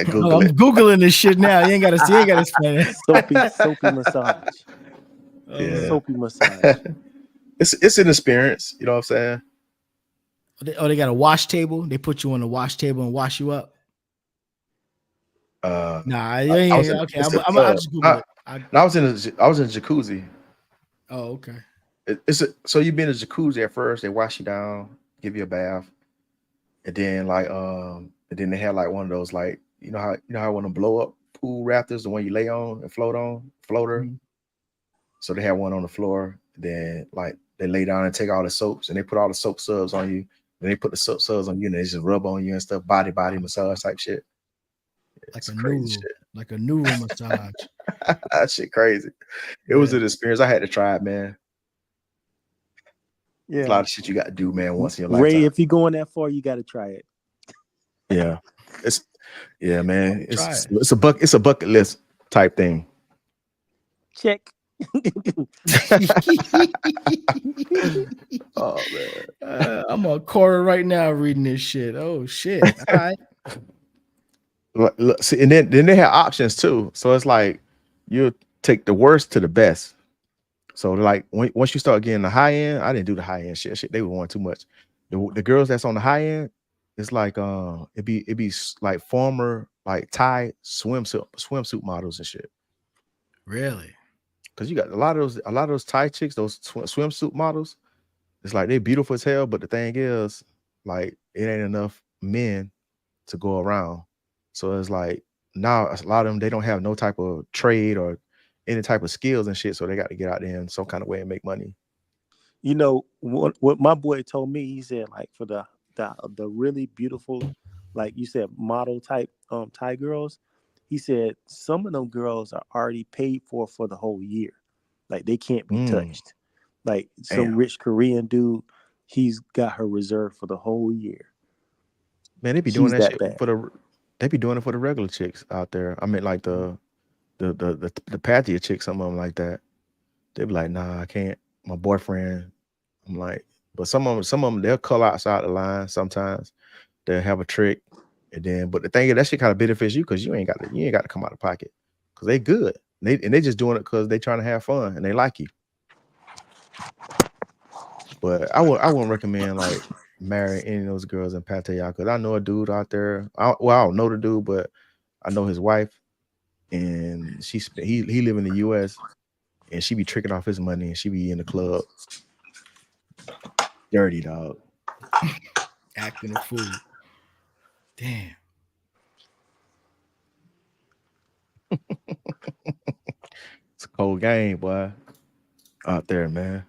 Google I'm Googling this shit now. You ain't gotta see. You ain't gotta explain it. Soapy massage. Yeah. Soapy massage. It's an experience. You know what I'm saying? They got a wash table. They put you on the wash table and wash you up. Nah, okay. I'm just Google it. I was in a jacuzzi. Oh, okay. So you be in a jacuzzi at first. They wash you down, give you a bath, and then then they have like one of those like you know how one of them blow up pool rafters, the one you lay on and floater. Mm-hmm. So they have one on the floor. Then like they lay down and take all the soaps and they put all the soap suds on you. Then they put the soap suds on you and they just rub on you and stuff, body massage type shit. Like a neuro massage. That shit crazy. It was an experience. I had to try it, man. Yeah, there's a lot of shit you got to do, man. Once in your lifetime. Ray, if you're going that far, you got to try it. Yeah, man. It's a bucket list type thing. Check. Oh man, I'm a quarter right now reading this shit. Oh shit! All right. Look, see, and then they have options too. So it's like you take the worst to the best. So like once you start getting the high end, I didn't do the high end shit. They were wanting too much. The girls that's on the high end, It's like like former like Thai swimsuit models and shit. Really? Cause you got a lot of those Thai chicks, those swimsuit models. It's like they're beautiful as hell, but the thing is, like, it ain't enough men to go around. So it's like now a lot of them, they don't have no type of trade or any type of skills and shit. So they got to get out there in some kind of way and make money. You know what my boy told me. He said like for the really beautiful, like you said, model type Thai girls. He said some of them girls are already paid for the whole year. Like they can't be touched. Like some Damn. rich Korean dude, he's got her reserved for the whole year. Man, they be doing She's that that shit bad. they be doing it for the regular chicks out there. I mean, like the pathier chicks, some of them like that. They be like, nah, I can't. My boyfriend. I'm like, but some of them they'll call outside the line sometimes. They'll have a trick, and then but the thing is that shit kind of benefits you because you ain't got to come out of pocket because they good. They just doing it because they trying to have fun and they like you. But I wouldn't recommend like marrying any of those girls in Pattaya because I know a dude out there. I don't know the dude, but I know his wife, and he live in the U.S. and she be tricking off his money and she be in the club. Dirty dog. Acting a fool. Damn. It's a cold game, boy. Out there, man.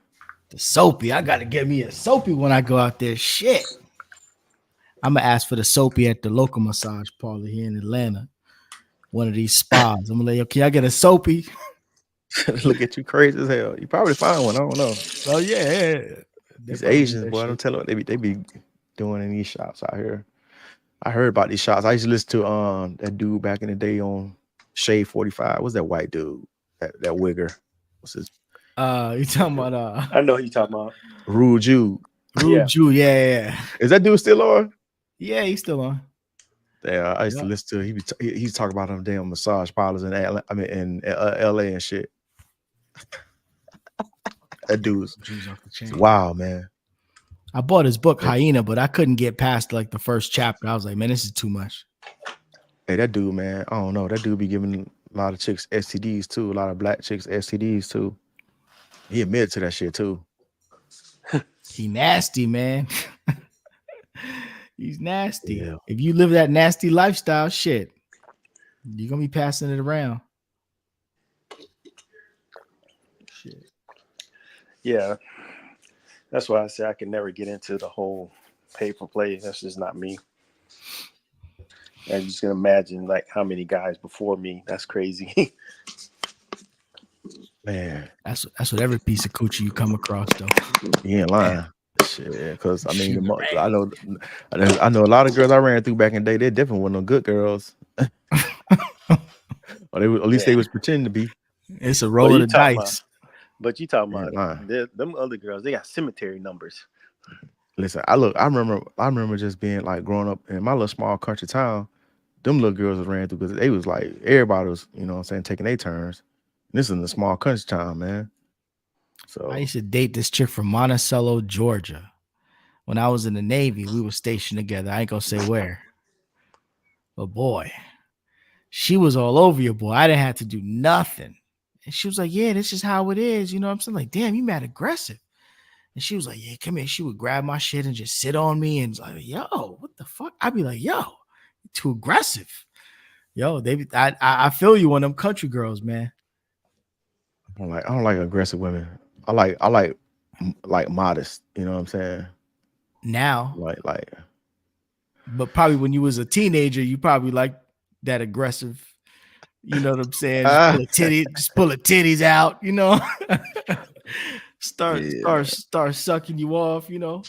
The soapy. I gotta get me a soapy when I go out there. Shit. I'm gonna ask for the soapy at the local massage parlor here in Atlanta. One of these spas. I'm gonna like, yo, can I get a soapy? Look at you crazy as hell. You probably find one. I don't know. Oh yeah. These Asians, boy, I'm telling you, they be doing in these shops out here. I heard about these shops. I used to listen to that dude back in the day on Shade 45. What's that white dude? That wigger. What's his? You talking about I know who you talking about. Rude Jude. Rude Jude? Yeah. Is that dude still on? Yeah, he's still on. Yeah, I used to listen to. He's talking about them damn massage parlors in LA and shit. That dude's wow, man. I bought his book Hyena, but I couldn't get past like the first chapter. I was like, man, this is too much. Hey, that dude, man, I don't know. That dude be giving a lot of chicks STDs too. A lot of black chicks STDs too. He admitted to that shit too. He nasty, man. He's nasty. Yeah. If you live that nasty lifestyle, shit, you're gonna be passing it around. Shit. Yeah. That's why I say I can never get into the whole pay for play. That's just not me. I'm just gonna imagine like how many guys before me. That's crazy. Man, that's what every piece of coochie you come across though. You ain't lying. Shit, because I mean, I know a lot of girls I ran through back in the day. They're different with no good girls, or they at least they was pretending to be. It's a roll of the dice. But you talking about them other girls? They got cemetery numbers. Listen, I remember just being like growing up in my little small country town. Them little girls was ran through because they was like everybody was, you know what I'm saying, taking their turns. And this is in a small country town, man. So I used to date this chick from Monticello, Georgia. When I was in the Navy, we were stationed together. I ain't gonna say where. But boy, she was all over you, boy. I didn't have to do nothing. And she was like, yeah, this is how it is. You know what I'm saying? Like, damn, you mad aggressive. And she was like, yeah, come here. She would grab my shit and just sit on me and like, yo, what the fuck? I'd be like, yo, you're too aggressive. Yo, I feel you on them country girls, man. I don't like aggressive women. I like modest, you know what I'm saying? Now. Like but probably when you was a teenager, you probably like that aggressive. You know what I'm saying? Just pull the titties out, you know. start sucking you off, you know.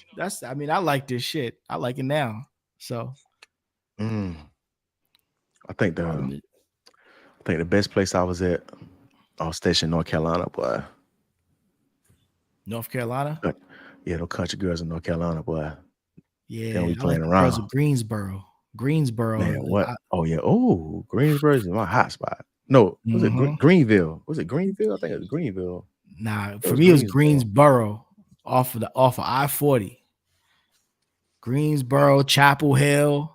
I mean, I like this shit. I like it now. So I think the best place I was at, I was stationed in North Carolina, boy. North Carolina? Yeah, no country girls in North Carolina, boy. Yeah, they don't be playing like around. Girls of Greensboro. Man, what? Oh yeah. Oh, Greensboro is my hot spot. No, was it Greenville? Was it Greenville? I think it was Greenville. Nah, for me it was Greensboro off of I-40. Greensboro, Chapel Hill.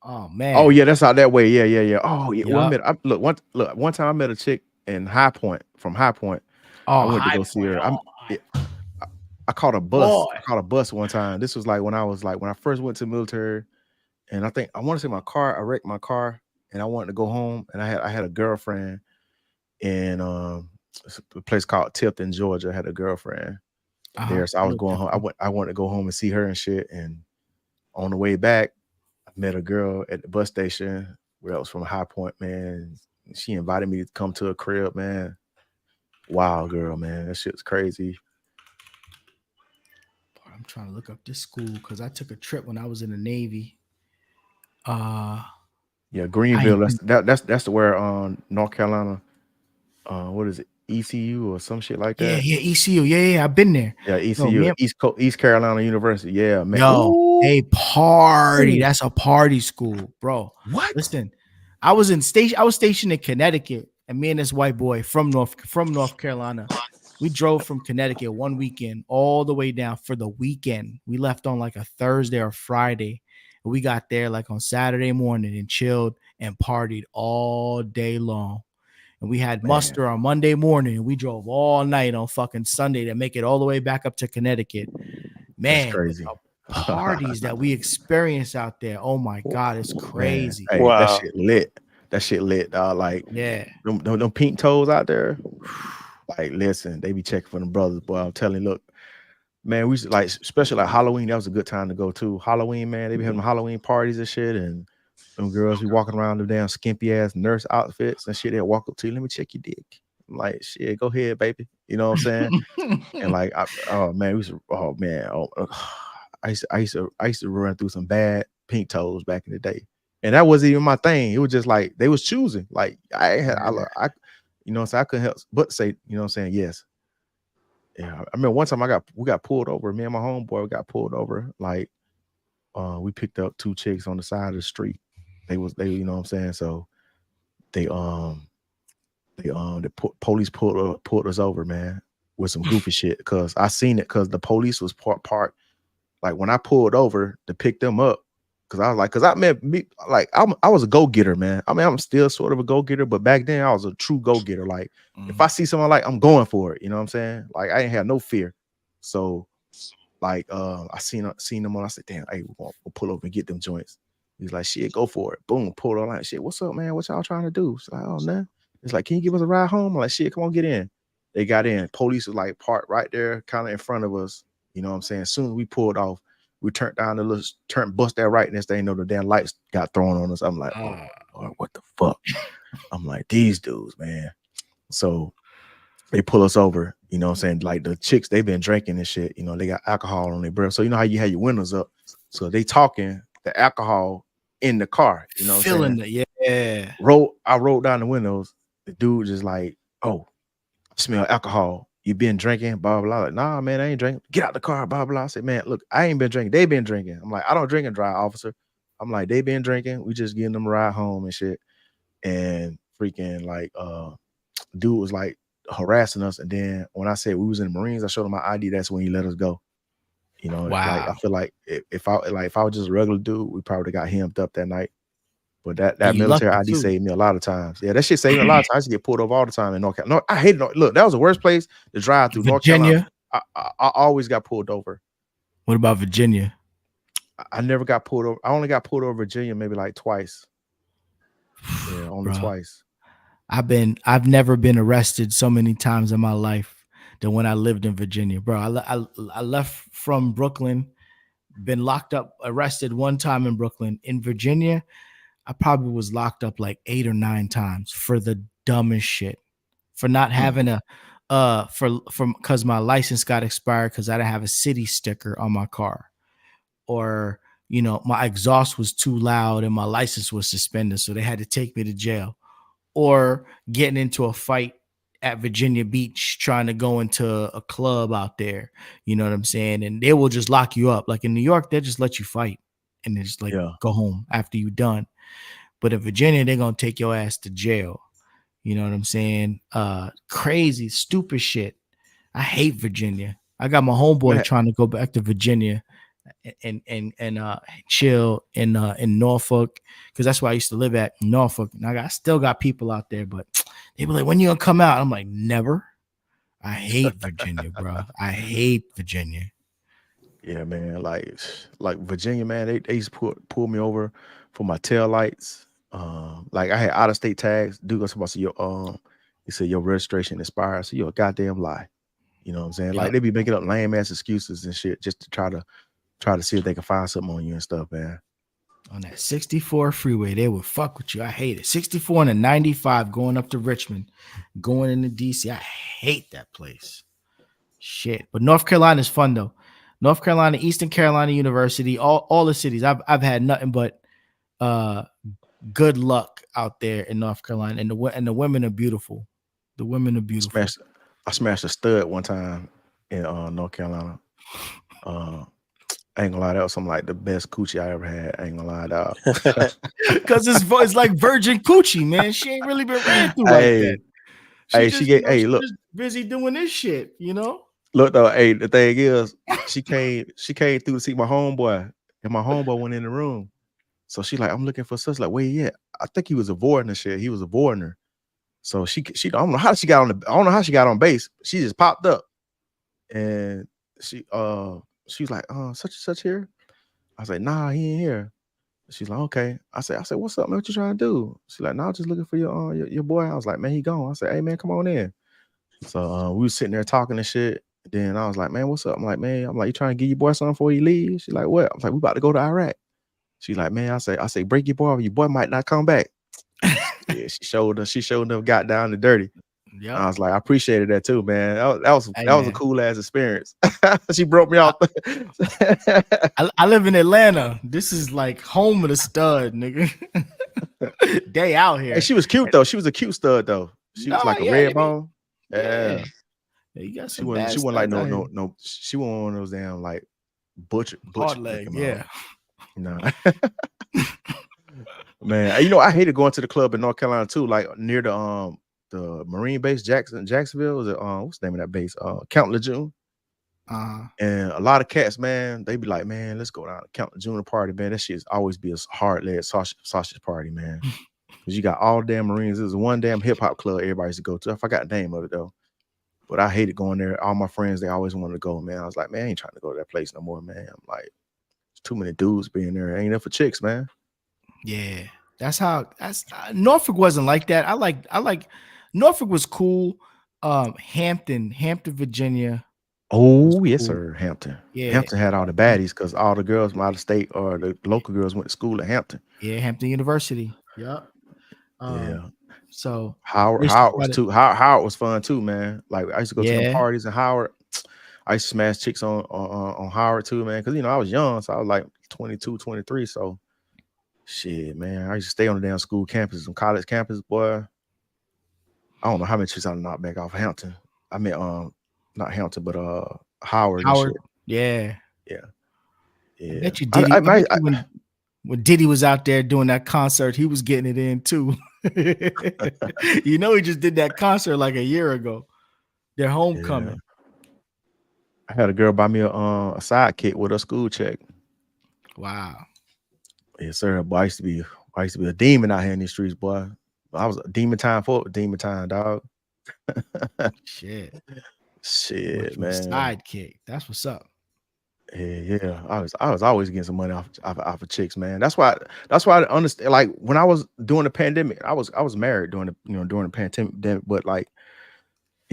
Oh man. Oh yeah, that's out that way. Yeah. Oh yeah. Well, Yup. One time I met a chick in High Point. From High Point, I Oh, went to High go see Point. her. Oh my I caught a bus. boy. I caught a bus one time. This was like when I first went to the military, and I want to say I wrecked my car, and I wanted to go home, and I had a girlfriend in it's a place called Tilton, Georgia. I had a girlfriend there, so I was going home. I wanted to go home and see her and shit. And on the way back, I met a girl at the bus station where I was from High Point, man. She invited me to come to her crib, man. Wow, girl, man, that shit's crazy. I'm trying to look up this school because I took a trip when I was in the Navy. Yeah, Greenville. That's the where North Carolina. What is it? ECU or some shit like that. Yeah, ECU. Yeah, I've been there. Yeah, ECU, East Carolina University. Yeah, man. Yo, Ooh. they party. That's a party school, bro. What? Listen, I was stationed in Connecticut, and me and this white boy from North Carolina, we drove from Connecticut one weekend all the way down for the weekend. We left on like a Thursday or Friday. And we got there like on Saturday morning and chilled and partied all day long. And we had muster on Monday morning, and we drove all night on fucking Sunday to make it all the way back up to Connecticut. Man, that's crazy. the parties that we experience out there. Oh my God, it's crazy. Hey, Wow. that shit lit. That shit lit. Like, Yeah. them pink toes out there. Like, listen, they be checking for them brothers, boy. I'm telling you, look, man, we used to, like, especially like Halloween. That was a good time to go to. Halloween, man, they be having Halloween parties and shit, and them girls be walking around them damn skimpy ass nurse outfits and shit. They walk up to you, let me check your dick. I'm like, shit, go ahead, baby. You know what I'm saying? And like, I used to run through some bad pink toes back in the day, and that wasn't even my thing. It was just like they was choosing. Like I you know, so I couldn't help but say, you know what I'm saying, yes. Yeah, I remember one time we got pulled over. Me and my homeboy, we got pulled over. Like, we picked up two chicks on the side of the street. They you know what I'm saying. So the police pulled us over, man, with some goofy shit. Cause I seen it, cause the police was parked. Like when I pulled over to pick them up, cause I was like, I was a go-getter, man. I mean, I'm still sort of a go-getter, but back then I was a true go-getter. Like if I see someone like, I'm going for it. You know what I'm saying? Like I ain't have no fear. So like I seen them on. I said, damn, hey, we'll pull over and get them joints. He's like, shit, go for it. Boom, pulled on. Like, shit, what's up, man? What y'all trying to do? It's like, oh, man. It's like, can you give us a ride home? I'm like, shit, come on, get in. They got in. Police was like parked right there, kind of in front of us. You know what I'm saying? As soon as we pulled off, we turned down bust that right, and next thing you know, the damn lights got thrown on us. I'm like, oh, Lord, what the fuck? I'm like, these dudes, man. So they pull us over, you know what I'm saying? Like the chicks, they've been drinking and shit. You know, they got alcohol on their breath. So you know how you have your windows up. So they talking the alcohol in the car, you know what I'm saying? Yeah. I rolled down the windows. The dude just like, oh, I smell alcohol. You been drinking? Blah, blah, blah. Like, nah, man, I ain't drinking. Get out the car, blah, blah. I said, man, look, I ain't been drinking. They been drinking. I'm like, I don't drink and drive, officer. I'm like, they been drinking. We just getting them a ride home and shit. And freaking like, dude was like harassing us. And then when I said we was in the Marines, I showed him my ID. That's when he let us go. You know, wow. Like I feel like if I was just a regular dude, we probably got hemmed up that night. But that military ID saved me a lot of times. Yeah, that shit saved me a lot of times. I used to get pulled over all the time in North Carolina. No, I hated it. Look, that was the worst place to drive through. Virginia. North Carolina. I always got pulled over. What about Virginia? I never got pulled over. I only got pulled over Virginia maybe like twice. Yeah, only twice. I've never been arrested so many times in my life than when I lived in Virginia, bro. I left from Brooklyn, been locked up, arrested one time in Brooklyn. In Virginia, I probably was locked up like 8 or 9 times for the dumbest shit, for not having because my license got expired because I didn't have a city sticker on my car, or you know, my exhaust was too loud and my license was suspended, so they had to take me to jail, or getting into a fight at Virginia Beach trying to go into a club out there. You know what I'm saying? And they will just lock you up. Like in New York, they'll just let you fight and they just like go home after you're done. But in Virginia, they're going to take your ass to jail. You know what I'm saying? Crazy, stupid shit. I hate Virginia. I got my homeboy trying to go back to Virginia. and chill in Norfolk, because that's where I used to live at, Norfolk. And I still got people out there, but they be like, when you gonna come out? I'm like, never. I hate Virginia, bro. I hate Virginia. Yeah, man. Like Virginia, man. They used to pull me over for my tail lights. Like I had out of state tags. Dude goes about he said your registration expired. So you're a goddamn lie. You know what I'm saying? Like Yep. they be making up lame ass excuses and shit just to try to see if they can find something on you and stuff, man. On that 64 freeway, they would fuck with you. I hate it. 64 and a 95 going up to Richmond, going into DC. I hate that place. Shit. But North Carolina is fun though. North Carolina, Eastern Carolina University, all the cities. I've had nothing but good luck out there in North Carolina, and the women are beautiful. The women are beautiful. I smashed a stud one time in North Carolina. I ain't gonna lie, that was something like the best coochie I ever had. I ain't gonna lie, dog. Because it's like virgin coochie, man. She ain't really been ran through like that. She look, just busy doing this shit, you know. Look though, hey, the thing is, she came through to see my homeboy, and my homeboy went in the room. So she like, I'm looking for such, like, where he at? I think he was avoiding the shit. He was avoiding her. So she I don't know how she got on base. She just popped up, and she was like, such and such here. I was like, nah, he ain't here. She's like, okay. I said, what's up, man? What you trying to do? She's like, nah, just looking for your boy. I was like, man, he gone. I said, hey man, come on in. So we was sitting there talking and shit. Then I was like, man, what's up? I'm like, you trying to give your boy something before he leaves? She's like, what? I was like, we about to go to Iraq. She's like, man, I say, break your boy might not come back. Yeah, she showed up, got down to dirty. Yeah, I was like, I appreciated that too, man. That was a cool ass experience. She broke me off. I live in Atlanta. This is like home of the stud, nigga. They out here. And she was cute though. She was a cute stud though. She was like a red bone. Yeah. You got she wasn't like no. She wasn't one of those damn like butcher leg. Yeah. No. Man, you know, I hated going to the club in North Carolina too, like near the Marine base, Jacksonville. Was it what's the name of that base? Count Lejeune. And a lot of cats, man, they be like, man, let's go down to Count Lejeune party, man. That shit's always be a hard-led sausage party, man. Because you got all damn Marines. There's one damn hip-hop club everybody used to go to. I forgot the name of it though. But I hated going there. All my friends, they always wanted to go, man. I was like, man, I ain't trying to go to that place no more, man. I'm like, there's too many dudes being there. Ain't enough for chicks, man. Yeah, that's Norfolk wasn't like that. I like Norfolk was cool. Hampton, Virginia. Oh, yes, cool. Sir. Hampton. Yeah. Hampton had all the baddies because all the girls from out of state or the local girls went to school at Hampton. Yeah, Hampton University. Yep. Yeah. So Howard was fun too, man. Like I used to go to the parties in Howard. I used to smash chicks on Howard too, man. Because I was young, so I was like 22, 23. So shit, man. I used to stay on the damn school campuses, on college campus, boy. I don't know how many chicks I knocked back off of Hampton. I mean, not Hampton, but Howard. Yeah. I bet you Diddy. When Diddy was out there doing that concert, he was getting it in too. He just did that concert like a year ago. Their homecoming. Yeah. I had a girl buy me a sidekick with a school check. Wow. Yes, sir. Boy, I used to be a demon out here in these streets, boy. I was a demon time, dog. Shit, man. Sidekick. That's what's up. Yeah. I was always getting some money off of chicks, man. That's why I understand. Like when I was doing the pandemic, I was married during the pandemic, but like,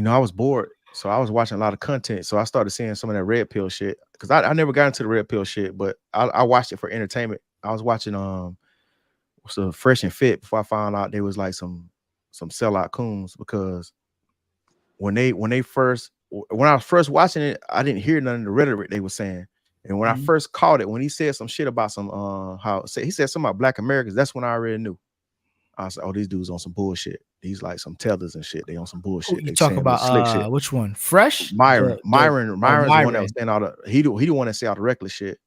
I was bored. So I was watching a lot of content. So I started seeing some of that red pill shit. Because I never got into the red pill shit, but I watched it for entertainment. I was watching Fresh and Fit before I found out there was like some sellout coons, because when I was first watching it, I didn't hear none of the rhetoric they were saying. And when I first caught it, when he said some shit about he said something about Black Americans, that's when I already knew. I was like, oh, these dudes on some bullshit. These like some tellers and shit. They on some bullshit. You talk about slick shit. Which one? Fresh? Myron's the one that was saying all the he the one that say all the reckless shit.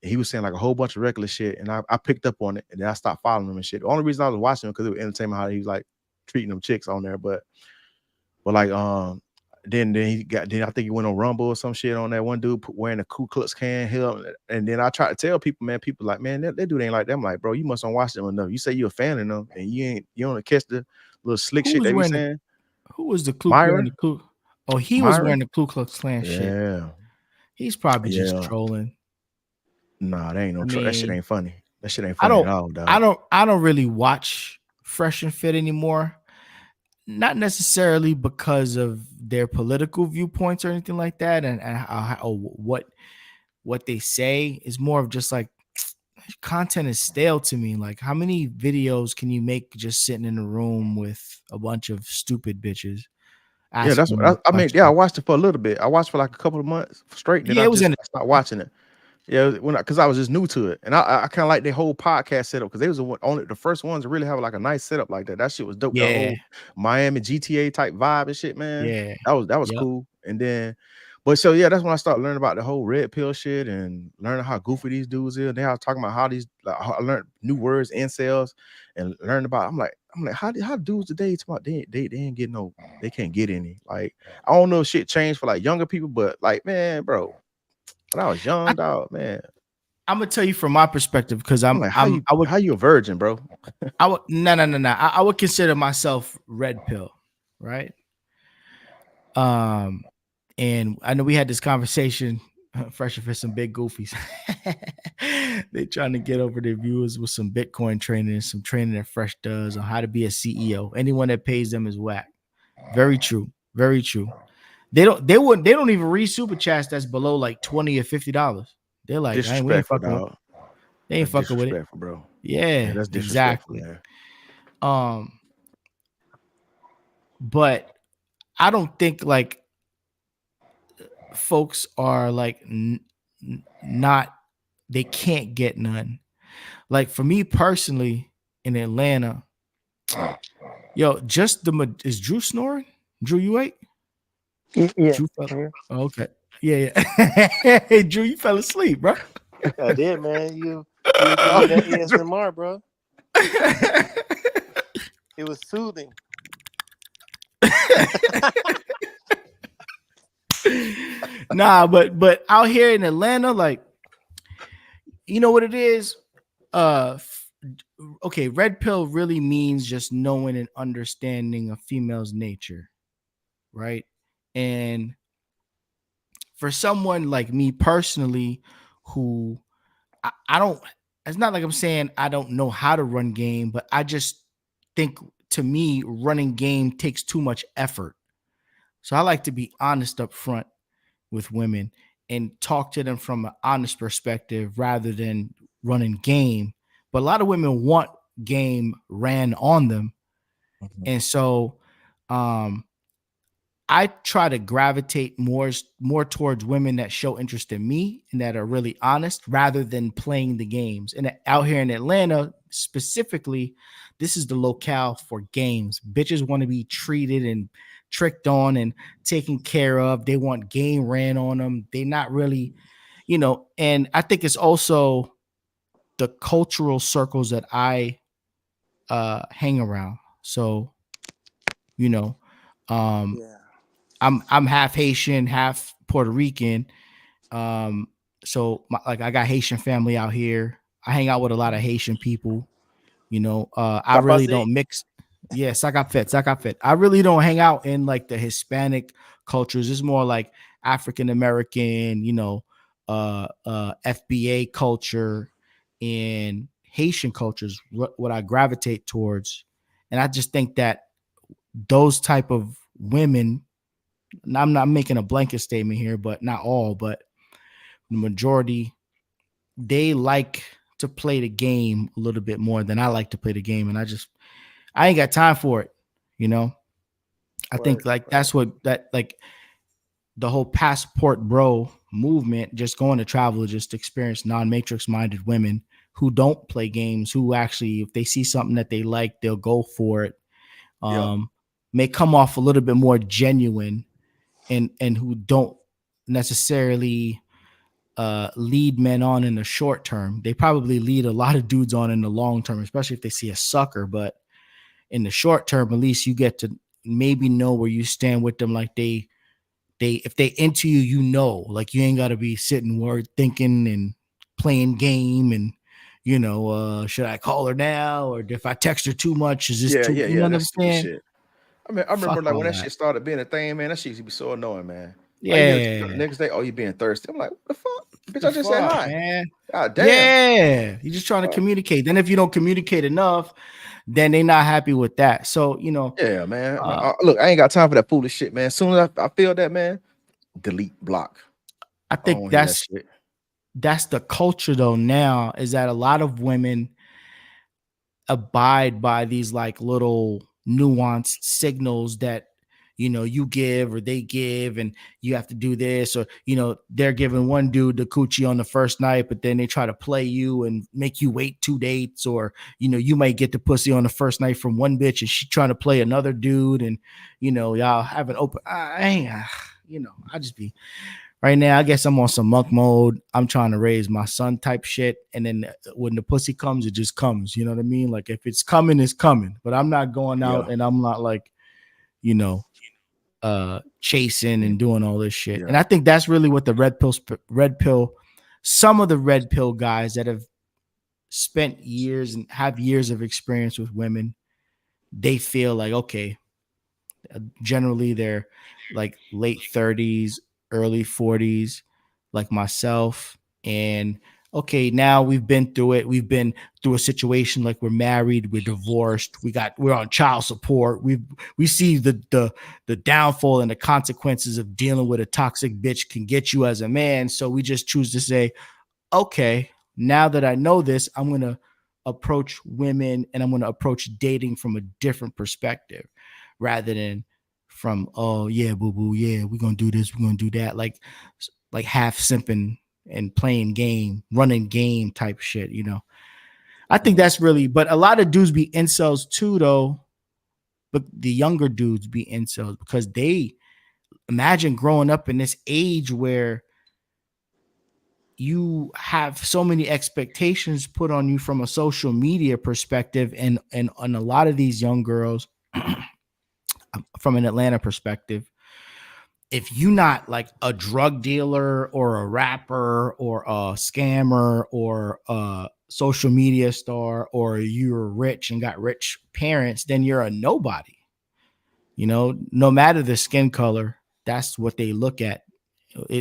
He was saying like a whole bunch of reckless shit, and I picked up on it, and then I stopped following him and shit. The only reason I was watching him because it was entertainment how he was like treating them chicks on there, but like then I think he went on Rumble or some shit on that one dude wearing a Ku Klux Klan helmet. And then I try to tell people, man, people like, man, that dude ain't like that. I'm like, bro, you must don't watch them enough. You say you're a fan of them and you don't catch the little slick Who shit was they be wearing the saying. Who was the Ku Myra? wearing the Ku? Oh, he was Myra? wearing the Ku Klux Klan shit. Yeah. He's probably just Yeah. trolling. Nah, that ain't no I that shit mean, ain't funny. That shit ain't I funny at don't all, dog. I don't really watch Fresh and Fit anymore. Not necessarily because of their political viewpoints or anything like that, and how what they say is more of just like content is stale to me. Like, how many videos can you make just sitting in a room with a bunch of stupid bitches? Yeah, that's asking what you I mean. Yeah, I questions? watched it for a little bit. I watched for like a couple of months straight. Then Yeah, I it was just in. stopped watching it. Yeah, because I was just new to it, and I kind of like their whole podcast setup because they was only the first ones to really have like a nice setup like that. That shit was dope. The Yeah, whole Miami GTA type vibe and shit, man. yeah, That was yep. cool. And then, but so yeah, that's when I started learning about the whole red pill shit and learning how goofy these dudes is. Then I was talking about how these how I learned new words, incels, and learned about. I'm like, how dudes today talk about they ain't getting no, they can't get any. Like, I don't know if shit changed for like younger people, but like, man, bro, when I was young, dog, man. I'm gonna tell you from my perspective because I'm like, how you a virgin, bro? no. I would consider myself red pill, right? And I know we had this conversation. Fresh for some big goofies. They trying to get over their viewers with some Bitcoin training and some training that Fresh does on how to be a CEO. Anyone that pays them is whack. Very true. Very true. They don't even read super chats that's below like $20 or $50. They're like, we ain't Disrespectful, fucking with, dog. they ain't That's fucking with it. disrespectful, bro. Yeah, That's disrespectful, exactly. man. But I don't think like folks are like not, they can't get none. Like for me personally in Atlanta, yo, just is Drew snoring? Drew, you ate? Yeah. Drew oh, okay. Yeah. Hey, Drew, you fell asleep, bro. I did, man. You give me that ASMR, bro. It was soothing. Nah, but out here in Atlanta, like, you know what it is? Okay, red pill really means just knowing and understanding a female's nature, right? And for someone like me personally, who I don't, it's not like I'm saying I don't know how to run game, but I just think to me, running game takes too much effort. So I like to be honest up front with women and talk to them from an honest perspective rather than running game. But a lot of women want game ran on them. Mm-hmm. And so I try to gravitate more towards women that show interest in me and that are really honest rather than playing the games. And out here in Atlanta, specifically, this is the locale for games. Bitches want to be treated and tricked on and taken care of. They want game ran on them. They not really, and I think it's also the cultural circles that I hang around. So, yeah. I'm half Haitian, half Puerto Rican. So I got Haitian family out here. I hang out with a lot of Haitian people. I really don't mix. Yeah, Sakafet. I really don't hang out in like the Hispanic cultures. It's more like African American, FBA culture and Haitian cultures, what I gravitate towards. And I just think that those type of women, and I'm not making a blanket statement here, but not all, but the majority, they like to play the game a little bit more than I like to play the game. And I ain't got time for it. I think like that's what like the whole passport bro movement, just going to travel, just experience non-matrix minded women who don't play games, who actually, if they see something that they like, they'll go for it. May come off a little bit more genuine and who don't necessarily lead men on in the short term. They probably lead a lot of dudes on in the long term, especially if they see a sucker. But in the short term, at least you get to maybe know where you stand with them, like they if they into you, you know, like you ain't gotta be sitting word thinking and playing game and should I call her now, or if I text her too much, is this too, you know what I'm That's stupid saying? shit. I mean, I remember Fuck like all when that that. shit started being a thing, man. That shit used to be so annoying, man. Like you Yeah. the next day, oh, you being thirsty. I'm like, what the fuck, bitch? The I just said fuck, hi. man. God damn. Yeah, you're just trying to communicate. Then if you don't communicate enough, then they're not happy with that. So Yeah, man. Look, I ain't got time for that foolish shit, man. As soon as I feel that, man, delete, block. I I think don't hear that shit. that's the culture though now, is that a lot of women abide by these like little nuanced signals that you give or they give, and you have to do this, or they're giving one dude the coochie on the first night, but then they try to play you and make you wait 2 dates, or you might get the pussy on the first night from one bitch and she trying to play another dude, and y'all have an open. I just be right now. I guess I'm on some monk mode. I'm trying to raise my son type shit, and then when the pussy comes, it just comes. You know what I mean? Like if it's coming, it's coming. But I'm not going out and I'm not like chasing and doing all this shit. And I think that's really what the red pill, some of the red pill guys that have spent years and have years of experience with women, they feel like, okay, generally they're like late 30s, early 40s, like myself. And okay, now we've been through it. We've been through a situation like we're married, we're divorced, we're on child support. We see the downfall and the consequences of dealing with a toxic bitch can get you as a man. So we just choose to say, okay, now that I know this, I'm going to approach women and I'm going to approach dating from a different perspective rather than from, oh yeah, boo boo, yeah, we're going to do this, we're going to do that. Like half simping and playing game, running game type shit, I think that's really, but a lot of dudes be incels too, though. But the younger dudes be incels because they imagine growing up in this age where you have so many expectations put on you from a social media perspective, and a lot of these young girls from an Atlanta perspective, if you not like a drug dealer or a rapper or a scammer or a social media star, or you're rich and got rich parents, then you're a nobody. No matter the skin color, that's what they look at.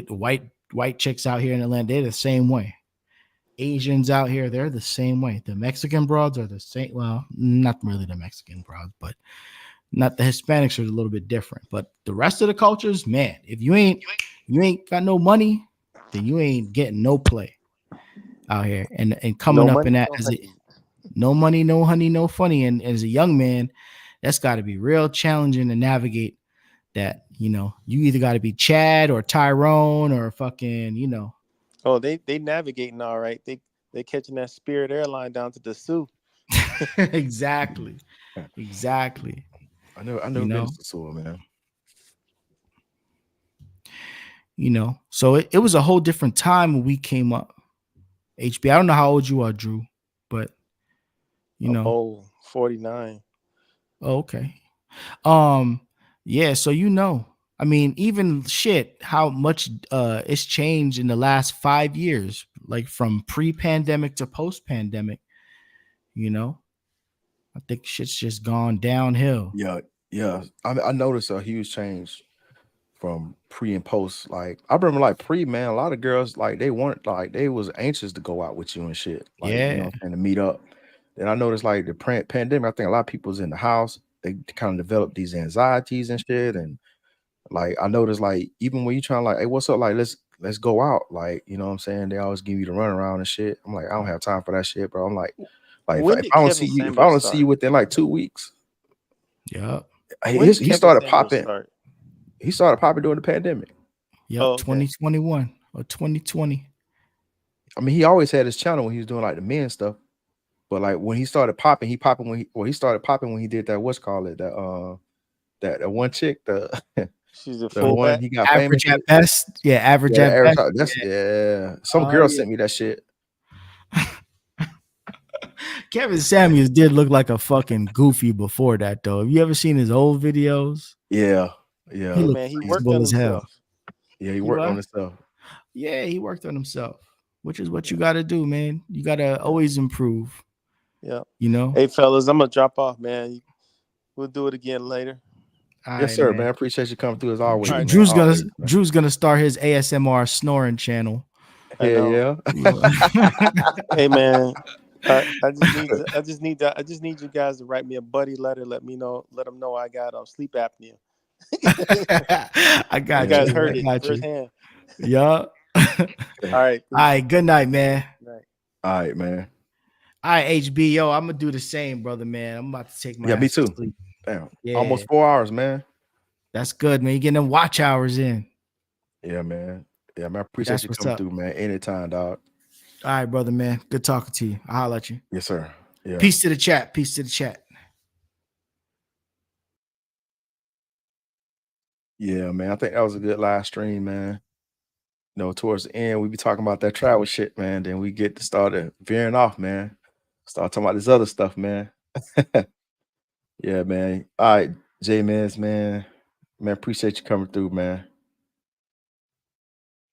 White chicks out here in Atlanta, they're the same way. Asians out here, they're the same way. The Mexican broads are the same. Well, not really the Mexican broads, but not the Hispanics are a little bit different. But the rest of the cultures, man, if you ain't got no money, then you ain't getting no play out here. And coming No up money, in that no as honey. no money, no honey, no funny. And as a young man, that's got to be real challenging to navigate that. You either got to be Chad or Tyrone or fucking, Oh, they navigating all right. They catching that Spirit airline down to the Sioux. Exactly. I never been to Seoul, man. So it was a whole different time when we came up. HB, I don't know how old you are, Drew, but Oh, 49. Oh, okay. Yeah, so I mean, even shit, how much it's changed in the last 5 years, like from pre-pandemic to post-pandemic. I think shit's just gone downhill. Yeah. I noticed a huge change from pre and post. Like I remember, like pre, man, a lot of girls like they was anxious to go out with you and shit. Like, and to meet up. Then I noticed like the pandemic, I think a lot of people was in the house. They kind of developed these anxieties and shit. And like I noticed, like even when you trying like, hey, what's up? Like let's go out. Like, you know what I'm saying? They always give you the run around and shit. I'm like, I don't have time for that shit, bro. I'm like When if did I don't Kevin see you, if I Samuels don't start? see you within like 2 weeks, Yeah. he started Samuels popping. start? He started popping during the pandemic. Yep, Oh, okay. 2021 or 2020. I mean, he always had his channel when he was doing like the men stuff, but like when he started popping, he started popping when he did that, what's called it, that one chick, She's a the one fullback. he got Average famous at with. best. Yeah, average Yeah, at best. that's some girl sent me that shit. Kevin Samuels did look like a fucking goofy before that, though. Have you ever seen his old videos? Yeah. He Hey, looked man, he worked flexible on as hell. himself. Yeah, he He worked on was? himself. Yeah, he worked on himself, which is what you got to do, man. You got to always improve. Yeah. You know. Hey, fellas, I'm gonna drop off, man. We'll do it again later. All Yes, right, sir, man. man. Appreciate you coming through as always, All right, man. Drew's gonna Always, man. Drew's gonna start his ASMR snoring channel. I Yeah, know. yeah. Hey, man. I just need you guys to write me a buddy letter. Let them know I got sleep apnea. I You got guys you. I heard it got you. firsthand. Yeah. All All right. Peace. right. Good night, man. Good night. All right, man. All right, HB. Yo, I'm gonna do the same, brother, man. I'm about to take my Yeah, me ass to too. sleep. Damn. Yeah. Almost 4 hours, man. That's good, man. You getting them watch hours in. Yeah, man. Yeah, man. I appreciate That's you what's coming up. through, man. Anytime, dog. All right, brother, man. Good talking to you. I'll holler at you. Yes, sir. Yeah. Peace to the chat. Peace to the chat. Yeah, man. I think that was a good live stream, man. You know, towards the end, we be talking about that travel shit, man. Then we get to start veering off, man. Start talking about this other stuff, man. Yeah, man. All right, J-Mans, man. Man, appreciate you coming through, man.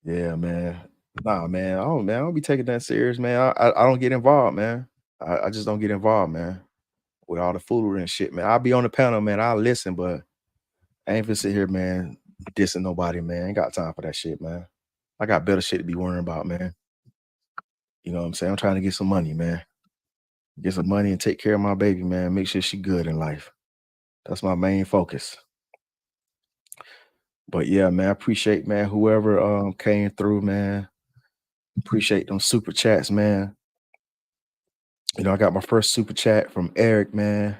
Yeah, man. Nah, man. I don't be taking that serious, man. I don't get involved, man. I just don't get involved, man. With all the foolery and shit, man. I'll be on the panel, man. I'll listen, but I ain't gonna sit here, man, dissing nobody, man. Ain't got time for that shit, man. I got better shit to be worrying about, man. You know what I'm saying? I'm trying to get some money, man. Get some money and take care of my baby, man. Make sure she good in life. That's my main focus. But yeah, man, I appreciate, man, whoever came through, man. Appreciate them super chats, man. You know, I got my first super chat from Eric, man.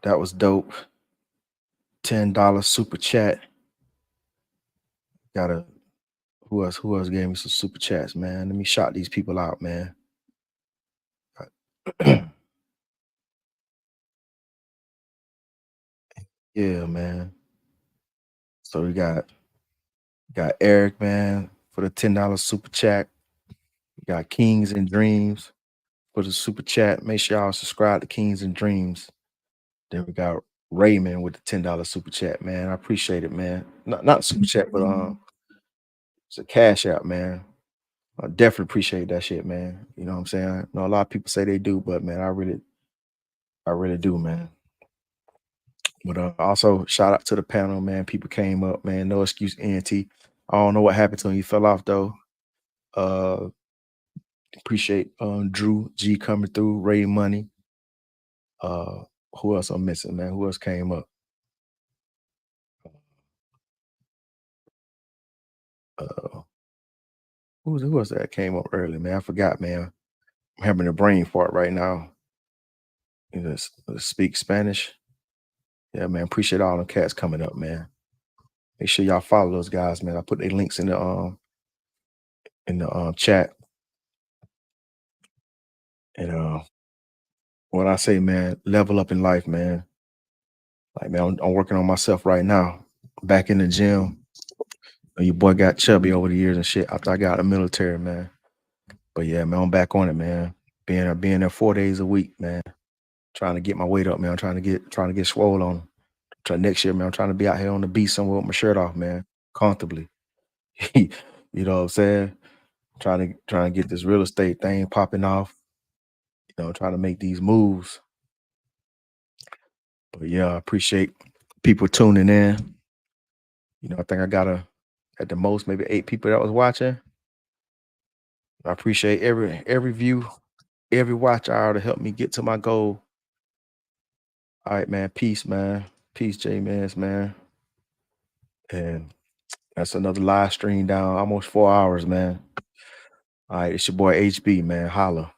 That was dope. $10 super chat. Who else gave me some super chats, man? Let me shout these people out, man. Yeah, man. So we got Eric, man, for the $10 super chat. We got Kings and Dreams for the super chat. Make sure y'all subscribe to Kings and Dreams. Then we got Raymond with the $10 super chat, man. I appreciate it, man. Not super chat, but it's a cash out, man. I definitely appreciate that shit, man. You know what I'm saying? I know a lot of people say they do, but man, I really do, man. But also shout out to the panel, man. People came up, man. No excuse, ENT. I don't know what happened to him. He fell off though. Appreciate Drew G coming through, Ray Money. Who else I'm missing, man? Who else came up? Who else that came up early, man? I forgot, man. I'm having a brain fart right now. You know, speak Spanish. Yeah, man. Appreciate all them cats coming up, man. Make sure y'all follow those guys, man. I put their links in the chat. And what I say, man, level up in life, man. Like, man, I'm working on myself right now. Back in the gym. Your boy got chubby over the years and shit after I got out of the military, man. But yeah, man, I'm back on it, man. Being there 4 days a week, man. Trying to get my weight up, man. I'm trying to get swole on. Next year, man. I'm trying to be out here on the beach somewhere with my shirt off, man. Comfortably. You know what I'm saying? Trying to get this real estate thing popping off. You know, trying to make these moves. But yeah, I appreciate people tuning in. You know, I think I got at the most maybe 8 people that was watching. I appreciate every view, every watch hour to help me get to my goal. All right, man. Peace, man. Peace, J-Mans, man. And that's another live stream down almost 4 hours, man. All right, it's your boy HB, man. Holla.